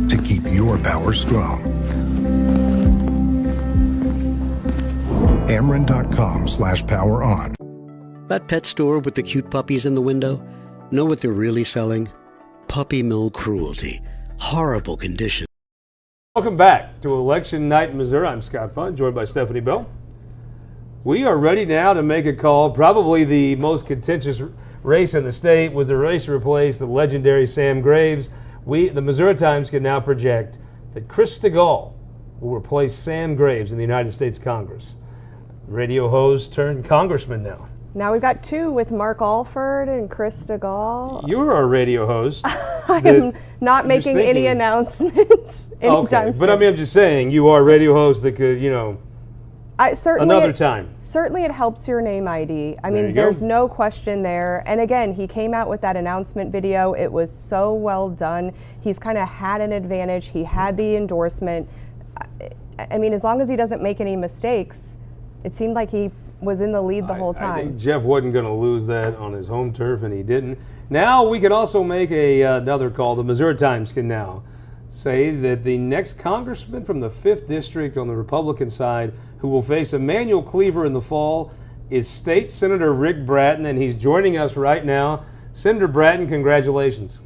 H: to keep your power strong. Ameren.com/poweron.
I: That pet store with the cute puppies in the window? Know what they're really selling? Puppy mill cruelty. Horrible condition.
A: Welcome back to Election Night in Missouri. I'm Scott Faughn, joined by Stephanie Bell. We are ready now to make a call. Probably the most contentious race in the state was the race to replace the legendary Sam Graves. The Missouri Times can now project that Chris Stegall will replace Sam Graves in the United States Congress. Radio host turned congressman now.
C: Now we've got two with Mark Alford and Chris Stegall.
A: You're our radio host.
C: I am not making any announcements anytime
A: Okay, but I mean, I'm just saying, you are a radio host that could, another time.
C: Certainly it helps your name ID. I mean, there's no question there. And again, he came out with that announcement video. It was so well done. He's kind of had an advantage. He had the endorsement. I mean, as long as he doesn't make any mistakes, it seemed like he was in the lead the whole time.
A: I think Jeff wasn't going to lose that on his home turf, and he didn't. Now we can also make another call. The Missouri Times can now say that the next congressman from the 5th District on the Republican side who will face Emanuel Cleaver in the fall is State Senator Rick Bratton, and he's joining us right now. Senator Bratton, congratulations.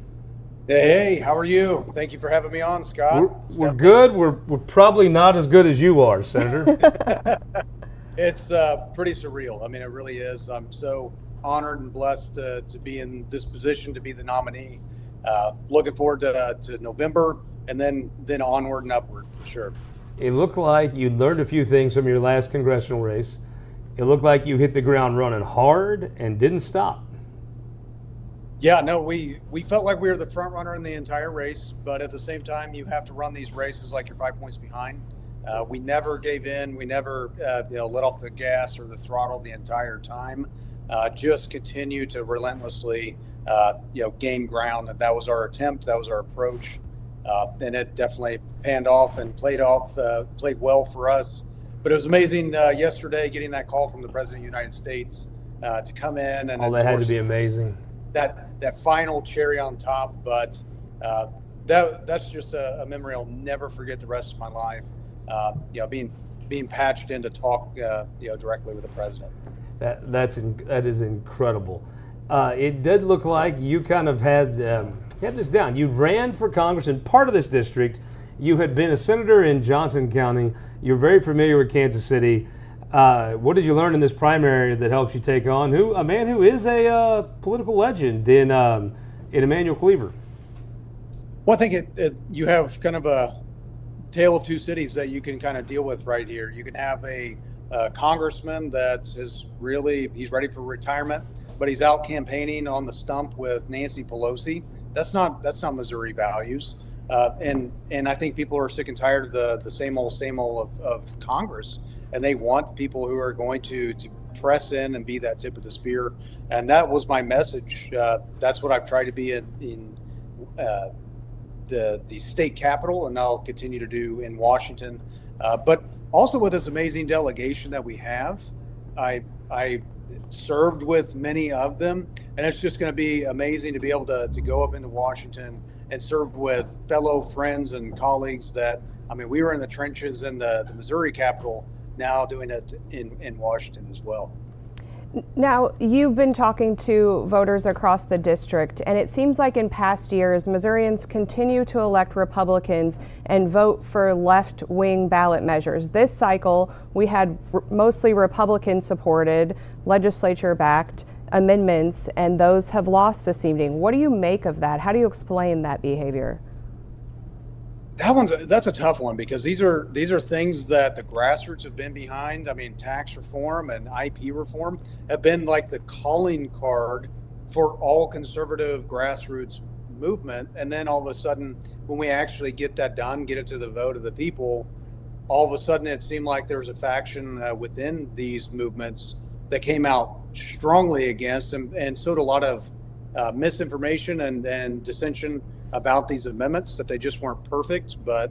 R: Hey, how are you? Thank you for having me on, Scott.
A: We're good. We're probably not as good as you are, Senator.
R: It's pretty surreal. I mean, it really is. I'm so honored and blessed to be in this position, to be the nominee. Looking forward to November and then onward and upward for sure.
A: It looked like you learned a few things from your last congressional race. It looked like you hit the ground running hard and didn't stop.
R: Yeah, no, we felt like we were the front runner in the entire race, but at the same time, you have to run these races like you're 5 points behind. We never gave in. We never, let off the gas or the throttle the entire time. Just continue to relentlessly, gain ground. That was our attempt. That was our approach, and it definitely panned off and played well for us. But it was amazing yesterday getting that call from the President of the United States to come in, and
A: that had to be amazing.
R: That final cherry on top, but that's just a memory I'll never forget the rest of my life. Being patched in to talk, directly with the president.
A: That is incredible. It did look like you kind of had this down. You ran for Congress in part of this district. You had been a senator in Johnson County. You're very familiar with Kansas City. What did you learn in this primary that helps you take on a man who is a political legend in Emanuel Cleaver?
R: Well, I think you have kind of a tale of two cities that you can kind of deal with right here. You can have a congressman he's ready for retirement, but he's out campaigning on the stump with Nancy Pelosi. That's not Missouri values. And I think people are sick and tired of the same old of Congress, and they want people who are going to press in and be that tip of the spear. And that was my message. That's what I've tried to be in the state capitol, and I'll continue to do in Washington. But also with this amazing delegation that we have, I served with many of them, and it's just going to be amazing to be able to go up into Washington and serve with fellow friends and colleagues we were in the trenches in the Missouri Capitol, now doing it in Washington as well.
C: Now, you've been talking to voters across the district, and it seems like in past years, Missourians continue to elect Republicans and vote for left-wing ballot measures. This cycle, we had mostly Republican-supported, legislature-backed amendments, and those have lost this evening. What do you make of that? How do you explain that behavior?
R: That's a tough one, because these are things that the grassroots have been behind. I mean, tax reform and IP reform have been like the calling card for all conservative grassroots movement. And then all of a sudden, when we actually get that done, get it to the vote of the people, all of a sudden it seemed like there was a faction within these movements that came out strongly against, and sowed a lot of misinformation and dissension about these amendments, that they just weren't perfect. But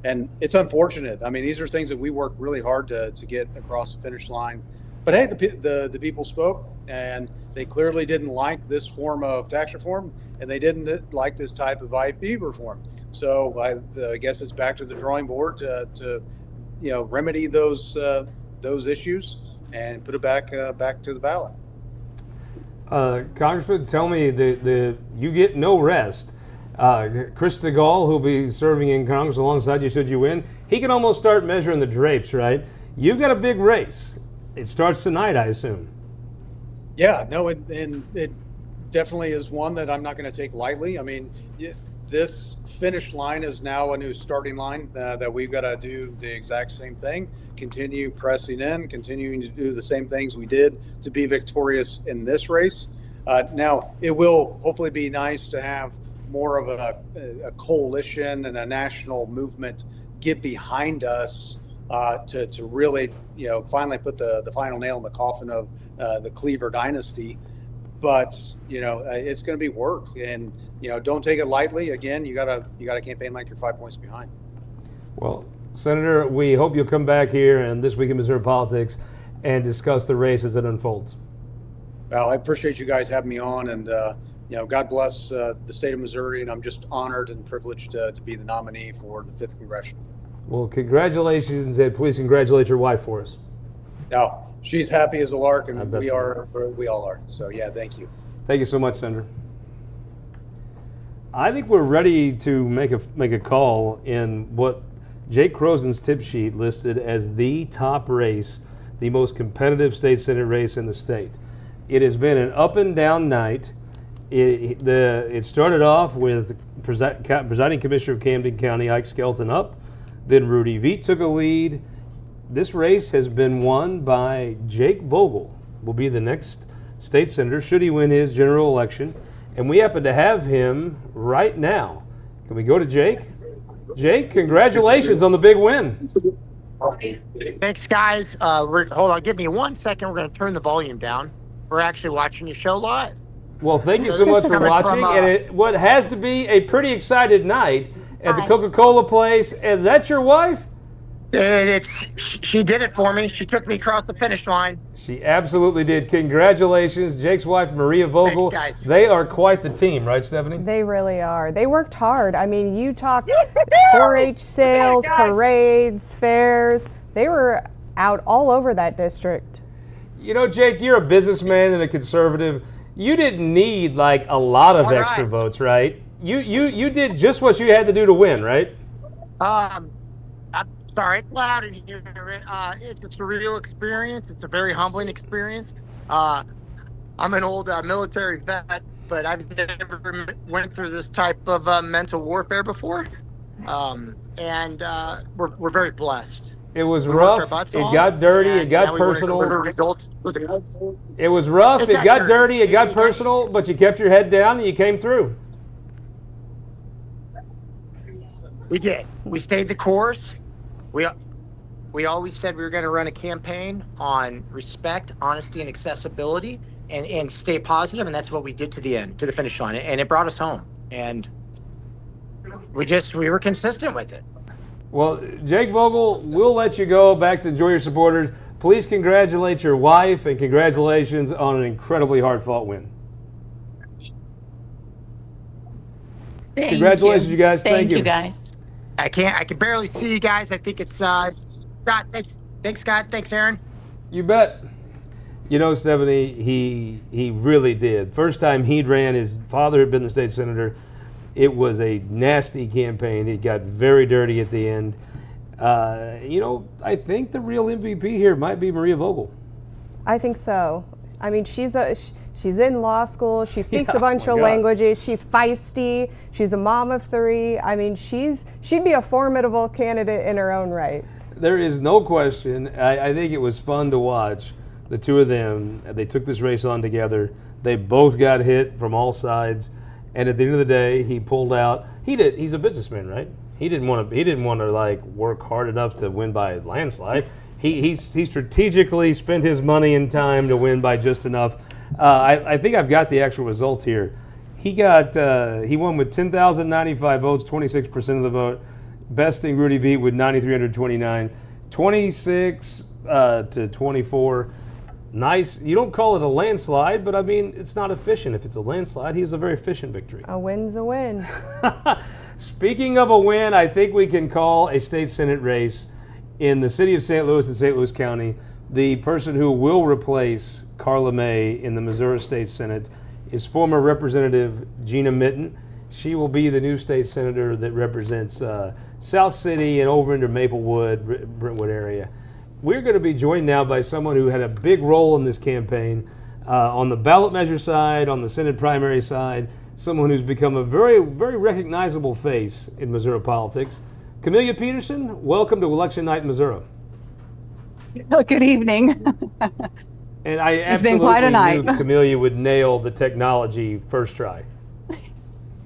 R: and it's unfortunate. I mean, these are things that we worked really hard to get across the finish line. But hey, the people spoke, and they clearly didn't like this form of tax reform, and they didn't like this type of IP reform. So I guess it's back to the drawing board to remedy those issues and put it back to the ballot.
A: Congressman, tell me you get no rest. Chris DeGaulle, who'll be serving in Congress alongside you should you win, he can almost start measuring the drapes, right? You've got a big race. It starts tonight, I assume.
R: Yeah, no, and it definitely is one that I'm not going to take lightly. I mean, this finish line is now a new starting line that we've got to do the exact same thing. Continue pressing in, continuing to do the same things we did to be victorious in this race. Now, it will hopefully be nice to have more of a coalition and a national movement get behind us to really, finally put the final nail in the coffin of the Cleaver dynasty. But it's going to be work, and don't take it lightly. Again, you gotta campaign like you're 5 points behind.
A: Well, Senator, we hope you'll come back here and This Week in Missouri Politics and discuss the race as it unfolds.
R: Well, I appreciate you guys having me on, and God bless the state of Missouri, and I'm just honored and privileged to be the nominee for the 5th Congressional.
A: Well, congratulations, and please congratulate your wife for us.
R: No, she's happy as a lark, and we all are. So yeah, thank you.
A: Thank you so much, Senator. I think we're ready to make a call in what Jake Kroesen's tip sheet listed as the top race, the most competitive state senate race in the state. It has been an up and down night. It started off with presiding commissioner of Camden County, Ike Skelton, up. Then Rudy Veit took a lead. This race has been won by Jake Vogel, will be the next state senator should he win his general election. And we happen to have him right now. Can we go to Jake? Jake, congratulations on the big win.
S: Thanks, guys. Hold on, give me 1 second. We're going to turn the volume down. We're actually watching your show live.
A: Well, thank you so much for watching. And what has to be a pretty excited night at the Coca-Cola place. Is that your wife?
S: She did it for me. She took me across the finish line.
A: She absolutely did. Congratulations, Jake's wife, Maria Vogel.
S: Thanks, guys.
A: They are quite the team, right, Stephanie?
C: They really are. They worked hard. I mean, you talk 4-H sales, parades, fairs. They were out all over that district.
A: Jake, you're a businessman and a conservative. You didn't need like a lot of extra votes, right? You did just what you had to do to win, right?
S: I'm sorry, it's loud in here. It's a surreal experience. It's a very humbling experience. I'm an old military vet, but I've never went through this type of mental warfare before. And we're very blessed.
A: It was rough. It got dirty. It got personal. It was rough. It got dirty. It got personal. But you kept your head down and you came through.
S: We did. We stayed the course. We always said we were going to run a campaign on respect, honesty, and accessibility, and stay positive, and that's what we did to the end, to the finish line, and it brought us home. And we were consistent with it.
A: Well, Jake Vogel, we'll let you go back to enjoy your supporters. Please congratulate your wife, and congratulations on an incredibly hard-fought win. Congratulations, you guys. Thank you.
S: Thank you, guys. I can barely see you guys. I think it's Scott. Thanks, Scott. Thanks, Aaron.
A: You bet. You know, Stephanie, he really did. First time he'd ran, his father had been the state senator. It was a nasty campaign. It got very dirty at the end. You know, I think the real MVP here might be Maria Vogel.
C: I think so. I mean, she's in law school. She speaks
A: Yeah,
C: a bunch
A: oh
C: of
A: my God.
C: languages. She's feisty. She's a mom of 3. I mean, she'd be a formidable candidate in her own right.
A: There is no question. I think it was fun to watch the two of them. They took this race on together. They both got hit from all sides, and at the end of the day, he pulled out. He's a businessman, right? He didn't want to like work hard enough to win by a landslide. He strategically spent his money and time to win by just enough. I think I've got the actual result here. He won with 10,095 votes, 26% of the vote, besting Rudy Veit with 9,329, 26 to 24. Nice. You don't call it a landslide, but I mean, it's not efficient. If it's a landslide, he was a very efficient victory.
C: A win's a win.
A: Speaking of a win, I think we can call a state senate race in the city of St. Louis and St. Louis County. The person who will replace Carla May in the Missouri State Senate is former Representative Gina Mitten. She will be the new state senator that represents South City and over into Maplewood, Brentwood area. We're going to be joined now by someone who had a big role in this campaign on the ballot measure side, on the Senate primary side, someone who's become a very, very recognizable face in Missouri politics. Camelia Peterson, welcome to Election Night in Missouri.
T: Oh, good evening.
A: And I
T: It's been quite a
A: absolutely
T: night.
A: knew Camelia would nail the technology first try.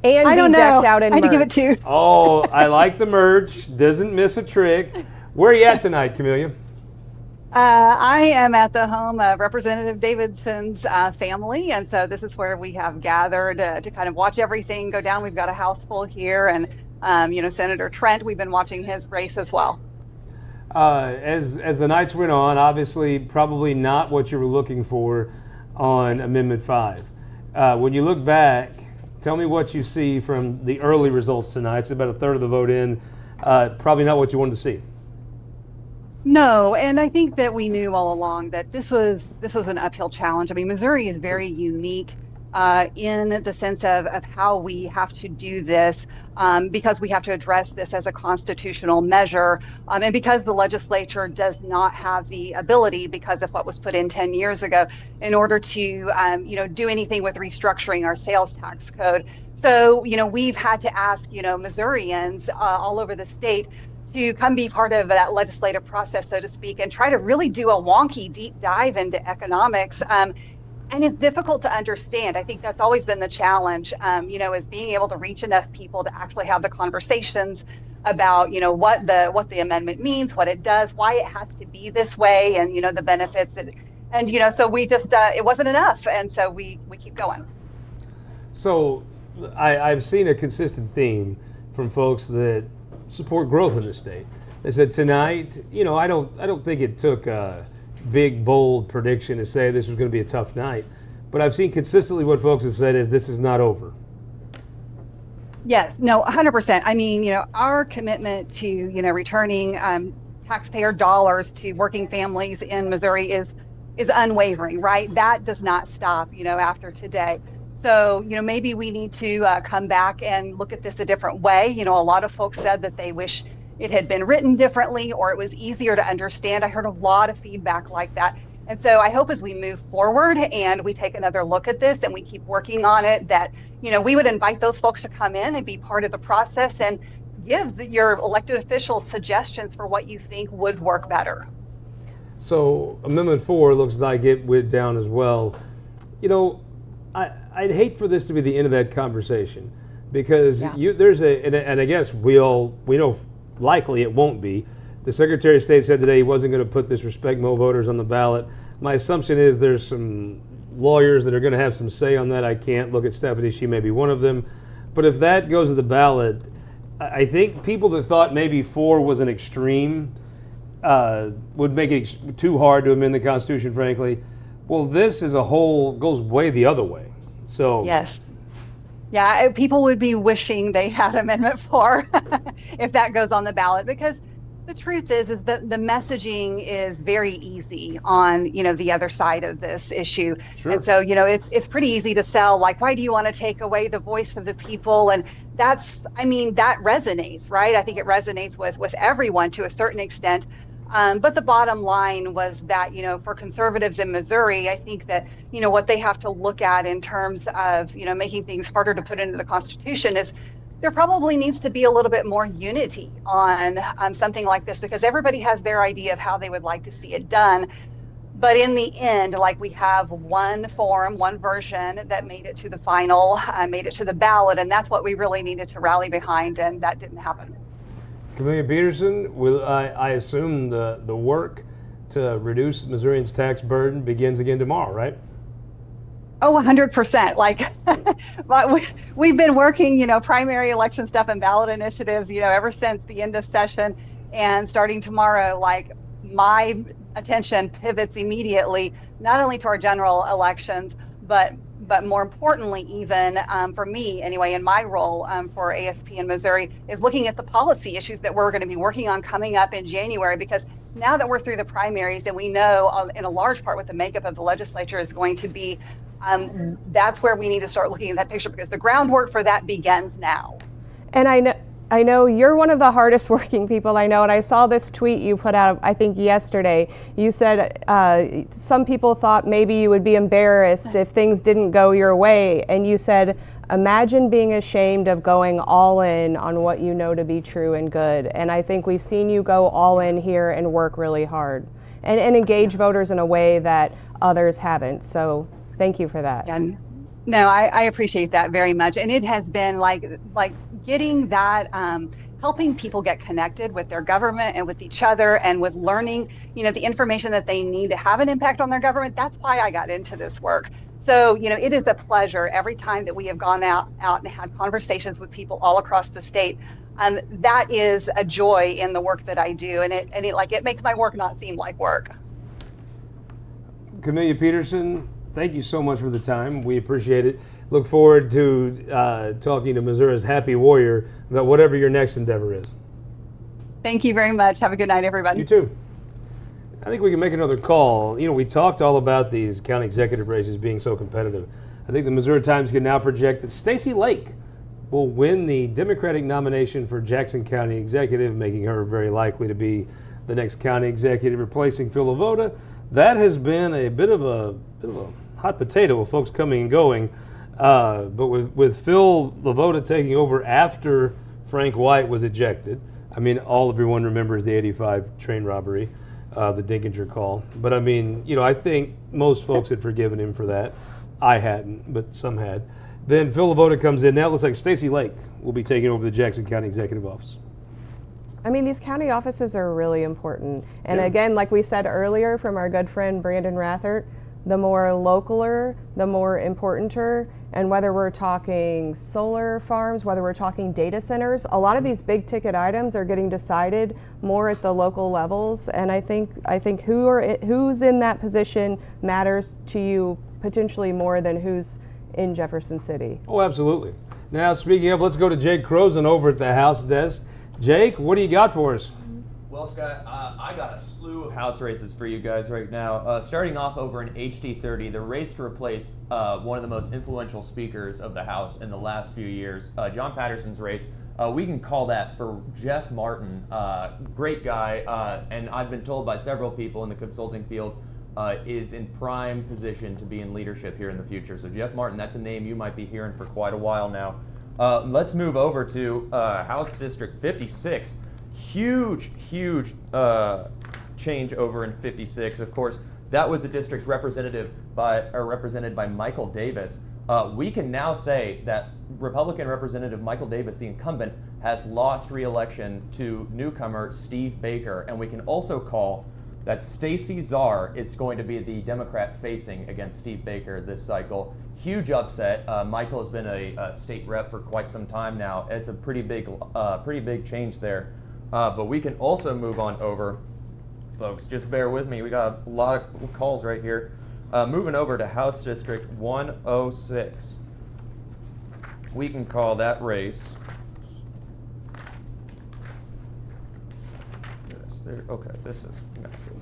C: And
T: I don't
C: be
T: know.
C: decked out in
T: I had to give
C: merch.
T: it to.
A: Oh, I like the merch. Doesn't miss a trick. Where are you at tonight, Camelia?
T: I am at the home of Representative Davidson's family, and so this is where we have gathered to kind of watch everything go down. We've got a house full here, and Senator Trent, we've been watching his race as well.
A: As the nights went on, obviously probably not what you were looking for on Amendment 5. When you look back, tell me what you see from the early results tonight. It's about a third of the vote in. Probably not what you wanted to see.
T: No, and I think that we knew all along that this was an uphill challenge. I mean, Missouri is very unique in the sense of how we have to do this because we have to address this as a constitutional measure and because the legislature does not have the ability, because of what was put in 10 years ago, in order to do anything with restructuring our sales tax code. So, we've had to ask, Missourians all over the state to come be part of that legislative process, so to speak, and try to really do a wonky deep dive into economics. And it's difficult to understand. I think that's always been the challenge, is being able to reach enough people to actually have the conversations about, what the amendment means, what it does, why it has to be this way, and, the benefits. And so we just, it wasn't enough. And so we keep going.
A: So I've seen a consistent theme from folks that support growth in the state. They said tonight, I don't think it took a big, bold prediction to say this was going to be a tough night, but I've seen consistently what folks have said is this is not over.
T: Yes, no, 100%. I mean, our commitment to, returning taxpayer dollars to working families in Missouri is unwavering, right? That does not stop, after today. So, maybe we need to come back and look at this a different way. A lot of folks said that they wish it had been written differently or it was easier to understand. I heard a lot of feedback like that. And so I hope as we move forward and we take another look at this and we keep working on it, that, we would invite those folks to come in and be part of the process and give your elected officials suggestions for what you think would work better.
A: So Amendment 4 looks like it went down as well. I'd hate for this to be the end of that conversation because and I guess we know likely it won't be. The Secretary of State said today he wasn't going to put this respect Mo voters on the ballot. My assumption is there's some lawyers that are going to have some say on that. I can't look at Stephanie, she may be one of them. But if that goes to the ballot, I think people that thought maybe 4 was an extreme would make it too hard to amend the Constitution, frankly. Well, this as a whole goes way the other way. So
T: yes. Yeah, people would be wishing they had Amendment 4 if that goes on the ballot, because The truth is that the messaging is very easy on, the other side of this issue.
A: Sure.
T: And so, it's pretty easy to sell, like, why do you want to take away the voice of the people? And that resonates, right? I think it resonates with everyone to a certain extent. But the bottom line was that, for conservatives in Missouri, I think that, what they have to look at in terms of, making things harder to put into the Constitution is there probably needs to be a little bit more unity on something like this, because everybody has their idea of how they would like to see it done. But in the end, like, we have one form, one version that made it to the final, made it to the ballot, and that's what we really needed to rally behind, and that didn't happen.
A: Camelia Peterson, I assume the work to reduce Missourians' tax burden begins again tomorrow, right?
T: Oh, 100%. Like, we've been working, primary election stuff and ballot initiatives, ever since the end of session. And starting tomorrow, like, my attention pivots immediately, not only to our general elections, but more importantly, even for me anyway, in my role for AFP in Missouri, is looking at the policy issues that we're going to be working on coming up in January. Because now that we're through the primaries and we know in a large part what the makeup of the legislature is going to be, that's where we need to start looking at that picture, because the groundwork for that begins now.
C: And I know you're one of the hardest working people I know, and I saw this tweet you put out, I think yesterday. You said some people thought maybe you would be embarrassed if things didn't go your way, and you said, imagine being ashamed of going all in on what you know to be true and good. And I think we've seen you go all in here and work really hard and engage voters in a way that others haven't. So thank you for that.
T: Yeah. No, I appreciate that very much. And it has been like getting that, helping people get connected with their government and with each other, and with learning, the information that they need to have an impact on their government. That's why I got into this work. So, it is a pleasure every time that we have gone out and had conversations with people all across the state. That is a joy in the work that I do. And it makes my work not seem like work.
A: Camelia Peterson, thank you so much for the time. We appreciate it. Look forward to talking to Missouri's happy warrior about whatever your next endeavor is.
T: Thank you very much. Have a good night, everybody.
A: You too. I think we can make another call. We talked all about these county executive races being so competitive. I think the Missouri Times can now project that Stacey Lake will win the Democratic nomination for Jackson County Executive, making her very likely to be the next county executive, replacing Phil LaVota. That has been a bit of a hot potato with folks coming and going. But with Phil LaVota taking over after Frank White was ejected, everyone remembers the '85 train robbery, the Dinkinger call. But I think most folks had forgiven him for that. I hadn't, but some had. Then Phil LaVota comes in. Now it looks like Stacey Lake will be taking over the Jackson County Executive Office.
C: These county offices are really important. And again, like we said earlier from our good friend Brandon Rathert, the more localer, the more importanter. And whether we're talking solar farms, whether we're talking data centers, a lot of these big ticket items are getting decided more at the local levels. And I think who's in that position matters to you potentially more than who's in Jefferson City.
A: Oh, absolutely. Now, speaking of, let's go to Jake Kroesen over at the House desk. Jake, what do you got for us?
B: Well, Scott, I got a slew of House races for you guys right now. Starting off over in HD30, the race to replace one of the most influential speakers of the House in the last few years, John Patterson's race. We can call that for Jeff Martin. Great guy, and I've been told by several people in the consulting field is in prime position to be in leadership here in the future. So Jeff Martin, that's a name you might be hearing for quite a while now. Let's move over to House District 56. Huge change over in 56. Of course, that was a district represented by Michael Davis. We can now say that Republican Representative Michael Davis, the incumbent, has lost re-election to newcomer Steve Baker, and we can also call that Stacey Czar is going to be the Democrat facing against Steve Baker this cycle. Huge upset. Michael has been a state rep for quite some time now. It's a pretty big change there. But we can also move on over, folks. Just bear with me. We got a lot of calls right here. Moving over to House District 106. We can call that race. there? Okay, this is massive.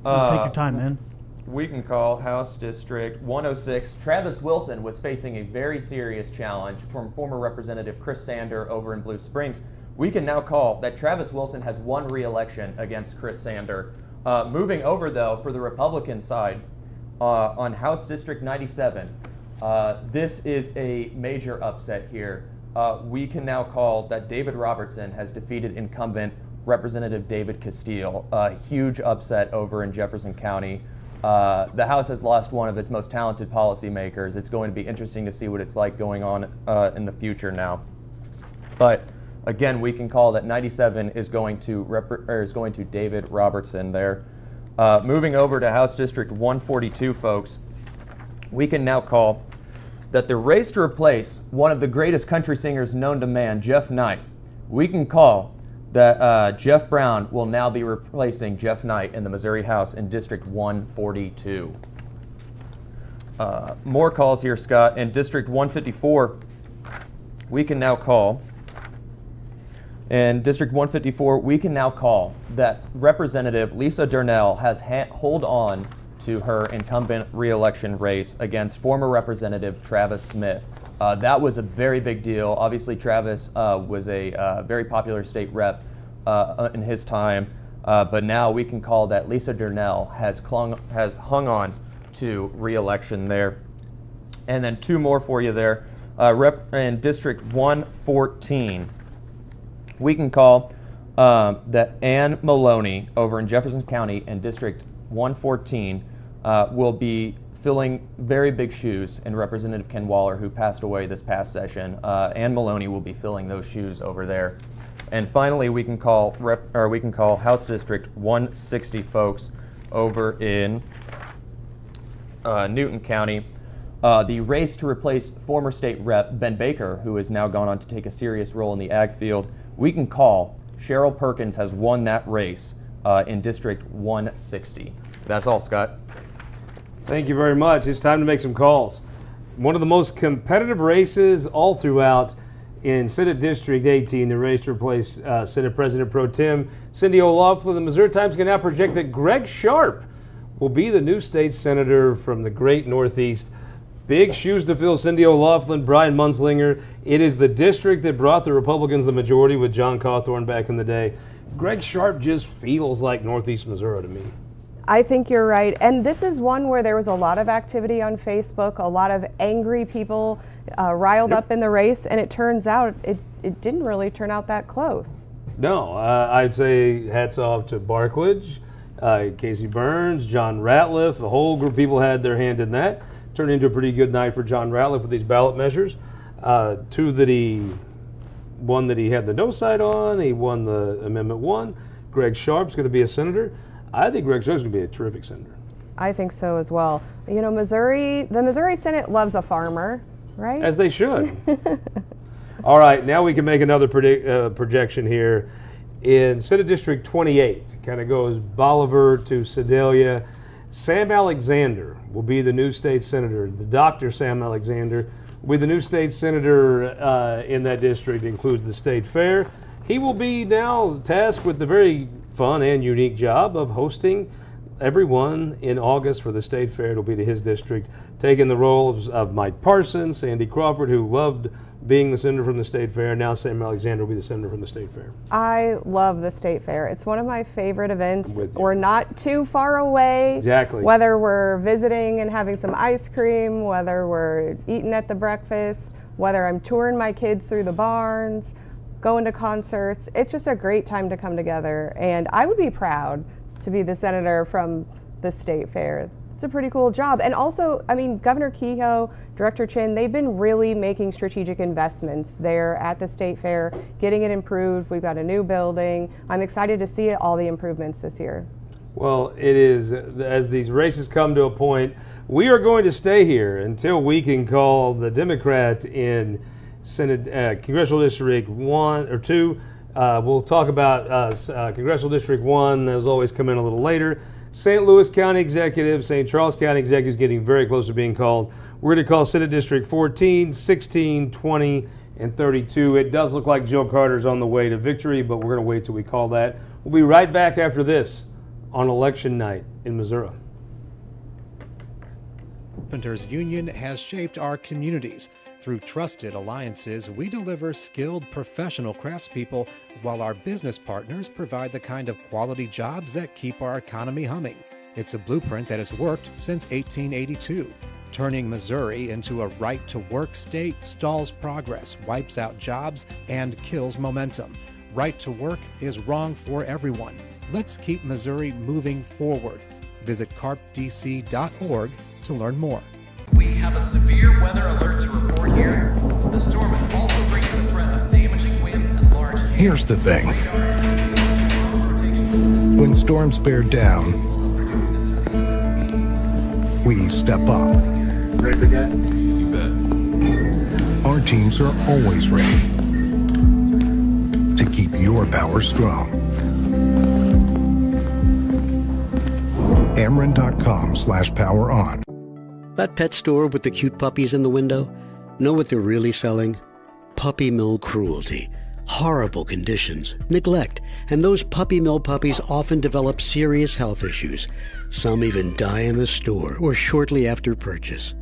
J: Take your time, man.
B: We can call House District 106. Travis Wilson was facing a very serious challenge from former Representative Chris Sander over in Blue Springs. We can now call that Travis Wilson has won re-election against Chris Sander. Moving over, though, for the Republican side, on House District 97, this is a major upset here. We can now call that David Robertson has defeated incumbent Representative David Castile. A huge upset over in Jefferson County. The House has lost one of its most talented policymakers. It's going to be interesting to see what it's like going on in the future now. But again, we can call that 97 is going to David Robertson there. Moving over to House District 142, folks, we can now call that the race to replace one of the greatest country singers known to man, Jeff Knight, we can call that Jeff Brown will now be replacing Jeff Knight in the Missouri House in District 142. More calls here, Scott. In District 154, we can now call. In District 154, we can now call that Representative Lisa Durnell has hold on to her incumbent re-election race against former Representative Travis Smith. That was a very big deal. Obviously, Travis was a very popular state rep in his time, but now we can call that Lisa Durnell has hung on to re-election there. And then two more for you there. In District 114, we can call that Ann Maloney over in Jefferson County in District 114 will be filling very big shoes in Representative Ken Waller, who passed away this past session. Ann Maloney will be filling those shoes over there. And finally, we can call House District 160, folks, over in Newton County. The race to replace former state rep Ben Baker, who has now gone on to take a serious role in the ag field. We can call Cheryl Perkins has won that race in District 160. That's all, Scott.
A: Thank you very much. It's time to make some calls. One of the most competitive races all throughout in Senate District 18, the race to replace Senate President Pro Tem Cindy O'Loughlin. The Missouri Times can now project that Greg Sharp will be the new state senator from the great Northeast. Big shoes to fill. Cindy O'Loughlin, Brian Munslinger. It is the district that brought the Republicans the majority with John Cawthorn back in the day. Greg Sharp just feels like Northeast Missouri to me.
C: I think you're right. And this is one where there was a lot of activity on Facebook, a lot of angry people riled up in the race, and it turns out it didn't really turn out that close.
A: No, I'd say hats off to Barklage, Casey Burns, John Ratliff. A whole group of people had their hand in that. Turned into a pretty good night for John Ratliff with these ballot measures. Two that he won that he had the no side on. He won the Amendment 1. Greg Sharp's going to be a senator. I think Greg Sharp's going to be a terrific senator.
C: I think so as well. You know, the Missouri Senate loves a farmer, right?
A: As they should. All right, now we can make another projection here. In Senate District 28, kind of goes Bolivar to Sedalia. Sam Alexander will be the new state senator. The Dr. Sam Alexander will be the new state senator in that district. Includes the state fair. He will be now tasked with the very fun and unique job of hosting everyone in August for the state fair. It'll be to his district, taking the roles of Mike Parsons, Sandy Crawford, who loved being the senator from the state fair. Now Sam Alexander will be the senator from the state fair.
C: I love the state fair. It's one of my favorite events. We're not too far away.
A: Exactly.
C: Whether we're visiting and having some ice cream, whether we're eating at the breakfast, whether I'm touring my kids through the barns, going to concerts. It's just a great time to come together. And I would be proud to be the senator from the state fair. It's a pretty cool job. And also, I mean, Governor Kehoe, Director Chin, they've been really making strategic investments there at the state fair, getting it improved. We've got a new building. I'm excited to see all the improvements this year.
A: Well, it is, as these races come to a point, we are going to stay here until we can call the Democrat in Senate Congressional District 1 or 2. We'll talk about Congressional District 1. Those always come in a little later. St. Louis County Executive, St. Charles County Executive is getting very close to being called. We're going to call Senate District 14, 16, 20, and 32. It does look like Jill Carter's on the way to victory, but we're going to wait till we call that. We'll be right back after this on election night in Missouri.
F: Carpenters Union has shaped our communities. Through trusted alliances, we deliver skilled professional craftspeople while our business partners provide the kind of quality jobs that keep our economy humming. It's a blueprint that has worked since 1882. Turning Missouri into a right-to-work state stalls progress, wipes out jobs, and kills momentum. Right to work is wrong for everyone. Let's keep Missouri moving forward. Visit carpdc.org to learn more.
G: We have a severe weather alert to report here. The storm is also bringing the threat of damaging winds and large hail.
H: Here's the thing. When storms bear down, we step up.
E: Ready to get?
H: You bet. Our teams are always ready to keep your power strong. Ameren.com/poweron.
I: That pet store with the cute puppies in the window? Know what they're really selling? Puppy mill cruelty. Horrible conditions, neglect, and those puppy mill puppies often develop serious health issues. Some even die in the store or shortly after purchase.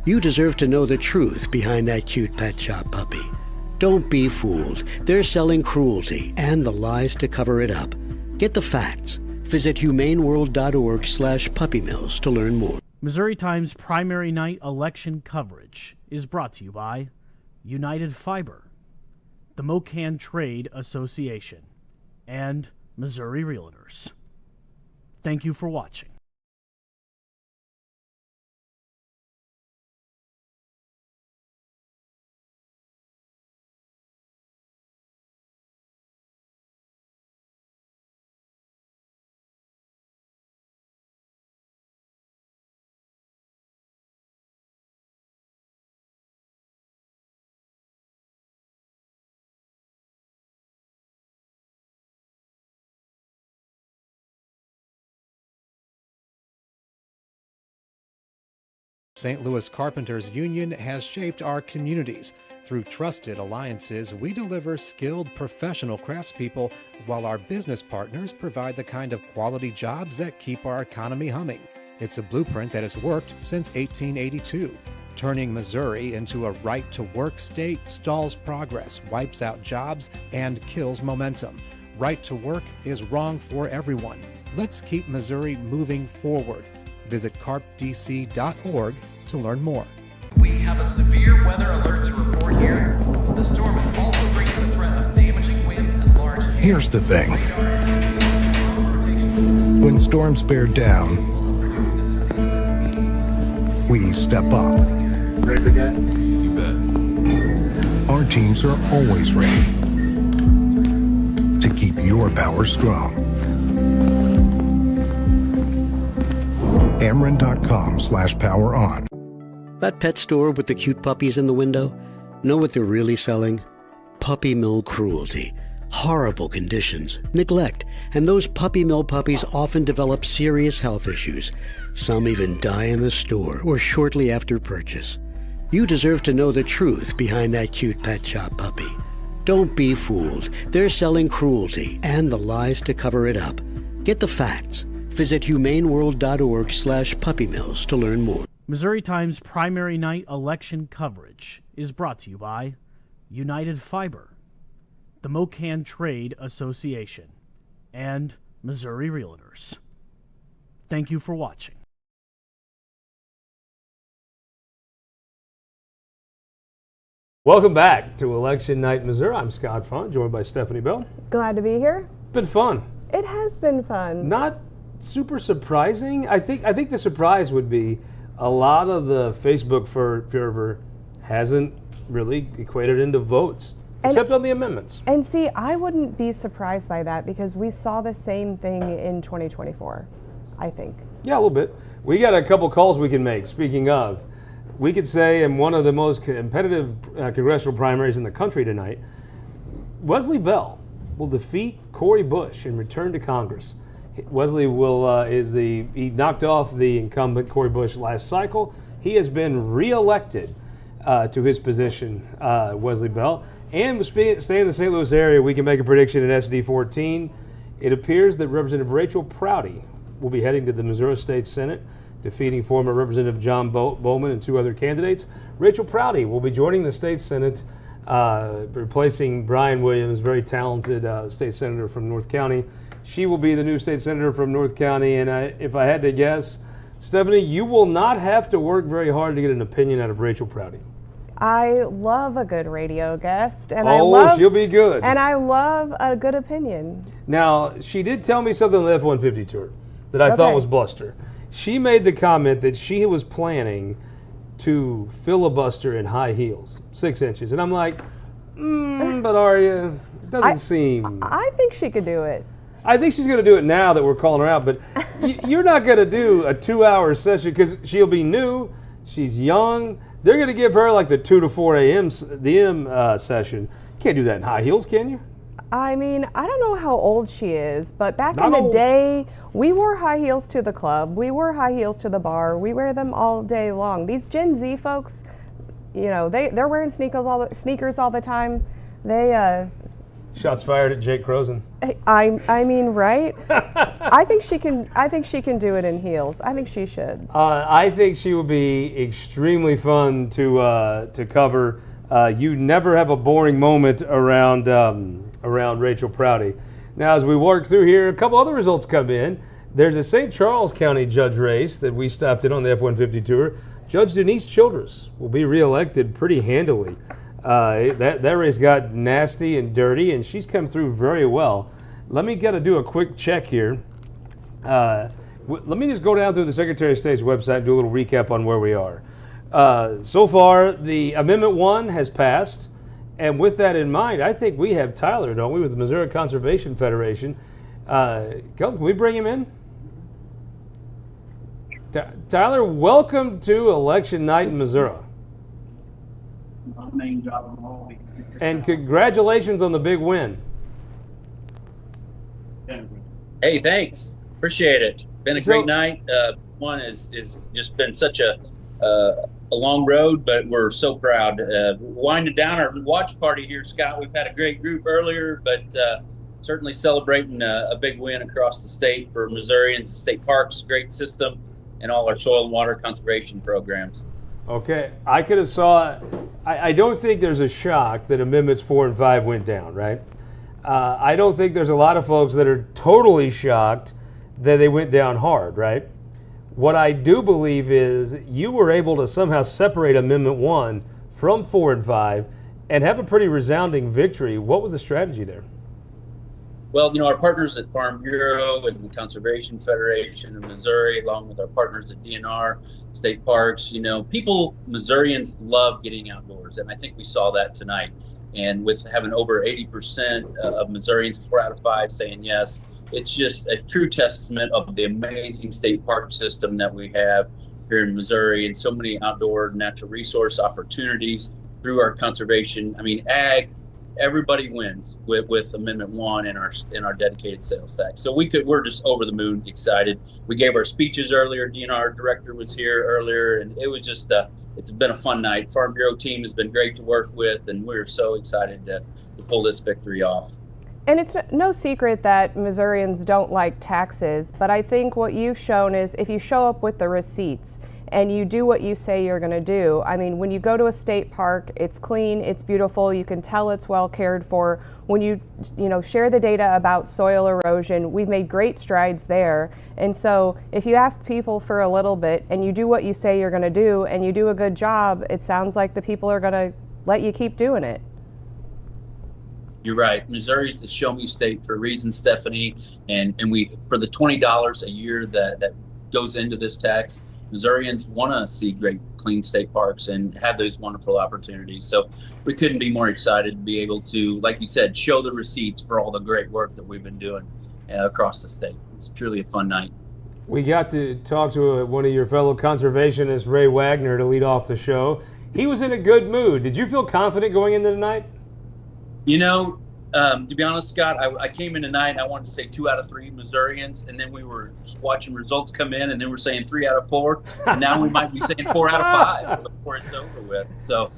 I: You deserve to know the truth behind that cute pet shop puppy. Don't be fooled. They're selling cruelty and the lies to cover it up. Get the facts. Visit humaneworld.org/puppymills to learn more.
J: Missouri Times primary night election coverage is brought to you by United Fiber, the Mocan Trade Association, and Missouri Realtors. Thank you for watching.
F: St. Louis Carpenters Union has shaped our communities. Through trusted alliances, we deliver skilled professional craftspeople while our business partners provide the kind of quality jobs that keep our economy humming. It's a blueprint that has worked since 1882. Turning Missouri into a right-to-work state stalls progress, wipes out jobs, and kills momentum. Right to work is wrong for everyone. Let's keep Missouri moving forward. Visit carpdc.org to learn more.
G: We have a severe weather alert to report here. The storm is also bringing the threat of damaging winds and large hail.
H: Here's the thing. When storms bear down, we step up.
E: Ready to get?
H: You bet. Our teams are always ready to keep your power strong. Ameren.com/poweron.
I: That pet store with the cute puppies in the window? Know what they're really selling? Puppy mill cruelty. Horrible conditions, neglect, and those puppy mill puppies often develop serious health issues. Some even die in the store or shortly after purchase. You deserve to know the truth behind that cute pet shop puppy. Don't be fooled. They're selling cruelty and the lies to cover it up. Get the facts. Visit humaneworld.org/puppymills to learn more.
J: Missouri Times primary night election coverage is brought to you by United Fiber, the Mocan Trade Association, and Missouri Realtors. Thank you for watching.
A: Welcome back to Election Night in Missouri. I'm Scott Faughn, joined by Stephanie Bell.
C: Glad to be here.
A: Been fun.
C: It has been fun.
A: Not super surprising. I think the surprise would be a lot of the Facebook fervor hasn't really equated into votes, except on the amendments.
C: And see, I wouldn't be surprised by that because we saw the same thing in 2024, I think.
A: Yeah, a little bit. We got a couple calls we can make. Speaking of, we could say in one of the most competitive congressional primaries in the country tonight, Wesley Bell will defeat Cori Bush and return to Congress. Wesley he knocked off the incumbent Cori Bush last cycle. He has been reelected to his position, Wesley Bell. And staying in the St. Louis area, we can make a prediction in SD 14. It appears that Representative Rachel Prouty will be heading to the Missouri State Senate, defeating former Representative John Bowman and 2 other candidates. Rachel Prouty will be joining the state Senate, replacing Brian Williams, very talented state senator from North County. She will be the new state senator from North County, and if I had to guess, Stephanie, you will not have to work very hard to get an opinion out of Rachel Prouty.
C: I love a good radio guest, and
A: she'll be good.
C: And I love a good opinion.
A: Now, she did tell me something on the F-150 tour that I thought was bluster. She made the comment that she was planning to filibuster in high heels, 6 inches. And I'm like, but are you? It doesn't seem.
C: I think she could do it.
A: I think she's going to do it now that we're calling her out, but you're not going to do a 2-hour session because she'll be new, she's young. They're going to give her like the 2 to 4 a.m. Session. You can't do that in high heels, can you?
C: I mean, I don't know how old she is, but back in the day, we wore high heels to the club. We wore high heels to the bar. We wear them all day long. These Gen Z folks, you know, they're wearing sneakers all the time. They
A: Shots fired at Jake Kroesen.
C: I mean, right? I think she can do it in heels. I think she should.
A: I think she will be extremely fun to cover. You never have a boring moment around Rachel Prouty. Now, as we work through here, a couple other results come in. There's a St. Charles County judge race that we stopped in on the F-150 tour. Judge Denise Childress will be reelected pretty handily. That race got nasty and dirty, and she's come through very well. Let me do a quick check here. Let me just go down through the Secretary of State's website and do a little recap on where we are. So far, the Amendment 1 has passed, and with that in mind, I think we have Tyler, don't we, with the Missouri Conservation Federation. Kelton, can we bring him in? Tyler, welcome to election night in Missouri.
U: My main job all week.
A: And congratulations on the big win.
V: Hey, thanks. Appreciate it. Been a great night. One is just been such a long road, but we're so proud. Winding down our watch party here, Scott. We've had a great group earlier, but certainly celebrating a big win across the state for Missourians, the state parks, great system, and all our soil and water conservation programs.
A: Okay, I could have saw. I don't think there's a shock that Amendments 4 and 5 went down, right? I don't think there's a lot of folks that are totally shocked that they went down hard, right? What I do believe is you were able to somehow separate Amendment 1 from 4 and 5 and have a pretty resounding victory. What was the strategy there?
V: Well, you know, our partners at Farm Bureau and the Conservation Federation of Missouri, along with our partners at DNR, state parks, you know, Missourians love getting outdoors. And I think we saw that tonight. And with having over 80% of Missourians, 4 out of 5 saying yes, it's just a true testament of the amazing state park system that we have here in Missouri and so many outdoor natural resource opportunities through our conservation. I mean, ag, everybody wins with Amendment 1 in our dedicated sales tax. So we're just over the moon excited. We gave our speeches earlier. DNR director was here earlier, and it was just it's been a fun night. Farm Bureau team has been great to work with, and we're so excited to pull this victory off.
C: And it's no secret that Missourians don't like taxes, but I think what you've shown is if you show up with the receipts and you do what you say you're going to do. I mean, when you go to a state park, it's clean, it's beautiful, you can tell it's well cared for. When you share the data about soil erosion, we've made great strides there. And so if you ask people for a little bit and you do what you say you're going to do and you do a good job, it sounds like the people are going to let you keep doing it.
V: You're right. Missouri's the show me state for a reason, Stephanie. And we, for the $20 a year that goes into this tax, Missourians want to see great, clean state parks and have those wonderful opportunities. So we couldn't be more excited to be able to, like you said, show the receipts for all the great work that we've been doing across the state. It's truly a fun night.
A: We got to talk to one of your fellow conservationists, Ray Wagner, to lead off the show. He was in a good mood. Did you feel confident going into tonight?
V: You know, to be honest, Scott, I came in tonight and I wanted to say 2 out of 3 Missourians, and then we were watching results come in, and then we're saying 3 out of 4, and now we might be saying 4 out of 5 before it's over with. So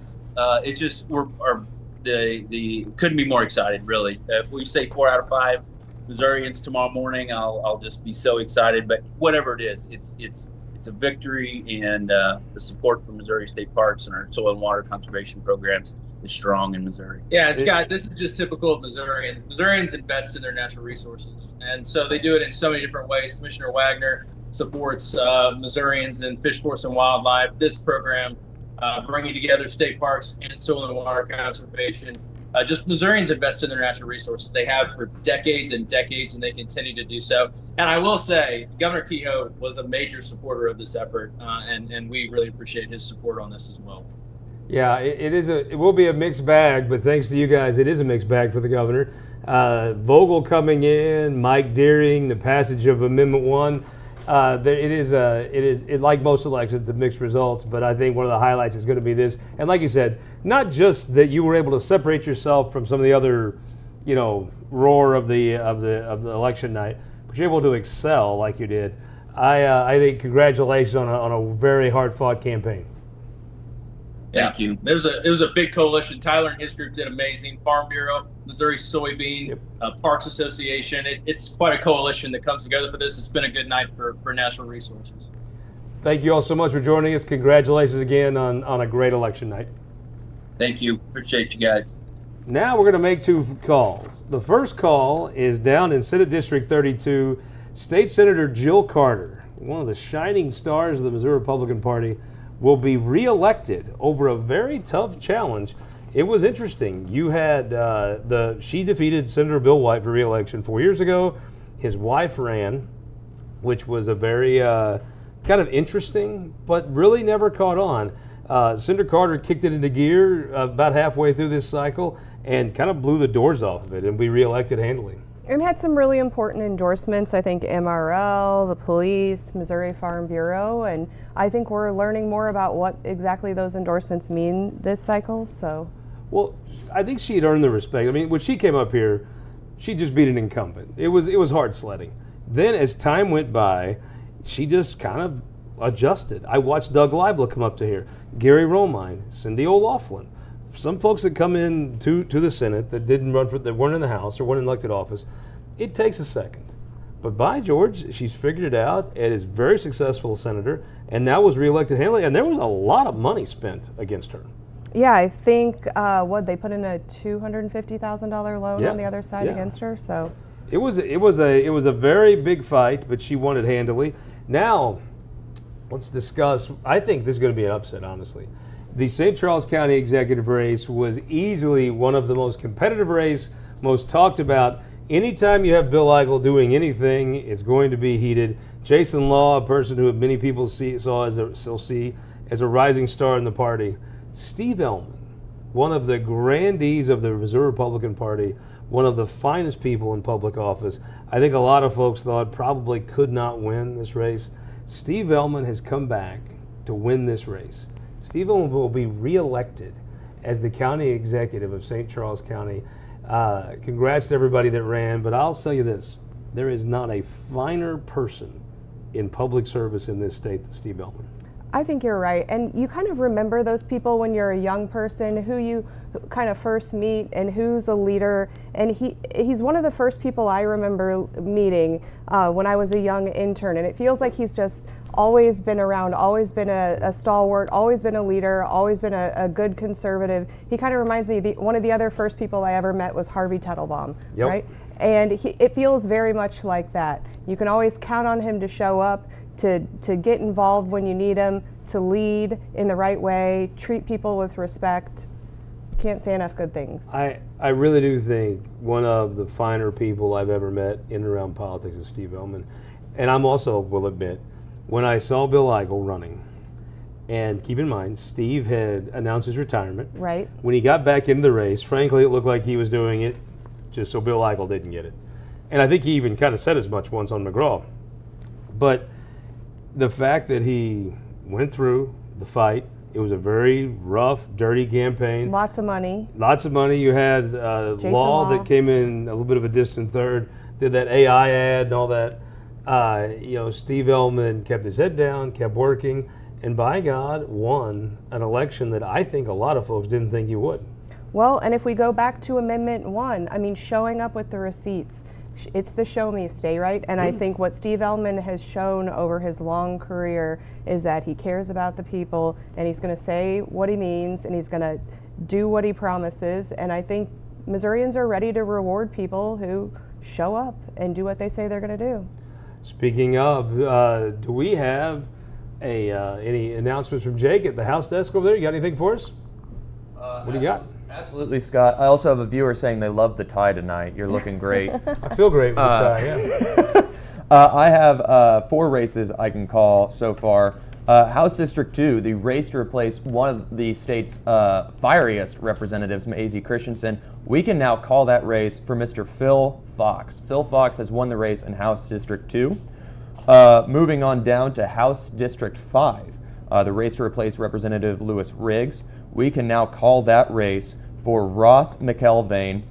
V: it just couldn't be more excited, really. If we say 4 out of 5, Missourians tomorrow morning, I'll just be so excited. But whatever it is, it's a victory, and the support for Missouri State Parks and our soil and water conservation programs is strong in Missouri.
D: Yeah, Scott, this is just typical of Missourians. Missourians invest in their natural resources, and so they do it in so many different ways. Commissioner Wagner supports Missourians in Fish, Forest, and Wildlife. This program, bringing together state parks and soil and water conservation. Just Missourians invest in their natural resources. They have for decades and decades, and they continue to do so. And I will say, Governor Kehoe was a major supporter of this effort, and we really appreciate his support on this as well.
A: Yeah, it will be a mixed bag, but thanks to you guys, it is a mixed bag for the governor. Vogel coming in, Mike Deering, the passage of Amendment 1. It is like most elections, a mixed results, but I think one of the highlights is going to be this. And like you said, not just that you were able to separate yourself from some of the other, roar of the election night, but you're able to excel like you did. I think congratulations on a very hard fought campaign.
V: Thank you.
D: It was a big coalition. Tyler and his group did amazing. Farm Bureau, Missouri Soybean, Parks Association. It's quite a coalition that comes together for this. It's been a good night for natural resources.
A: Thank you all so much for joining us. Congratulations again on a great election night.
V: Thank you. Appreciate you guys.
A: Now we're going to make 2 calls. The first call is down in Senate District 32. State Senator Jill Carter, one of the shining stars of the Missouri Republican Party, will be reelected over a very tough challenge. It was interesting. You had she defeated Senator Bill White for reelection 4 years ago. His wife ran, which was a very kind of interesting, but really never caught on. Senator Carter kicked it into gear about halfway through this cycle and kind of blew the doors off of it, and we reelected handily.
C: And had some really important endorsements, I think MRL, the police, Missouri Farm Bureau, and I think we're learning more about what exactly those endorsements mean this cycle. So,
A: well, I think she had earned the respect. I mean, when she came up here, she just beat an incumbent. It was hard sledding. Then as time went by, she just kind of adjusted. I watched Doug Leibler come up to here, Gary Romine, Cindy O'Laughlin. Some folks that come in to the Senate that that weren't in the House or weren't in elected office, it takes a second. But by George, she's figured it out and is very successful senator, and now was reelected handily. And there was a lot of money spent against her.
C: Yeah, I think they put in a $250,000 loan on the other side against her. So
A: it was a very big fight, but she won it handily. Now, let's discuss. I think this is going to be an upset, honestly. The St. Charles County executive race was easily one of the most competitive race, most talked about. Anytime you have Bill Eigel doing anything, it's going to be heated. Jason Law, a person who many people still see as a rising star in the party. Steve Ellman, one of the grandees of the Missouri Republican Party, one of the finest people in public office. I think a lot of folks thought probably could not win this race. Steve Ellman has come back to win this race. Steve Ellman will be reelected as the county executive of St. Charles County. Congrats to everybody that ran, but I'll tell you this, there is not a finer person in public service in this state than Steve Ellman.
C: I think you're right. And you kind of remember those people when you're a young person who you kind of first meet and who's a leader. And he's one of the first people I remember meeting when I was a young intern. And it feels like he's just always been around, always been a stalwart, always been a leader, always been a good conservative. He kind of reminds me, one of the other first people I ever met was Harvey Teitelbaum, right? And it feels very much like that. You can always count on him to show up, to get involved when you need him, to lead in the right way, treat people with respect. Can't say enough good things.
A: I really do think one of the finer people I've ever met in and around politics is Steve Ellman. And I'm also, will admit, when I saw Bill Eigel running, and keep in mind, Steve had announced his retirement.
C: Right.
A: When he got back into the race, frankly, it looked like he was doing it just so Bill Eigel didn't get it. And I think he even kind of said as much once on McGraw. But the fact that he went through the fight, it was a very rough, dirty campaign.
C: Lots of money.
A: Lots of money. You had Law that came in a little bit of a distant third, did that AI ad and all that. Steve Ellman kept his head down, kept working, and by God, won an election that I think a lot of folks didn't think he would.
C: Well, and if we go back to Amendment 1, I mean, showing up with the receipts, It's the show me state, right? And I think what Steve Ellman has shown over his long career is that he cares about the people, and he's going to say what he means, and he's going to do what he promises. And I think Missourians are ready to reward people who show up and do what they say they're going to do.
A: Speaking of, do we have any announcements from Jake at the house desk over there? You got anything for us? What do you got?
B: Absolutely, Scott. I also have a viewer saying they love the tie tonight. You're looking great.
A: I feel great with the tie, yeah.
B: I have 4 races I can call so far. House District 2, the race to replace one of the state's fieriest representatives, Maisie Christensen. We can now call that race for Mr. Phil Fox. Phil Fox has won the race in House District 2. Moving on down to House District 5, the race to replace Representative Lewis Riggs. We can now call that race for Roth McElvain.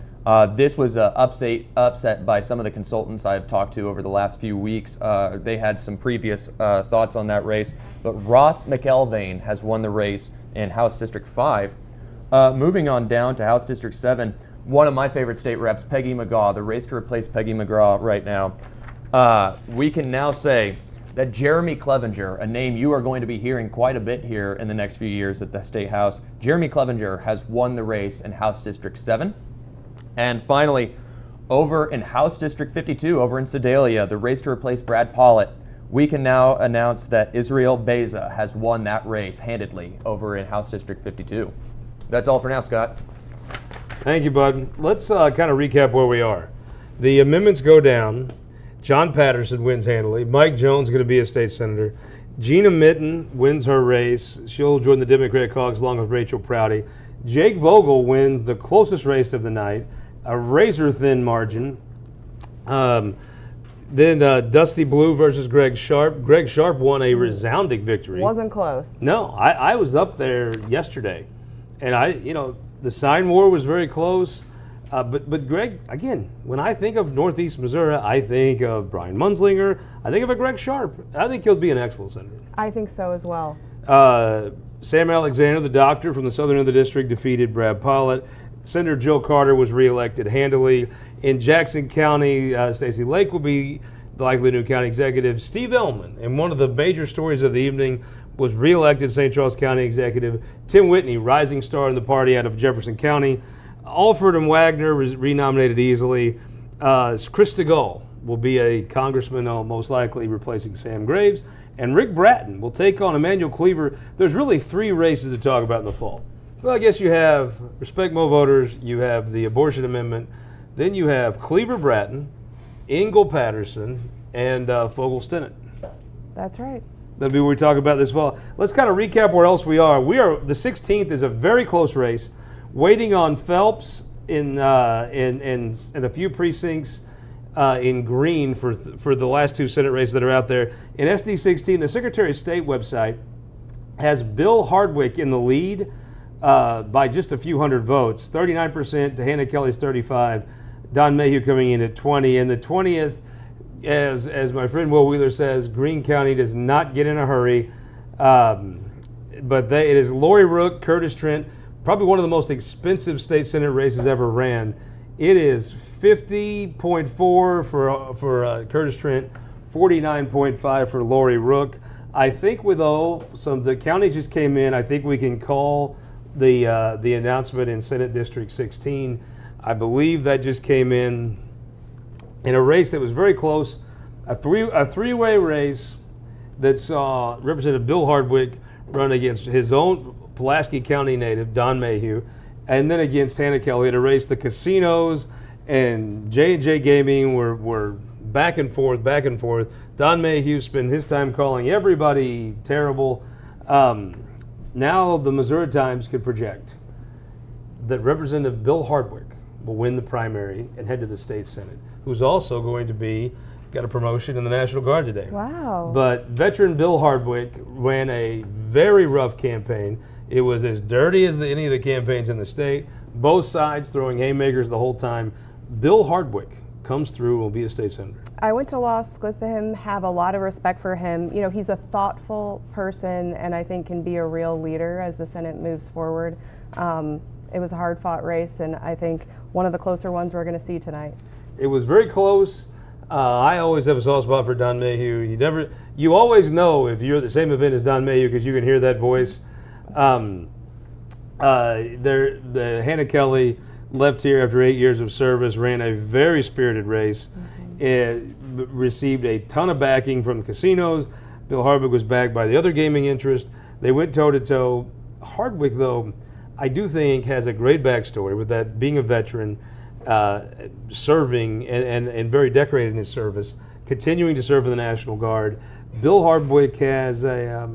B: This was upset by some of the consultants I've talked to over the last few weeks. They had some previous thoughts on that race, but Roth McElvain has won the race in House District 5. Moving on down to House District 7, one of my favorite state reps, Peggy McGaw, the race to replace Peggy McGraw right now. We can now say that Jeremy Clevenger, a name you are going to be hearing quite a bit here in the next few years at the State House, Jeremy Clevenger has won the race in House District 7. And finally, over in House District 52, over in Sedalia, the race to replace Brad Pollitt, we can now announce that Israel Beza has won that race handedly over in House District 52. That's all for now, Scott.
A: Thank you, bud. Let's kind of recap where we are. The amendments go down. John Patterson wins handily. Mike Jones is going to be a state senator. Gina Mitten wins her race. She'll join the Democratic caucus along with Rachel Prouty. Jake Vogel wins the closest race of the night, a razor-thin margin. Then Dusty Blue versus Greg Sharp. Greg Sharp won a resounding victory.
C: Wasn't close.
A: No, I was up there yesterday, and the sign war was very close. But Greg, again, when I think of Northeast Missouri, I think of Brian Munslinger. I think of a Greg Sharp. I think he'll be an excellent senator.
C: I think so as well.
A: Sam Alexander, the doctor from the southern end of the district, defeated Brad Pollitt. Senator Jill Carter was reelected handily. In Jackson County, Stacey Lake will be the likely new county executive. Steve Ellman, and one of the major stories of the evening, was reelected St. Charles County executive. Tim Whitney, rising star in the party out of Jefferson County. Alford and Wagner was renominated easily. Chris DeGaulle will be a congressman, most likely replacing Sam Graves. And Rick Bratton will take on Emmanuel Cleaver. There's really 3 races to talk about in the fall. Well, I guess you have Respect Mo Voters, you have the abortion amendment, then you have Cleaver Bratton, Ingle Patterson, and Fogel Stinnett.
C: That's right.
A: That'll be what we talk about this fall. Let's kind of recap where else we are. The 16th is a very close race. Waiting on Phelps in a few precincts in green for the last 2 Senate races that are out there. In SD 16, the Secretary of State website has Bill Hardwick in the lead by just a few hundred votes, 39% to Hannah Kelly's 35%, Don Mayhew coming in at 20%, and the 20th, as my friend Will Wheeler says, Greene County does not get in a hurry, but it is Lori Rook, Curtis Trent, probably one of the most expensive state senate races ever ran. It is 50.4 for Curtis Trent, 49.5 for Lori Rook. I think the county just came in, I think we can call the announcement in Senate District 16. I believe that just came in a race that was very close, a three-way race that saw Representative Bill Hardwick run against his own Pulaski County native, Don Mayhew, and then against Hannah Kelly in a race. The casinos and J&J Gaming were back and forth. Don Mayhew spent his time calling everybody terrible. Now the Missouri Times could project that Representative Bill Hardwick will win the primary and head to the state Senate, who's also going to got a promotion in the National Guard today.
C: Wow.
A: But veteran Bill Hardwick ran a very rough campaign. It was as dirty as any of the campaigns in the state. Both sides throwing haymakers the whole time. Bill Hardwick comes through and will be a state senator.
C: I went to law school with him, have a lot of respect for him. He's a thoughtful person and I think can be a real leader as the Senate moves forward. It was a hard-fought race, and I think one of the closer ones we're going to see tonight.
A: It was very close. I always have a soft spot for Don Mayhew. You always know if you're at the same event as Don Mayhew because you can hear that voice. The Hannah Kelly left here after 8 years of service, ran a very spirited race, received a ton of backing from casinos. Bill Hardwick was backed by the other gaming interest. They went toe-to-toe. Hardwick, though, I do think has a great backstory with that being a veteran, serving and very decorated in his service, continuing to serve in the National Guard. Bill Hardwick has a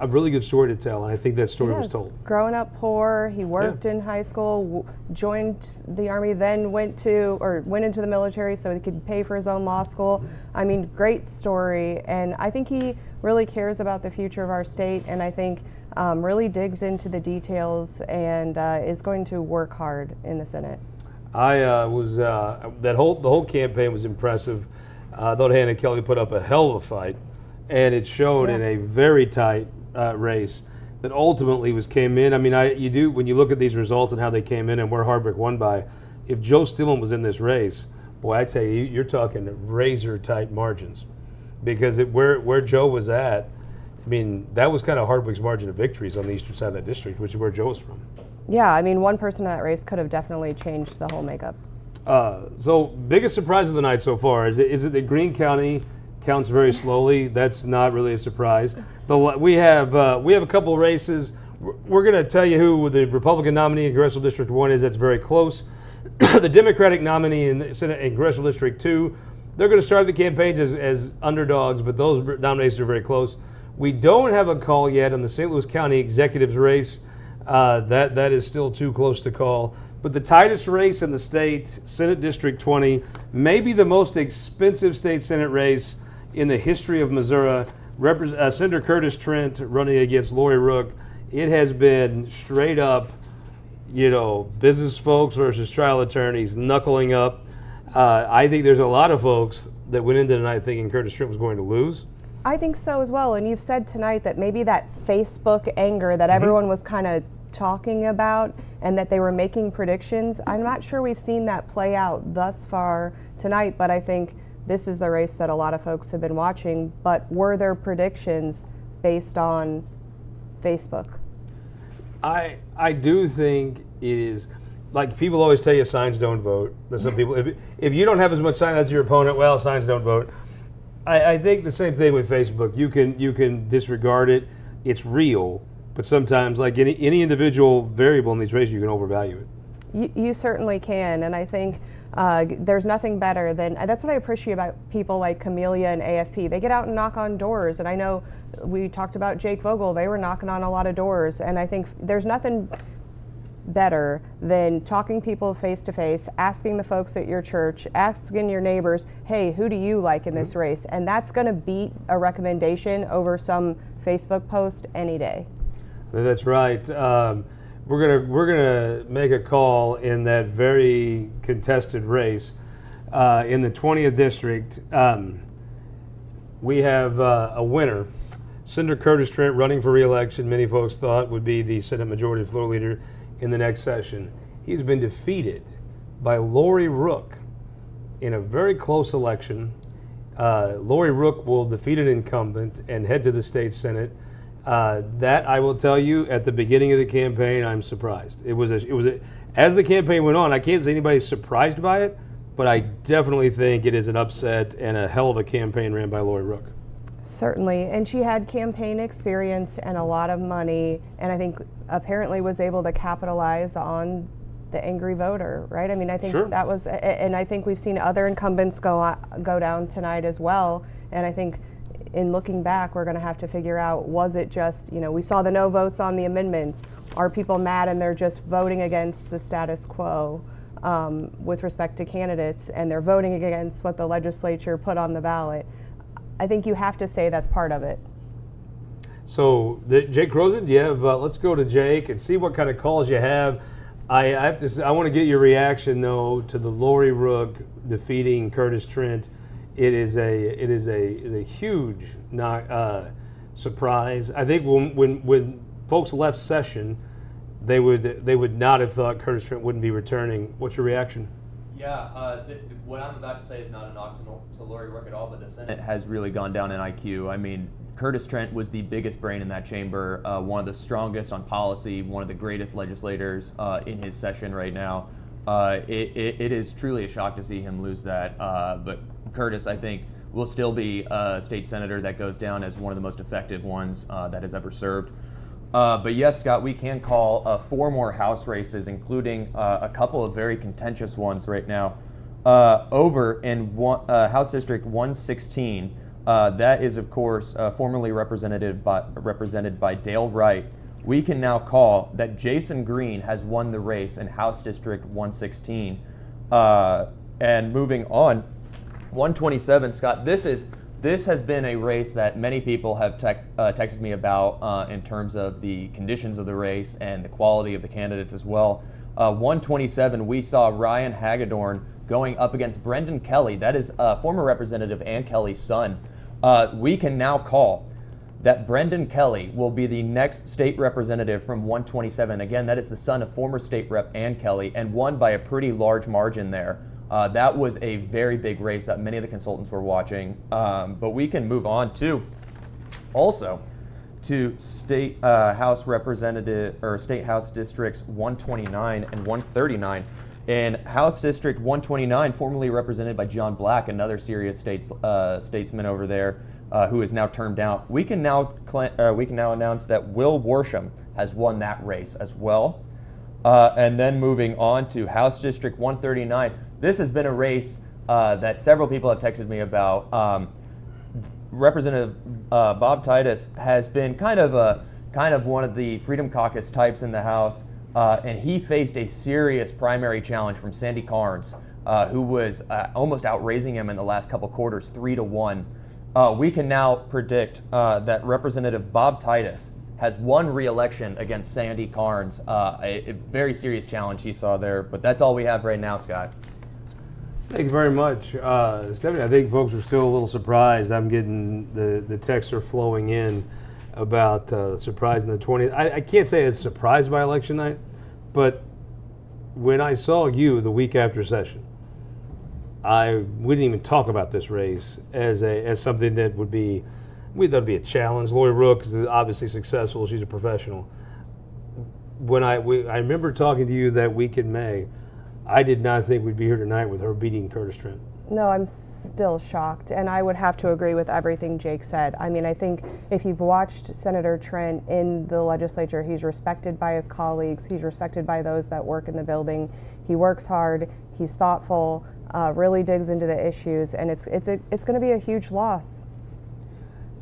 A: really good story to tell, and I think that story was told.
C: Growing up poor, he worked in high school, joined the Army, then went into the military so he could pay for his own law school. I mean, great story, and I think he really cares about the future of our state, and I think really digs into the details and is going to work hard in the Senate. The whole campaign was impressive. I thought Hannah Kelly put up a hell of a fight, and it showed in a very tight race that ultimately came in. I mean, when you look at these results and how they came in and where Hardwick won by, if Joe Stillman was in this race, boy, I tell you, you're talking razor tight margins, because where Joe was at, I mean, that was kind of Hardwick's margin of victories on the eastern side of that district, which is where Joe was from. Yeah, I mean, one person in that race could have definitely changed the whole makeup.
A: So, biggest surprise of the night so far, is it that Greene County counts very slowly? That's not really a surprise. We have a couple of races. We're going to tell you who the Republican nominee in Congressional District 1 is. That's very close. The Democratic nominee in Senate in Congressional District 2, they're going to start the campaigns as underdogs, but those nominations are very close. We don't have a call yet on the St. Louis County Executive's race. That is still too close to call. But the tightest race in the state, Senate District 20, maybe the most expensive state Senate race in the history of Missouri. Senator Curtis Trent running against Lori Rook. It has been straight up, business folks versus trial attorneys knuckling up. I think there's a lot of folks that went into tonight thinking Curtis Trent was going to lose.
C: I think so as well. And you've said tonight that maybe that Facebook anger that everyone was kind of talking about and that they were making predictions, I'm not sure we've seen that play out thus far tonight, but I think this is the race that a lot of folks have been watching. But were there predictions based on Facebook?
A: I do think it is, like people always tell you, signs don't vote. Some people, if you don't have as much sign as your opponent, well, signs don't vote. I think the same thing with Facebook. You can disregard it. It's real, but sometimes, like any individual variable in these races, you can overvalue it.
C: You certainly can, and I think there's nothing better than, that's what I appreciate about people like Camellia and AFP. They get out and knock on doors, and I know we talked about Jake Vogel. They were knocking on a lot of doors, and I think there's nothing better than talking people face to face, asking the folks at your church, asking your neighbors, hey, who do you like in this race? And that's going to beat a recommendation over some Facebook post any day.
A: That's right. We're gonna make a call in that very contested race in the 20th district. We have a winner. Senator Curtis Trent, running for re-election, many folks thought would be the Senate Majority Floor Leader in the next session. He's been defeated by Lori Rook in a very close election. Lori Rook will defeat an incumbent and head to the state Senate. That I will tell you, at the beginning of the campaign, I'm surprised. As the campaign went on, I can't say anybody's surprised by it, but I definitely think it is an upset and a hell of a campaign ran by Lori Rook.
C: Certainly, and she had campaign experience and a lot of money, and I think apparently was able to capitalize on the angry voter, right? I mean, I think that was, and I think we've seen other incumbents go down tonight as well, and I think in looking back, we're going to have to figure out, was it just, we saw the no votes on the amendments. Are people mad and they're just voting against the status quo with respect to candidates, and they're voting against what the legislature put on the ballot? I think you have to say that's part of it.
A: So, Jake Kroesen, do you have? Let's go to Jake and see what kind of calls you have. I have to say, I want to get your reaction though to the Lori Rook defeating Curtis Trent. It is a huge surprise. I think when folks left session, they would not have thought Curtis Trent wouldn't be returning. What's your reaction?
B: Yeah, what I'm about to say is not a knock to Lori Rook at all, but the Senate has really gone down in IQ. I mean, Curtis Trent was the biggest brain in that chamber, one of the strongest on policy, one of the greatest legislators in his session right now. It is truly a shock to see him lose that. But Curtis, I think, will still be a state senator that goes down as one of the most effective ones that has ever served. But yes, Scott, we can call 4 more House races, including a couple of very contentious ones right now. Over in House District 116, that is, of course, formerly represented by Dale Wright. We can now call that Jason Green has won the race in House District 116. And moving on, 127, Scott, this has been a race that many people have texted me about in terms of the conditions of the race and the quality of the candidates as well. 127, we saw Ryan Hagedorn going up against Brendan Kelly. That is former Representative Ann Kelly's son. We can now call that Brendan Kelly will be the next state representative from 127. Again, that is the son of former state rep Ann Kelly, and won by a pretty large margin there. That was a very big race that many of the consultants were watching. But we can move on to state House representative or state House districts 129 and 139. In House District 129, formerly represented by John Black, another serious statesman over there, who is now termed out, we can now announce that Will Worsham has won that race as well. And then moving on to House District 139. This has been a race that several people have texted me about. Representative Bob Titus has been kind of one of the Freedom Caucus types in the House, and he faced a serious primary challenge from Sandy Carnes, who was almost outraising him in the last couple quarters, 3-1. We can now predict that Representative Bob Titus has won re-election against Sandy Carnes. A very serious challenge he saw there, but that's all we have right now, Scott.
A: Thank you very much. Stephanie, I think folks are still a little surprised. I'm getting the texts are flowing in about surprise in the 20th. I can't say it's surprised by election night, but when I saw you the week after session, I wouldn't even talk about this race as something that would be, we thought it'd be a challenge. Lori Rook is obviously successful. She's a professional. When I remember talking to you that week in May, I did not think we'd be here tonight with her beating Curtis Trent.
C: No, I'm still shocked, and I would have to agree with everything Jake said. I mean, I think if you've watched Senator Trent in the legislature, he's respected by his colleagues, he's respected by those that work in the building. He works hard, he's thoughtful, really digs into the issues, and it's going to be a huge loss.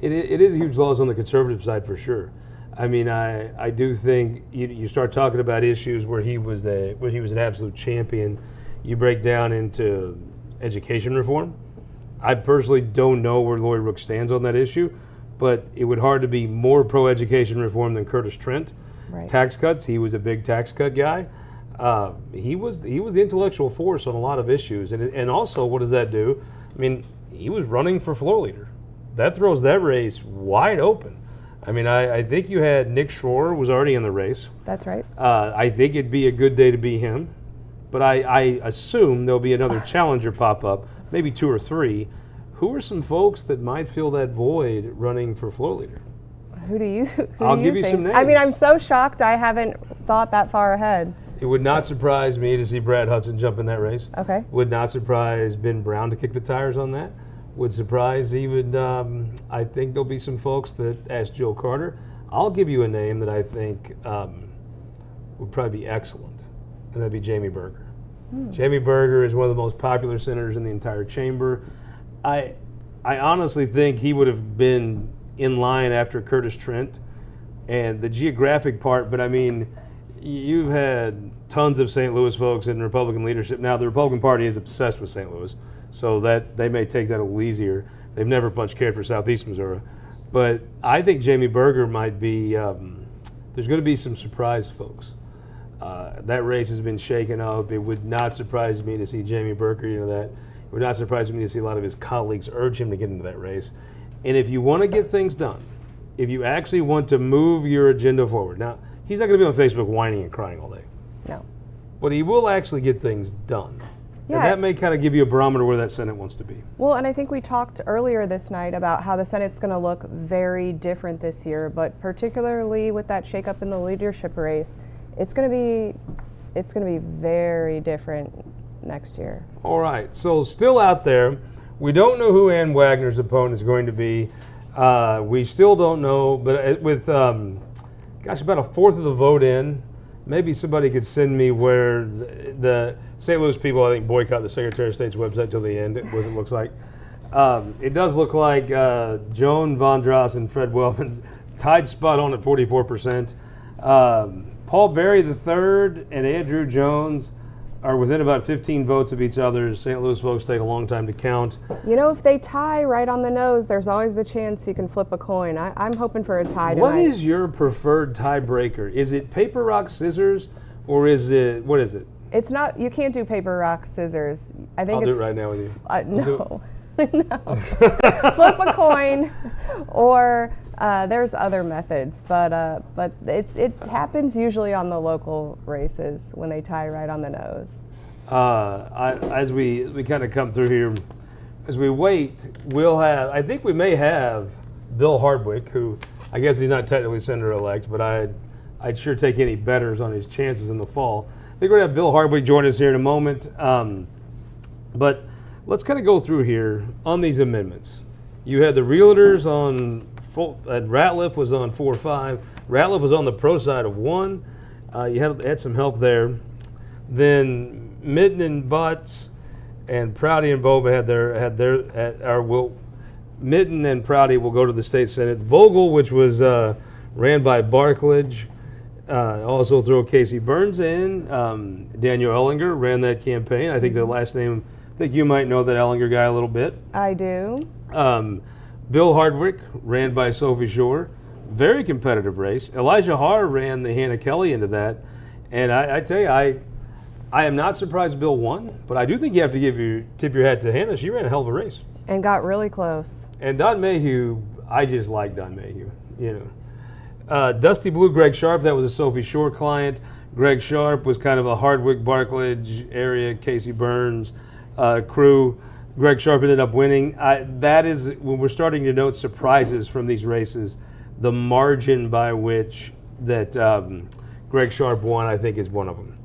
A: It is a huge loss on the conservative side for sure. I mean, I do think you start talking about issues where he was an absolute champion. You break down into education reform. I personally don't know where Lori Rook stands on that issue, but it would hard to be more pro-education reform than Curtis Trent.
C: Right.
A: Tax cuts, he was a big tax cut guy. He was the intellectual force on a lot of issues, and also what does that do? I mean, he was running for floor leader. That throws that race wide open. I mean, I think you had Nick Schroer was already in the race.
C: That's right.
A: I think it'd be a good day to be him, but I assume there'll be another challenger pop up, maybe 2 or 3. Who are some folks that might fill that void running for floor leader?
C: I'll
A: give you some names.
C: I mean, I'm so shocked I haven't thought that far ahead.
A: It would not surprise me to see Brad Hudson jump in that race.
C: Okay.
A: Would not surprise Ben Brown to kick the tires on that. Would surprise even, I think there'll be some folks that ask Joe Carter. I'll give you a name that I think would probably be excellent, and that'd be Jamie Berger. Jamie Berger is one of the most popular senators in the entire chamber. I honestly think he would have been in line after Curtis Trent, and the geographic part, but I mean, you've had tons of St. Louis folks in Republican leadership. Now, the Republican Party is obsessed with St. Louis, so that they may take that a little easier. They've never much cared for Southeast Missouri. But I think Jamie Berger might be, there's going to be some surprise folks. That race has been shaken up. It would not surprise me to see Jamie Berger, that. It would not surprise me to see a lot of his colleagues urge him to get into that race. And if you want to get things done, if you actually want to move your agenda forward, now, he's not going to be on Facebook whining and crying all day.
C: No.
A: But he will actually get things done.
C: Yeah.
A: And that may kind of give you a barometer where that Senate wants to be.
C: Well, and I think we talked earlier this night about how the Senate's going to look very different this year, but particularly with that shakeup in the leadership race, it's going to be very different next year.
A: All right, so still out there, we don't know who Ann Wagner's opponent is going to be. We still don't know, but with about a fourth of the vote in, maybe somebody could send me where the St. Louis people, I think, boycott the Secretary of State's website till the end. It looks like. It does look like Joan Vondras and Fred Wellman's tied spot on at 44%. Paul Berry III and Andrew Jones are within about 15 votes of each other. St. Louis folks take a long time to count.
C: You know, if they tie right on the nose, there's always the chance you can flip a coin. I'm hoping for a tie tonight.
A: What is your preferred tiebreaker? Is it paper, rock, scissors, or is it, what is it?
C: It's not, you can't do paper, rock, scissors. I think
A: I'll do it right now with you.
C: No. No. Flip a coin, or there's other methods, but it happens usually on the local races when they tie right on the nose.
A: As we kind of come through here, as we wait, I think we may have Bill Hardwick, who I guess he's not technically senator-elect, but I'd sure take any betters on his chances in the fall. I think we're going to have Bill Hardwick join us here in a moment, but let's kind of go through here on these amendments. You had the realtors on Ratliff was on 4-5. Ratliff was on the pro side of 1. You had some help there. Then Mitten and Butts and Prouty and Boba Mitten and Prouty will go to the state senate. Vogel, which was ran by Barklage, also throw Casey Burns in. Daniel Ellinger ran that campaign. I think the last name. I think you might know that Ellinger guy a little bit.
C: I do.
A: Bill Hardwick ran by Sophie Shore. Very competitive race. Elijah Haar ran the Hannah Kelly into that. And I tell you, I am not surprised Bill won, but I do think you have to tip your hat to Hannah. She ran a hell of a race.
C: And got really close.
A: And Don Mayhew, I just like Don Mayhew, you know. Dusty Blue, Greg Sharp, that was a Sophie Shore client. Greg Sharp was kind of a Hardwick, Barklage area, Casey Burns crew. Greg Sharp ended up winning. That is, when we're starting to note surprises from these races, the margin by which that Greg Sharp won, I think, is one of them.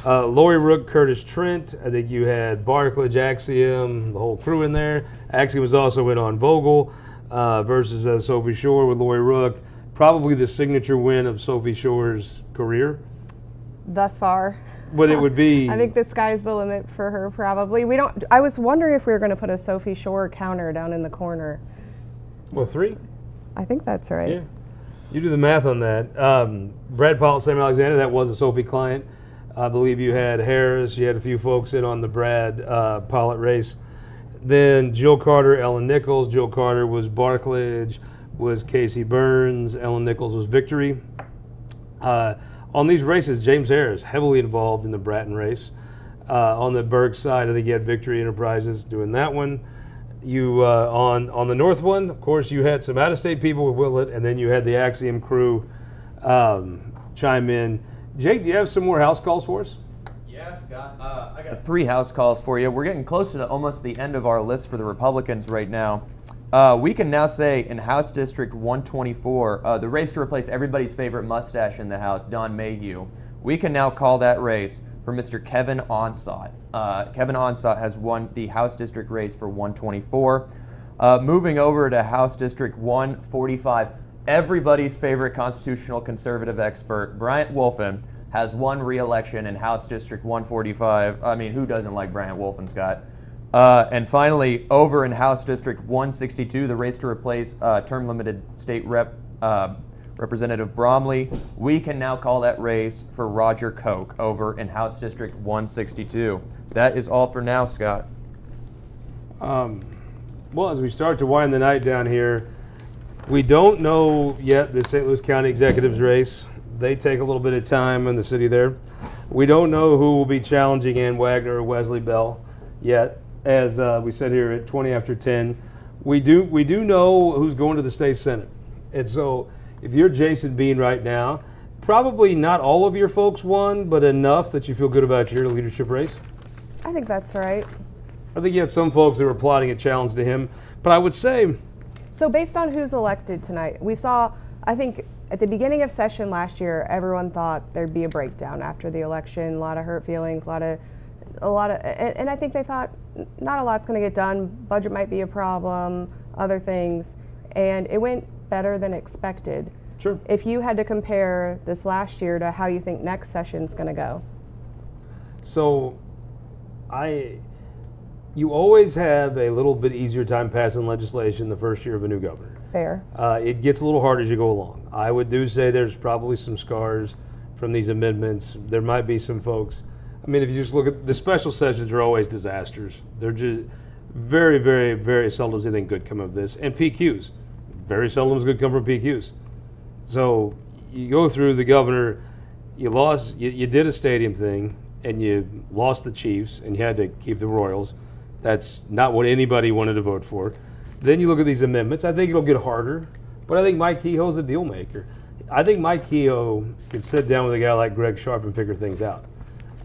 A: Lori Rook, Curtis Trent, I think you had Barklage, Axiom, the whole crew in there. Axiom was also in on Vogel versus Sophie Shore with Lori Rook. Probably the signature win of Sophie Shore's career.
C: Thus far.
A: But it would be.
C: I think the sky's the limit for her, probably. I was wondering if we were going to put a Sophie Shore counter down in the corner.
A: Well, 3?
C: I think that's right.
A: Yeah. You do the math on that. Brad Pollitt, Sam Alexander, that was a Sophie client. I believe you had Harris. You had a few folks in on the Brad Pollitt race. Then Jill Carter, Ellen Nichols. Jill Carter was Barklage, was Casey Burns. Ellen Nichols was Victory. On these races, James Harris heavily involved in the Bratton race. On the Berg side, I think you had Victory Enterprises doing that one. You on the North one, of course, you had some out-of-state people with Willett, and then you had the Axiom crew chime in. Jake, do you have some more house calls for us?
B: Yeah, Scott. I got 3 house calls for you. We're getting close to almost the end of our list for the Republicans right now. We can now say in House District 124, the race to replace everybody's favorite mustache in the House, Don Mayhew, we can now call that race for Mr. Kevin Onsott. Kevin Onsott has won the House District race for 124. Moving over to House District 145, everybody's favorite constitutional conservative expert, Bryant Wolfen, has won re-election in House District 145. I mean, who doesn't like Bryant Wolfen, Scott? And finally, over in House District 162, the race to replace term-limited state Representative Bromley, we can now call that race for Roger Koch over in House District 162. That is all for now, Scott.
A: Well, as we start to wind the night down here, we don't know yet the St. Louis County Executive's race. They take a little bit of time in the city there. We don't know who will be challenging Ann Wagner or Wesley Bell yet. As we said here at 20 after 10, we do know who's going to the state senate. And so if you're Jason Bean right now, probably not all of your folks won, but enough that you feel good about your leadership race.
C: I think that's right.
A: I think you had some folks that were plotting a challenge to him, but I would say.
C: So based on who's elected tonight, we saw, I think at the beginning of session last year, everyone thought there'd be a breakdown after the election, a lot of hurt feelings, a lot of, and I think they thought not a lot's going to get done, budget might be a problem, other things, and it went better than expected.
A: Sure.
C: If you had to compare this last year to how you think next session's going to go.
A: So, you always have a little bit easier time passing legislation the first year of a new governor.
C: Fair.
A: It gets a little hard as you go along. I would say there's probably some scars from these amendments. There might be some folks. I mean, if you just look at the special sessions are always disasters. They're just very, very, very seldom does anything good come of this. And PQs, very seldom is good come from PQs. So you go through the governor, you did a stadium thing, and you lost the Chiefs, and you had to keep the Royals. That's not what anybody wanted to vote for. Then you look at these amendments. I think it'll get harder, but I think Mike Kehoe's a deal maker. I think Mike Kehoe can sit down with a guy like Greg Sharp and figure things out.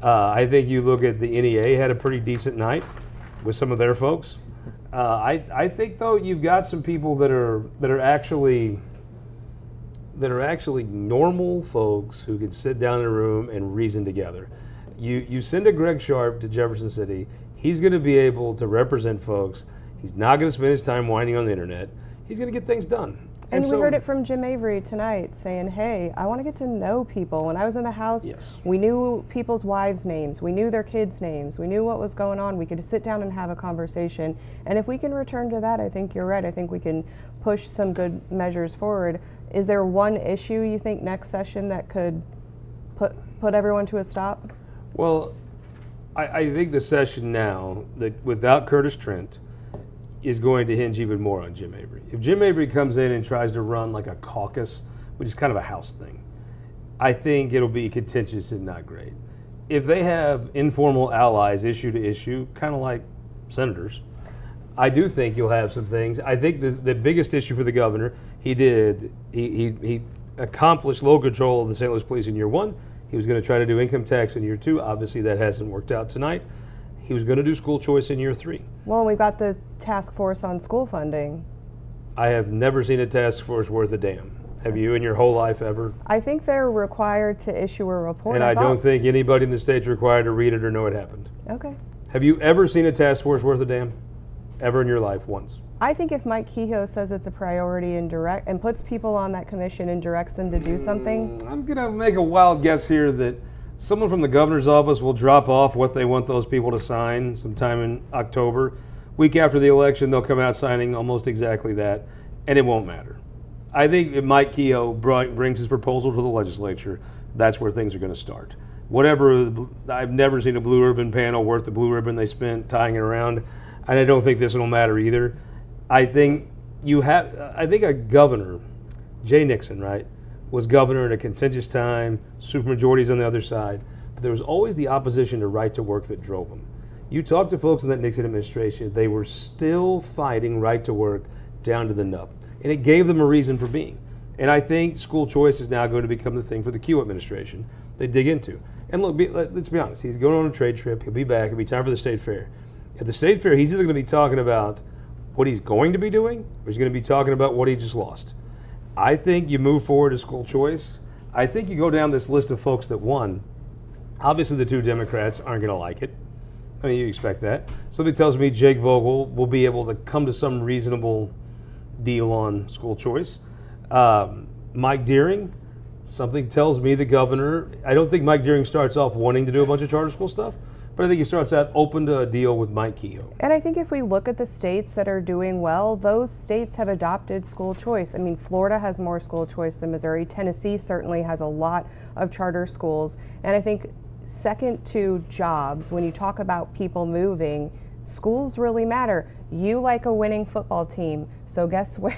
A: I think you look at the NEA had a pretty decent night with some of their folks. I think though you've got some people that are actually normal folks who can sit down in a room and reason together. You send a Greg Sharp to Jefferson City, he's going to be able to represent folks. He's not going to spend his time whining on the internet. He's going to get things done.
C: And we heard it from Jim Avery tonight saying, hey, I want to get to know people. When I was in the House, we knew people's wives' names. We knew their kids' names. We knew what was going on. We could sit down and have a conversation. And if we can return to that, I think you're right. I think we can push some good measures forward. Is there one issue you think next session that could put everyone to a stop?
A: Well, I think the session now, that without Curtis Trent, is going to hinge even more on Jim Avery. If Jim Avery comes in and tries to run like a caucus, which is kind of a House thing, I think it'll be contentious and not great. If they have informal allies issue to issue, kind of like senators, I do think you'll have some things. I think the biggest issue for the governor, he accomplished local control of the St. Louis Police in year one. He was going to try to do income tax in year two. Obviously, that hasn't worked out tonight. He was going to do school choice in year three.
C: Well, we've got the task force on school funding.
A: I have never seen a task force worth a damn. Have you in your whole life ever?
C: I think they're required to issue a report.
A: And I don't think anybody in the state's required to read it or know it happened.
C: Okay.
A: Have you ever seen a task force worth a damn? Ever in your life? Once?
C: I think if Mike Kehoe says it's a priority and puts people on that commission and directs them to do something.
A: I'm going to make a wild guess here that someone from the governor's office will drop off what they want those people to sign sometime in October. Week after the election, they'll come out signing almost exactly that, and it won't matter. I think if Mike Kehoe brings his proposal to the legislature, that's where things are going to start. Whatever, I've never seen a blue ribbon panel worth the blue ribbon they spent tying it around, and I don't think this will matter either. I think a governor, Jay Nixon, right, was governor in a contentious time, supermajorities on the other side, but there was always the opposition to right to work that drove him. You talk to folks in that Nixon administration, they were still fighting right to work down to the nub, and it gave them a reason for being. And I think school choice is now going to become the thing for the Q administration they dig into. And look, let's be honest, he's going on a trade trip, he'll be back, it'll be time for the state fair. At the state fair, he's either going to be talking about what he's going to be doing, or he's going to be talking about what he just lost. I think you move forward to school choice. I think you go down this list of folks that won. Obviously, the two Democrats aren't going to like it. I mean, you expect that. Somebody tells me Jake Vogel will be able to come to some reasonable deal on school choice. Mike Deering, something tells me the governor, I don't think Mike Deering starts off wanting to do a bunch of charter school stuff, but I think he starts out open to a deal with Mike Kehoe.
C: And I think if we look at the states that are doing well, those states have adopted school choice. I mean, Florida has more school choice than Missouri. Tennessee certainly has a lot of charter schools. And I think second to jobs, when you talk about people moving, schools really matter. You like a winning football team, so guess where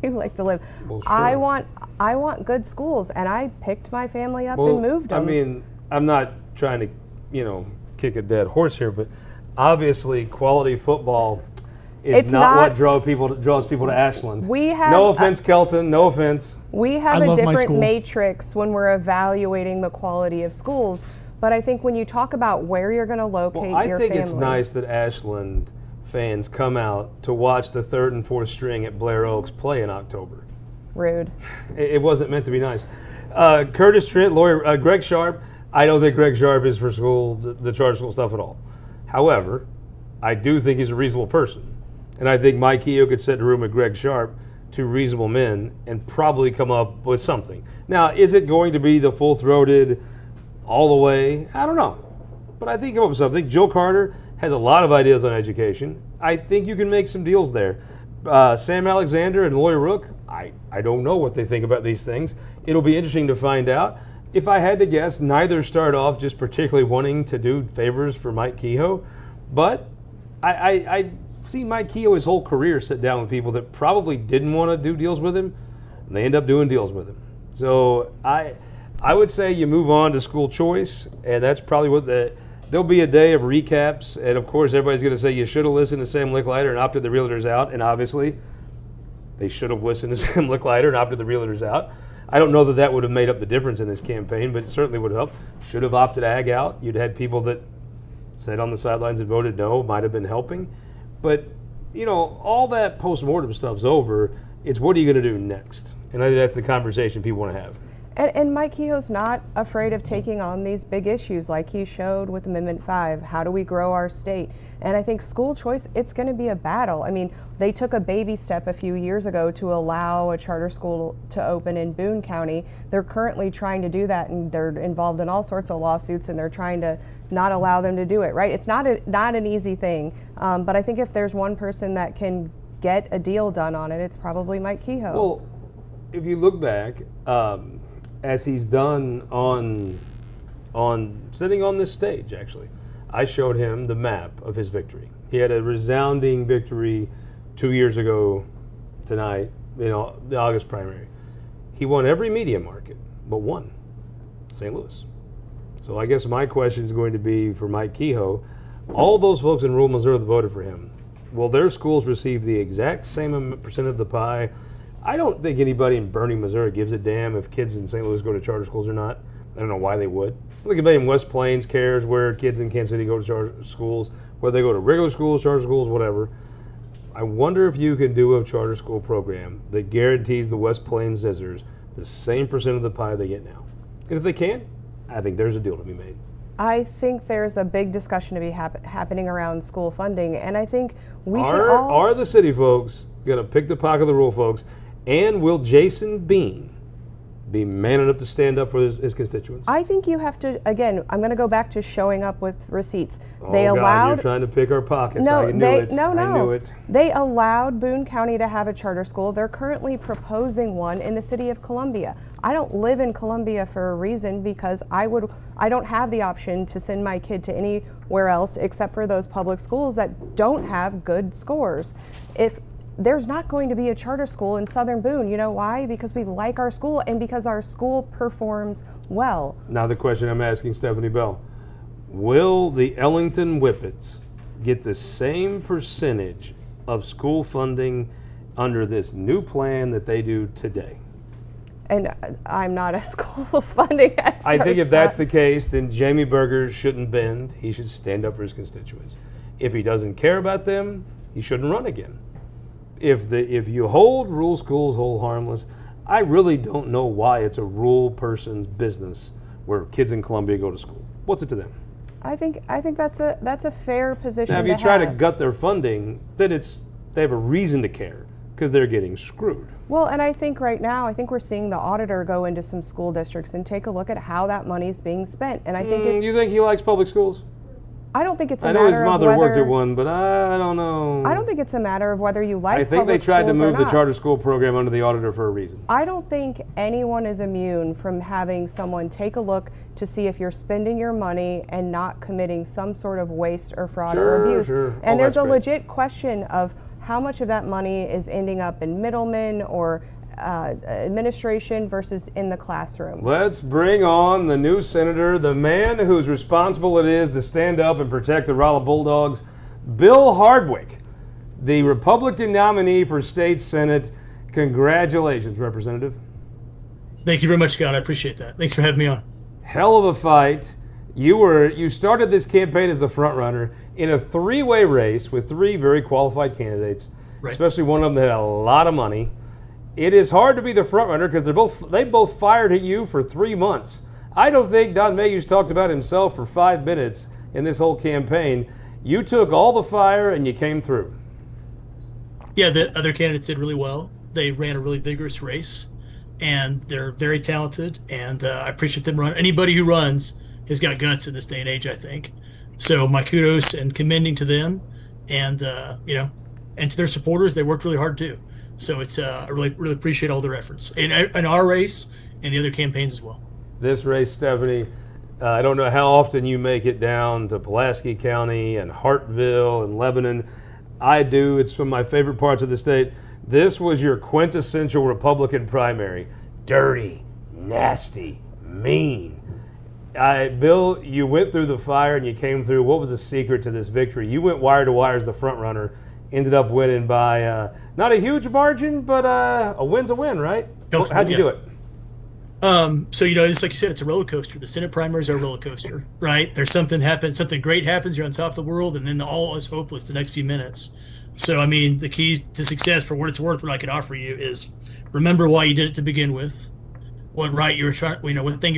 C: you like to live? Well, sure. I want good schools, and I picked my family up and moved them.
A: I mean, I'm not trying to, kick a dead horse here, but obviously quality football is not what draws people to Ashland.
C: We have
A: no offense, Kelton. No offense.
C: We have a different matrix when we're evaluating the quality of schools. But I think when you talk about where you're going to locate
A: I
C: your
A: think
C: family,
A: it's nice that Ashland fans come out to watch the 3rd and 4th string at Blair Oaks play in October.
C: Rude.
A: It wasn't meant to be nice. Curtis Trent, lawyer, Greg Sharp. I don't think Greg Sharp is for school, the charter school stuff at all. However, I do think he's a reasonable person. And I think Mike Kehoe could sit in a room with Greg Sharp, two reasonable men, and probably come up with something. Now, is it going to be the full-throated, all the way? I don't know. But I think come up with something. Joe Carter has a lot of ideas on education. I think you can make some deals there. Sam Alexander and Lawyer Rook, I don't know what they think about these things. It'll be interesting to find out. If I had to guess, neither start off just particularly wanting to do favors for Mike Kehoe, but I see Mike Kehoe his whole career sit down with people that probably didn't want to do deals with him, and they end up doing deals with him. So I would say you move on to school choice, and that's probably what there'll be a day of recaps, and of course everybody's going to say you should have listened to Sam Licklider and opted the realtors out, and obviously they should have listened to Sam Licklider and opted the realtors out. I don't know that would have made up the difference in this campaign, but it certainly would have helped. Should have opted ag out. You'd had people that sat on the sidelines and voted no, might have been helping. But, all that post-mortem stuff's over. It's what are you going to do next? And I think that's the conversation people want to have.
C: And Mike Kehoe's not afraid of taking on these big issues like he showed with Amendment 5. How do we grow our state? And I think school choice, it's going to be a battle. I mean, they took a baby step a few years ago to allow a charter school to open in Boone County. They're currently trying to do that, and they're involved in all sorts of lawsuits, and they're trying to not allow them to do it, right? It's not an easy thing, but I think if there's one person that can get a deal done on it, it's probably Mike Kehoe.
A: Well, if you look back, as he's done on sitting on this stage, actually, I showed him the map of his victory. He had a resounding victory 2 years ago tonight, the August primary. He won every media market but one, St. Louis. So I guess my question is going to be for Mike Kehoe. All those folks in rural Missouri that voted for him, will their schools receive the exact same percent of the pie? I don't think anybody in Bernie, Missouri gives a damn if kids in St. Louis go to charter schools or not. I don't know why they would. I think anybody in West Plains cares where kids in Kansas City go to charter schools, whether they go to regular schools, charter schools, whatever. I wonder if you can do a charter school program that guarantees the West Plains Zizzers the same percent of the pie they get now. And if they can, I think there's a deal to be made.
C: I think there's a big discussion to be happening around school funding, and I think we should
A: Are the city folks going to pick the pocket of the rural folks, and will Jason Bean be man enough to stand up for his constituents?
C: I think you have to, again, I'm going to go back to showing up with receipts.
A: God, you're trying to pick our pockets.
C: No,
A: I knew it.
C: No.
A: I knew it.
C: They allowed Boone County to have a charter school. They're currently proposing one in the city of Columbia. I don't live in Columbia for a reason because I don't have the option to send my kid to anywhere else except for those public schools that don't have good scores. If there's not going to be a charter school in Southern Boone. You know why? Because we like our school and because our school performs well.
A: Now the question I'm asking Stephanie Bell, will the Ellington Whippets get the same percentage of school funding under this new plan that they do today?
C: And I'm not a school funding expert.
A: I think if that's the case, then Jamie Berger shouldn't bend. He should stand up for his constituents. If he doesn't care about them, he shouldn't run again. If you hold rural schools hold harmless, I really don't know why it's a rural person's business where kids in Columbia go to school. What's it to them?
C: I think that's a fair position.
A: Now, if you try to gut their funding, then they have a reason to care because they're getting screwed.
C: Well, and I think right now, we're seeing the auditor go into some school districts and take a look at how that money is being spent. And I think
A: you think he likes public schools?
C: I don't think it's a
A: I
C: matter
A: know his
C: of
A: mother
C: whether,
A: worked at one, but I don't know.
C: I don't think it's a matter of whether you like
A: I think they
C: public
A: tried to
C: schools or
A: move the
C: not.
A: charter school program under the auditor for a reason.
C: I don't think anyone is immune from having someone take a look to see if you're spending your money and not committing some sort of waste or fraud or abuse.
A: Sure.
C: And there's a legit question of how much of that money is ending up in middlemen or administration versus in the classroom.
A: Let's bring on the new senator, the man whose responsible it is to stand up and protect the Rolla Bulldogs, Bill Hardwick, the Republican nominee for state senate. Congratulations, Representative.
K: Thank you very much, Scott. I appreciate that. Thanks for having me on.
A: Hell of a fight. You started this campaign as the front runner in a three-way race with three very qualified candidates, especially one of them that had a lot of money. It is hard to be the front runner because they both fired at you for 3 months. I don't think Don Mayhew's talked about himself for 5 minutes in this whole campaign. You took all the fire and you came through.
K: Yeah, the other candidates did really well. They ran a really vigorous race, and they're very talented, and I appreciate them running. Anybody who runs has got guts in this day and age, I think. So my kudos and commending to them, and and to their supporters. They worked really hard too. So it's I really appreciate all their efforts in our race and the other campaigns as well.
A: This race, Stephanie, I don't know how often you make it down to Pulaski County and Hartville and Lebanon. I do. It's from my favorite parts of the state. This was your quintessential Republican primary. Dirty, nasty, mean. Bill, you went through the fire and you came through. What was the secret to this victory? You went wire to wire as the front runner, ended up winning by not a huge margin, but a win's a win, right? How'd you do it?
K: So it's like you said, it's a roller coaster. The Senate primaries are a roller coaster, right? There's something great happens, you're on top of the world, and then all is hopeless the next few minutes. So I mean, the keys to success, for what it's worth, what I could offer you is remember why you did it to begin with, what thing you were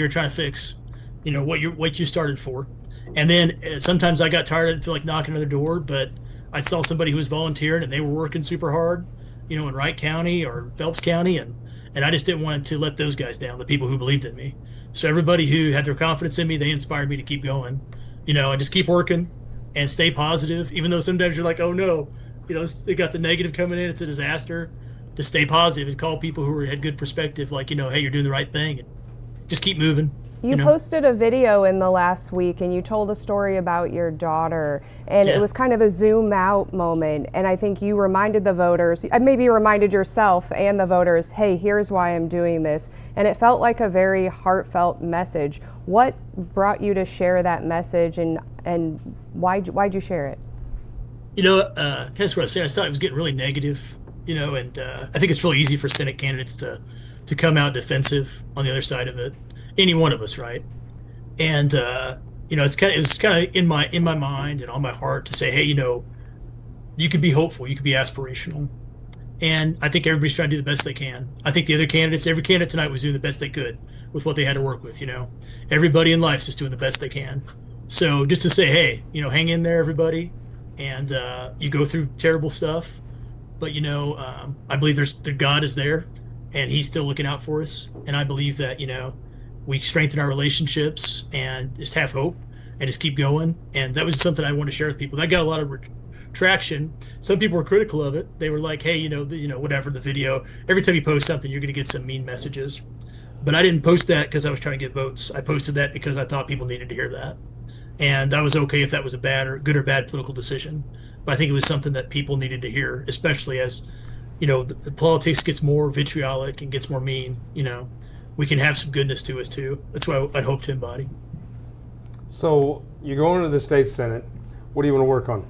K: trying to fix, what you started for, and then sometimes I got tired. I didn't feel like knocking on the door, but I saw somebody who was volunteering and they were working super hard, in Wright County or Phelps County, and I just didn't want to let those guys down, the people who believed in me. So everybody who had their confidence in me, they inspired me to keep going, and just keep working and stay positive, even though sometimes you're like, oh no, they got the negative coming in, it's a disaster. Just stay positive and call people who had good perspective, like, hey, you're doing the right thing, and just keep moving.
C: You posted a video in the last week and you told a story about your daughter, and it was kind of a zoom out moment, and I think you reminded the voters, maybe you reminded yourself and the voters, hey, here's why I'm doing this, and it felt like a very heartfelt message. What brought you to share that message, and why'd you share it?
K: That's what I said. I thought it was getting really negative, and I think it's really easy for Senate candidates to come out defensive on the other side of it. Any one of us, right? And it's kind of in my mind and on my heart to say, hey, you could be hopeful, you could be aspirational, and I think everybody's trying to do the best they can. I think every candidate tonight was doing the best they could with what they had to work with. Everybody in life's just doing the best they can. So just to say, hey, hang in there, everybody, and you go through terrible stuff, but I believe that God is there, and He's still looking out for us, and I believe that we strengthen our relationships and just have hope and just keep going. And that was something I wanted to share with people. That got a lot of traction. Some people were critical of it. They were like, hey, whatever, the video, every time you post something, you're going to get some mean messages. But I didn't post that because I was trying to get votes. I posted that because I thought people needed to hear that. And I was okay if that was a good or bad political decision. But I think it was something that people needed to hear, especially as, the politics gets more vitriolic and gets more mean, we can have some goodness to us too. That's what I'd hope to embody.
A: So you're going to the state Senate. What do you want to work on?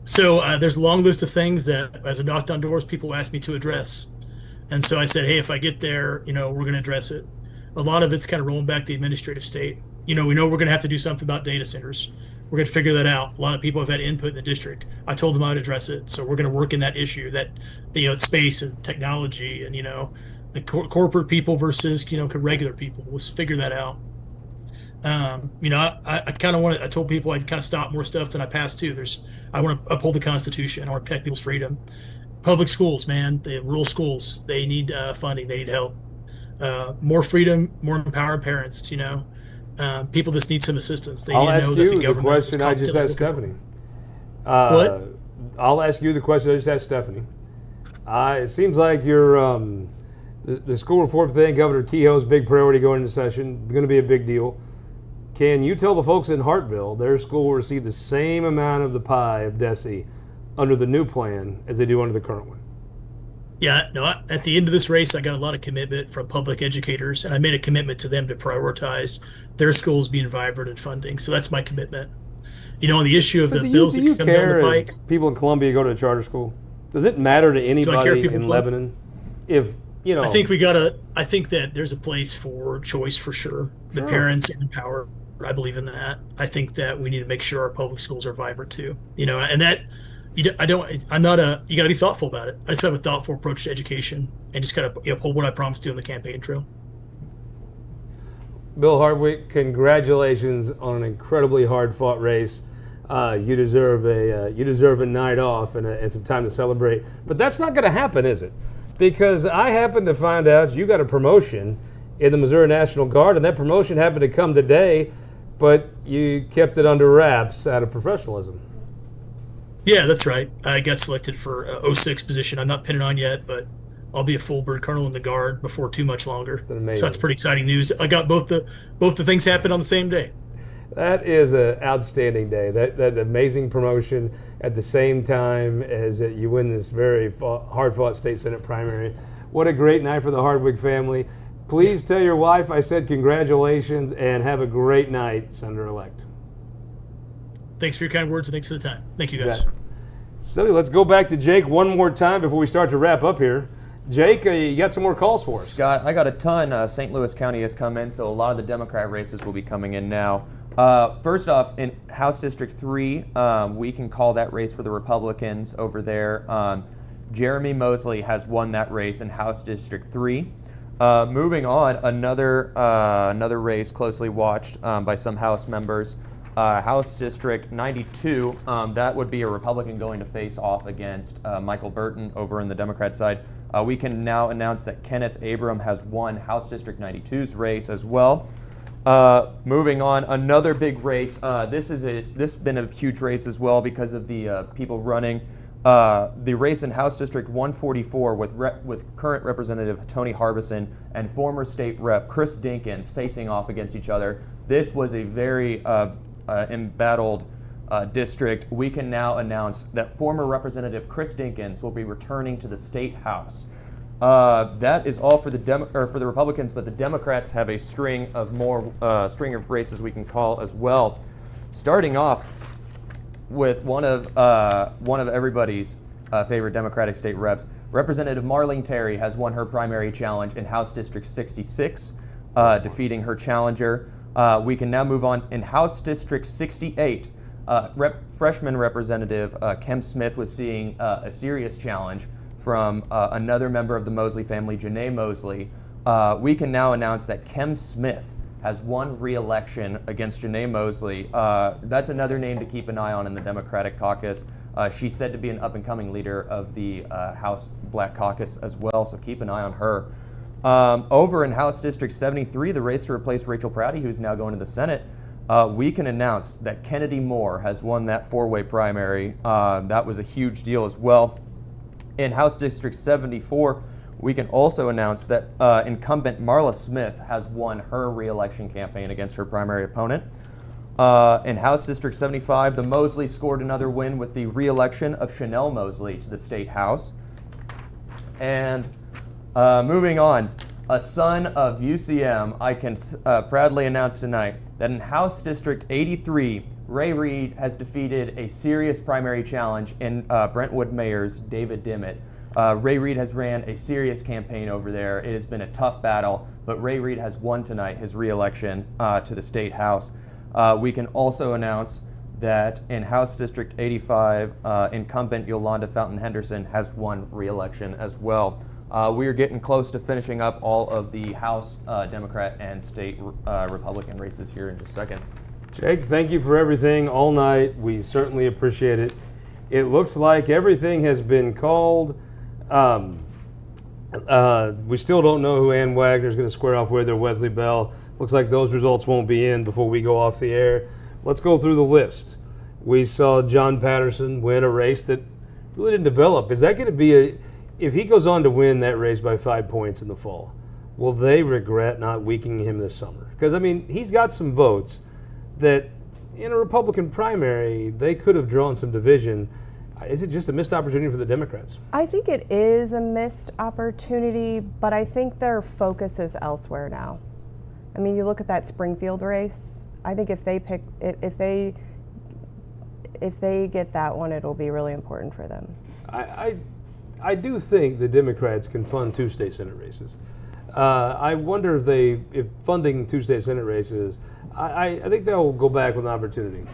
K: So there's a long list of things that, as I knocked on doors, people asked me to address. And so I said, hey, if I get there, we're going to address it. A lot of it's kind of rolling back the administrative state. We know we're going to have to do something about data centers. We're going to figure that out. A lot of people have had input in the district. I told them I would address it. So we're going to work in that issue, that space and technology, and the corporate people versus regular people. We'll figure that out. I kind of want to. I told people I'd kind of stop more stuff than I passed too. I want to uphold the Constitution. I want to protect people's freedom. Public schools, man, the rural schools, they need funding. They need help. More freedom, more empowered parents. People just need some assistance. They need to know that the government.
A: The question I just asked Stephanie.
K: What?
A: I'll ask you the question I just asked Stephanie. It seems like you're. The school reform thing, Governor Kehoe's big priority going into session, going to be a big deal. Can you tell the folks in Hartville their school will receive the same amount of the pie of DESE under the new plan as they do under the current one?
K: Yeah, no, at the end of this race, I got a lot of commitment from public educators, and I made a commitment to them to prioritize their schools being vibrant and funding. So that's my commitment. On the issue of the bills that come down the pike.
A: People in Columbia go to a charter school? Does it matter to anybody in Lebanon if
K: I think that there's a place for choice for sure. The parents in power, I believe in that. I think that we need to make sure our public schools are vibrant too. And that I'm not you got to be thoughtful about it. I just have a thoughtful approach to education and just kind of uphold what I promised to on the campaign trail.
A: Bill Hardwick, congratulations on an incredibly hard-fought race. You deserve a night off and some time to celebrate. But that's not going to happen, is it? Because I happened to find out you got a promotion in the Missouri National Guard, and that promotion happened to come today, but you kept it under wraps out of professionalism.
K: Yeah, that's right. I got selected for a 06 position. I'm not pinning on yet, but I'll be a full bird colonel in the Guard before too much longer. So that's pretty exciting news. I got both the things happen on the same day.
A: That is an outstanding day. That amazing promotion at the same time as you win this very hard-fought state senate primary. What a great night for the Hardwick family. Please tell your wife I said congratulations and have a great night, Senator-elect.
K: Thanks for your kind words and thanks for the time. Thank you, guys.
A: So let's go back to Jake one more time before we start to wrap up here. Jake, you got some more calls for us.
B: Scott, I got a ton. St. Louis County has come in, so a lot of the Democrat races will be coming in now. First off, in House District 3, we can call that race for the Republicans over there. Jeremy Mosley has won that race in House District 3. Moving on, another race closely watched by some House members. House District 92, that would be a Republican going to face off against Michael Burton over on the Democrat side. We can now announce that Kenneth Abram has won House District 92's race as well. Moving on, another big race. This has been a huge race as well because of the people running. The race in House District 144 with current Representative Tony Harbison and former state rep Chris Dinkins facing off against each other. This was a very embattled district. We can now announce that former Representative Chris Dinkins will be returning to the state house. That is all for the Republicans, but the Democrats have a string of races we can call as well. Starting off with one of everybody's favorite Democratic state reps, Representative Marlene Terry has won her primary challenge in House District 66, defeating her challenger. We can now move on in House District 68. Freshman Representative Kem Smith was seeing a serious challenge from another member of the Mosley family, Janae Mosley. We can now announce that Kem Smith has won re-election against Janae Mosley. That's another name to keep an eye on in the Democratic caucus. She's said to be an up-and-coming leader of the House Black Caucus as well, so keep an eye on her. Over in House District 73, the race to replace Rachel Prouty, who's now going to the Senate, we can announce that Kennedy Moore has won that four-way primary. That was a huge deal as well. In House District 74, we can also announce that incumbent Marla Smith has won her re-election campaign against her primary opponent. In House District 75, the Mosley scored another win with the re-election of Chanel Mosley to the State House. And moving on, a son of UCM, I can proudly announce tonight that in House District 83, Ray Reed has defeated a serious primary challenge in Brentwood Mayor's David Dimmitt. Ray Reed has ran a serious campaign over there. It has been a tough battle, but Ray Reed has won tonight his re-election to the State House. We can also announce that in House District 85, incumbent Yolanda Fountain Henderson has won re-election as well. We are getting close to finishing up all of the House Democrat and state Republican races here in just a second.
A: Jake, thank you for everything all night. We certainly appreciate it. It looks like everything has been called. We still don't know who Ann Wagner is going to square off with or Wesley Bell. Looks like those results won't be in before we go off the air. Let's go through the list. We saw John Patterson win a race that really didn't develop. Is that going to be if he goes on to win that race by 5 points in the fall, will they regret not weakening him this summer? Because, I mean, he's got some votes that in a Republican primary, they could have drawn some division. Is it just a missed opportunity for the Democrats?
C: I think it is a missed opportunity, but I think their focus is elsewhere now. I mean, you look at that Springfield race. I think if they get that one, it'll be really important for them.
A: I do think the Democrats can fund 2 state Senate races. I wonder if funding 2 state Senate races, I think they'll go back with an opportunity.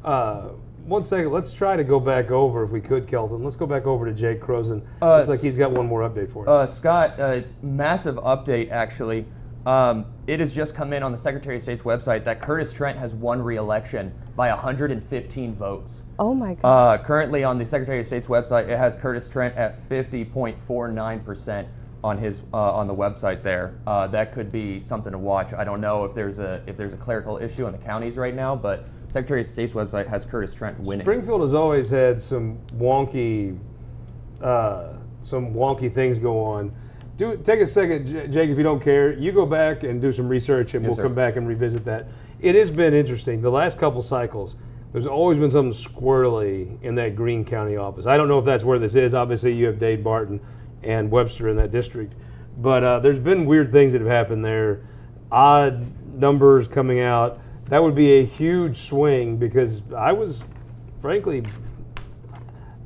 A: 1 second, let's try to go back over, if we could, Kelton. Let's go back over to Jake Kroesen. Looks like he's got one more update for us.
B: Scott, massive update, actually. It has just come in on the Secretary of State's website that Curtis Trent has won re-election by 115 votes.
C: Oh my God.
B: Currently on the Secretary of State's website, it has Curtis Trent at 50.49% on his on the website there. That could be something to watch. I don't know if there's a clerical issue in the counties right now, but Secretary of State's website has Curtis Trent winning.
A: Springfield has always had some wonky things go on. Take a second, Jake, if you don't care. You go back and do some research, and we'll come back and revisit that. It has been interesting. The last couple cycles, there's always been something squirrely in that Greene County office. I don't know if that's where this is. Obviously, you have Dade Barton and Webster in that district. But there's been weird things that have happened there. Odd numbers coming out. That would be a huge swing, because I was, frankly,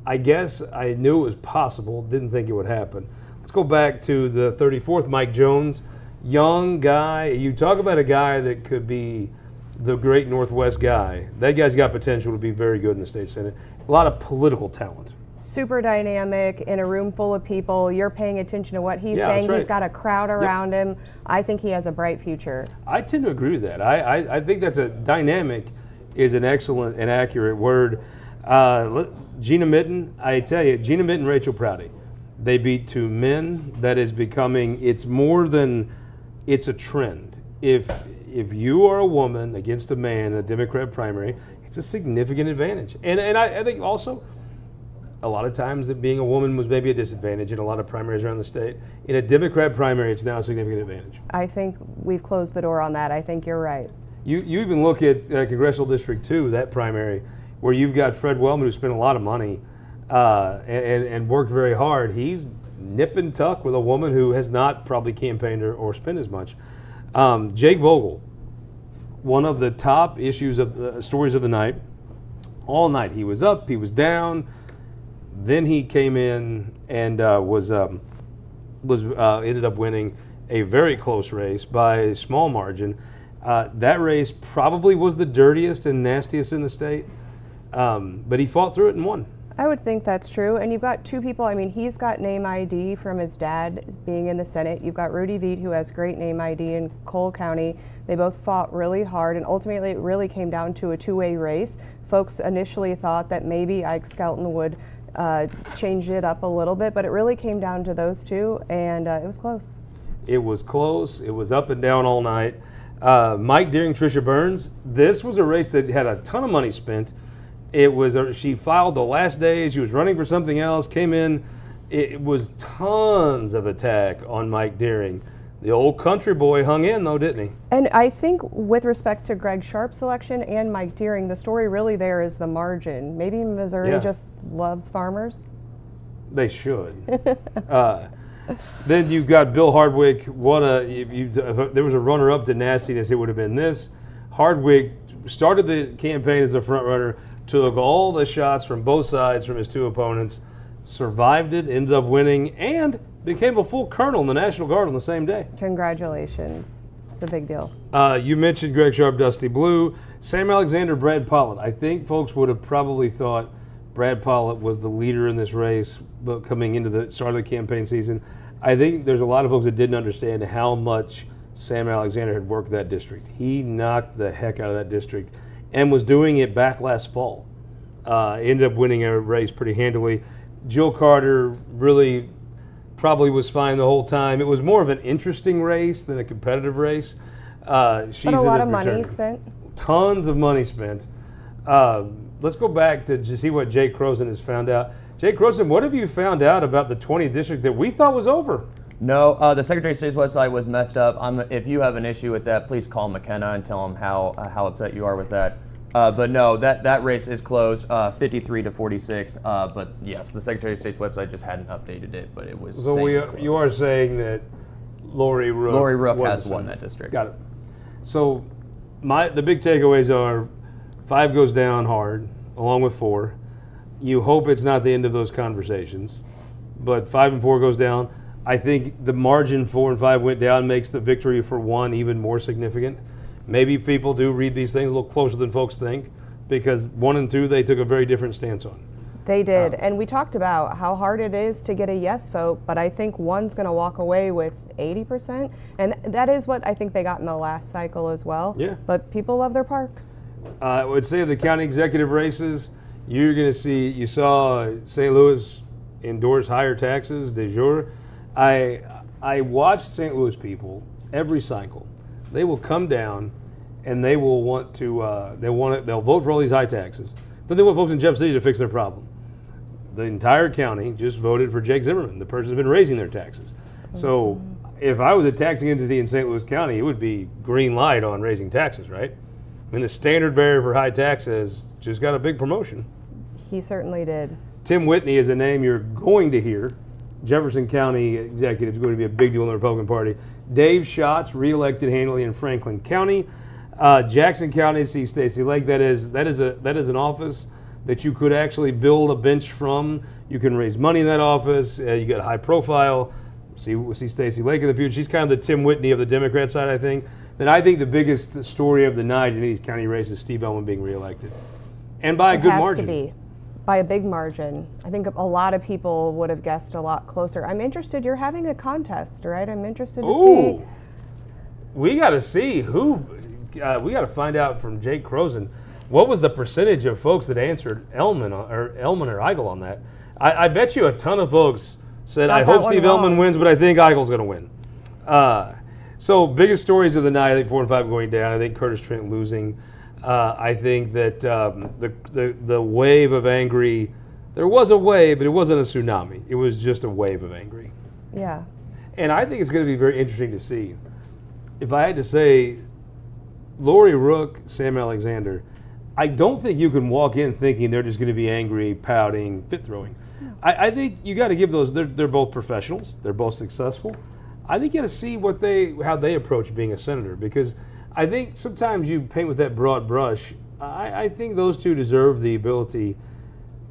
A: I guess I knew it was possible. Didn't think it would happen. Let's go back to the 34th, Mike Jones. Young guy. You talk about a guy that could be the great Northwest guy. That guy's got potential to be very good in the state Senate. A lot of political talent.
C: Super dynamic, in a room full of people. You're paying attention to what he's saying.
A: That's right.
C: He's got a crowd around him. I think he has a bright future.
A: I tend to agree with that. I think that's a dynamic is an excellent and accurate word. Gina Mitten, I tell you, Gina Mitten, Rachel Prouty. They beat 2 men. That is becoming, it's more than, it's a trend. If you are a woman against a man in a Democrat primary, it's a significant advantage. And I think also, a lot of times that being a woman was maybe a disadvantage in a lot of primaries around the state. In a Democrat primary, it's now a significant advantage.
C: I think we've closed the door on that. I think you're right.
A: You even look at Congressional District 2, that primary, where you've got Fred Wellman, who spent a lot of money and worked very hard. He's nip and tuck with a woman who has not probably campaigned or spent as much. Jake Vogel, one of the top issues of stories of the night. All night he was up, he was down. Then he came in and ended up winning a very close race by a small margin. That race probably was the dirtiest and nastiest in the state, but he fought through it and won.
C: I would think that's true. And you've got 2 people. I mean, he's got name ID from his dad being in the Senate. You've got Rudy Veit, who has great name ID in Cole County. They both fought really hard, and ultimately it really came down to a 2-way race. Folks initially thought that maybe Ike Skelton would change it up a little bit, but it really came down to those 2, and it was close.
A: It was close. It was up and down all night. Mike Deering, Tricia Burns. This was a race that had a ton of money spent. It was she filed the last day. She was running for something else. Came in. It was tons of attack on Mike Deering. The old country boy hung in though, didn't he?
C: And I think with respect to Greg Sharp's election and Mike Deering, the story really there is the margin. Maybe Missouri just loves farmers.
A: They should. Then you've got Bill Hardwick. If there was a runner-up to nastiness, it would have been this. Hardwick started the campaign as a front runner, took all the shots from both sides from his 2 opponents, survived it, ended up winning, and became a full colonel in the National Guard on the same day.
C: Congratulations. It's a big deal.
A: You mentioned Greg Sharp, Dusty Blue, Sam Alexander, Brad Pollitt. I think folks would have probably thought Brad Pollitt was the leader in this race, but coming into the start of the campaign season, I think there's a lot of folks that didn't understand how much Sam Alexander had worked that district. He knocked the heck out of that district and was doing it back last fall. Ended up winning a race pretty handily. Jill Carter really probably was fine the whole time. It was more of an interesting race than a competitive race.
C: But a lot of money spent.
A: Tons of money spent. Let's go back to see what Jake Kroesen has found out. Jake Kroesen, what have you found out about the 20th district that we thought was over?
B: No, the Secretary of State's website was messed up. If you have an issue with that, please call McKenna and tell him how upset you are with that. But no, that race is closed, 53-46. But yes, the Secretary of State's website just hadn't updated it, but it was.
A: So you are saying that Lori Rook
B: has won that district.
A: Got it. So the big takeaways are 5 goes down hard, along with 4. You hope it's not the end of those conversations, but 5 and 4 goes down. I think the margin 4 and 5 went down, makes the victory for 1 even more significant. Maybe people do read these things a little closer than folks think, because 1 and 2 they took a very different stance on.
C: They did, and we talked about how hard it is to get a yes vote, but I think 1's going to walk away with 80%, and that is what I think they got in the last cycle as well.
A: Yeah.
C: But people love their parks.
A: I would say the county executive races, you're going to see, you saw St. Louis endorse higher taxes de jure. I watched St. Louis people every cycle. They will come down and they will want to, they'll vote for all these high taxes, but they want folks in Jeff City to fix their problem. The entire county just voted for Jake Zimmerman, the person who's been raising their taxes. So if I was a taxing entity in St. Louis County, it would be green light on raising taxes, right? I mean, the standard bearer for high taxes just got a big promotion.
C: He certainly did.
A: Tim Whitney is a name you're going to hear. Jefferson County executive is going to be a big deal in the Republican Party. Dave Schatz, reelected handily in Franklin County. Jackson County, see Stacey Lake. That is an office that you could actually build a bench from. You can raise money in that office. You got a high profile. We'll see Stacey Lake in the future. She's kind of the Tim Whitney of the Democrat side, I think. Then I think the biggest story of the night in these county races is Steve Ellman being reelected, and by a good margin.
C: It has to be by a big margin. I think a lot of people would have guessed a lot closer. I'm interested. You're having a contest, right? I'm interested to see.
A: We got to see who. We got to find out from Jake Kroesen. What was the percentage of folks that answered Ellman or Eigel on that? I bet you a ton of folks said, I hope Steve Ellman wins, but I think Eigel's going to win. So biggest stories of the night, I think 4 and 5 going down. I think Curtis Trent losing. I think that the wave of angry, there was a wave, but it wasn't a tsunami. It was just a wave of angry.
C: Yeah.
A: And I think it's going to be very interesting to see. If I had to say, Lori Rook, Sam Alexander, I don't think you can walk in thinking they're just going to be angry, pouting, fit throwing. No. I think you got to give those. They're both professionals. They're both successful. I think you got to see how they approach being a senator, because I think sometimes you paint with that broad brush. I think those two deserve the ability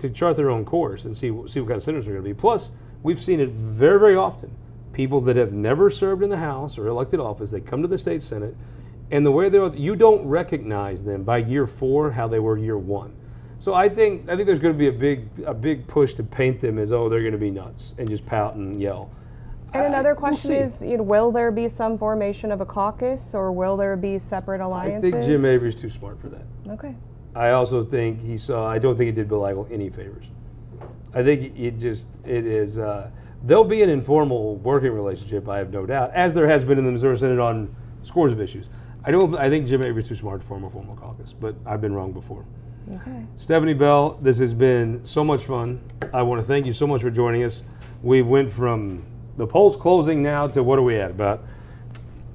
A: to chart their own course and see what kind of senators they're going to be. Plus, we've seen it very, very often. People that have never served in the House or elected office, they come to the state Senate. And the way you don't recognize them by year 4 how they were year 1. So I think there's going to be a big push to paint them as, oh, they're going to be nuts and just pout and yell.
C: And another question is, will there be some formation of a caucus, or will there be separate alliances?
A: I think Jim Avery's too smart for that.
C: Okay.
A: I also think I don't think he did Bill Eigel any favors. I think there'll be an informal working relationship, I have no doubt, as there has been in the Missouri Senate on scores of issues. I think Jim Avery's too smart to form a formal caucus, but I've been wrong before.
C: Okay.
A: Stephanie Bell, this has been so much fun. I want to thank you so much for joining us. We went from the polls closing now to what are we at? About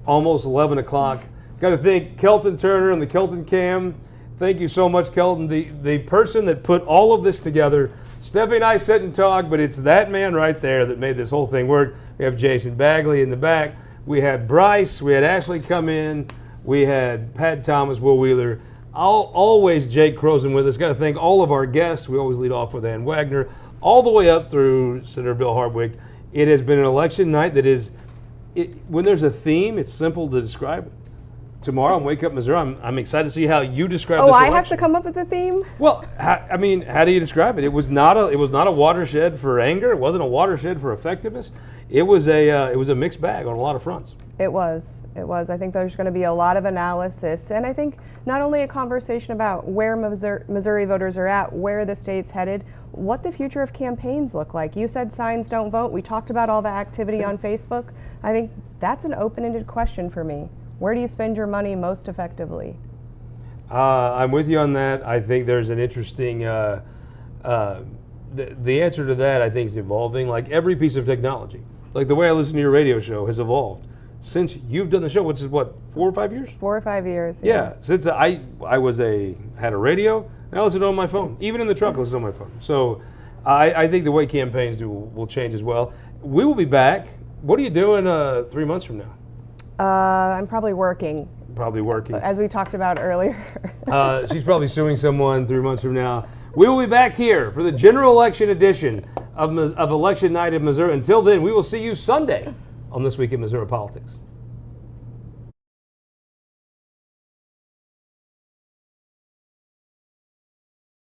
A: almost 11 o'clock. Got to thank Kelton Turner and the Kelton Cam. Thank you so much, Kelton. The person that put all of this together. Stephanie and I sit and talk, but it's that man right there that made this whole thing work. We have Jason Bagley in the back. We had Bryce. We had Ashley come in. We had Pat Thomas, Will Wheeler, always Jake Kroesen with us. Got to thank all of our guests. We always lead off with Ann Wagner, all the way up through Senator Bill Hardwick. It has been an election night that is, when there's a theme, it's simple to describe it. Tomorrow on Wake Up Missouri, I'm excited to see how you describe this election.
C: I have to come up with a theme?
A: Well, how do you describe it? It was not a watershed for anger. It wasn't a watershed for effectiveness. It was a mixed bag on a lot of fronts.
C: It was. I think there's going to be a lot of analysis, and I think not only a conversation about where Missouri voters are at, where the state's headed, what the future of campaigns look like. You said signs don't vote. We talked about all the activity on Facebook. I think that's an open-ended question for me. Where do you spend your money most effectively?
A: I'm with you on that. I think there's an interesting, the answer to that I think is evolving, like every piece of technology. Like the way I listen to your radio show has evolved since you've done the show, which is what, 4 or 5 years?
C: 4 or 5 years.
A: Yeah, since I had a radio, now I listen on my phone. Even in the truck, I listen on my phone. So I think the way campaigns will change as well. We will be back. What are you doing 3 months from now?
C: I'm probably working. As we talked about earlier.
A: She's probably suing someone 3 months from now. We will be back here for the general election edition of election night in Missouri. Until then, we will see you Sunday on This Week in Missouri Politics.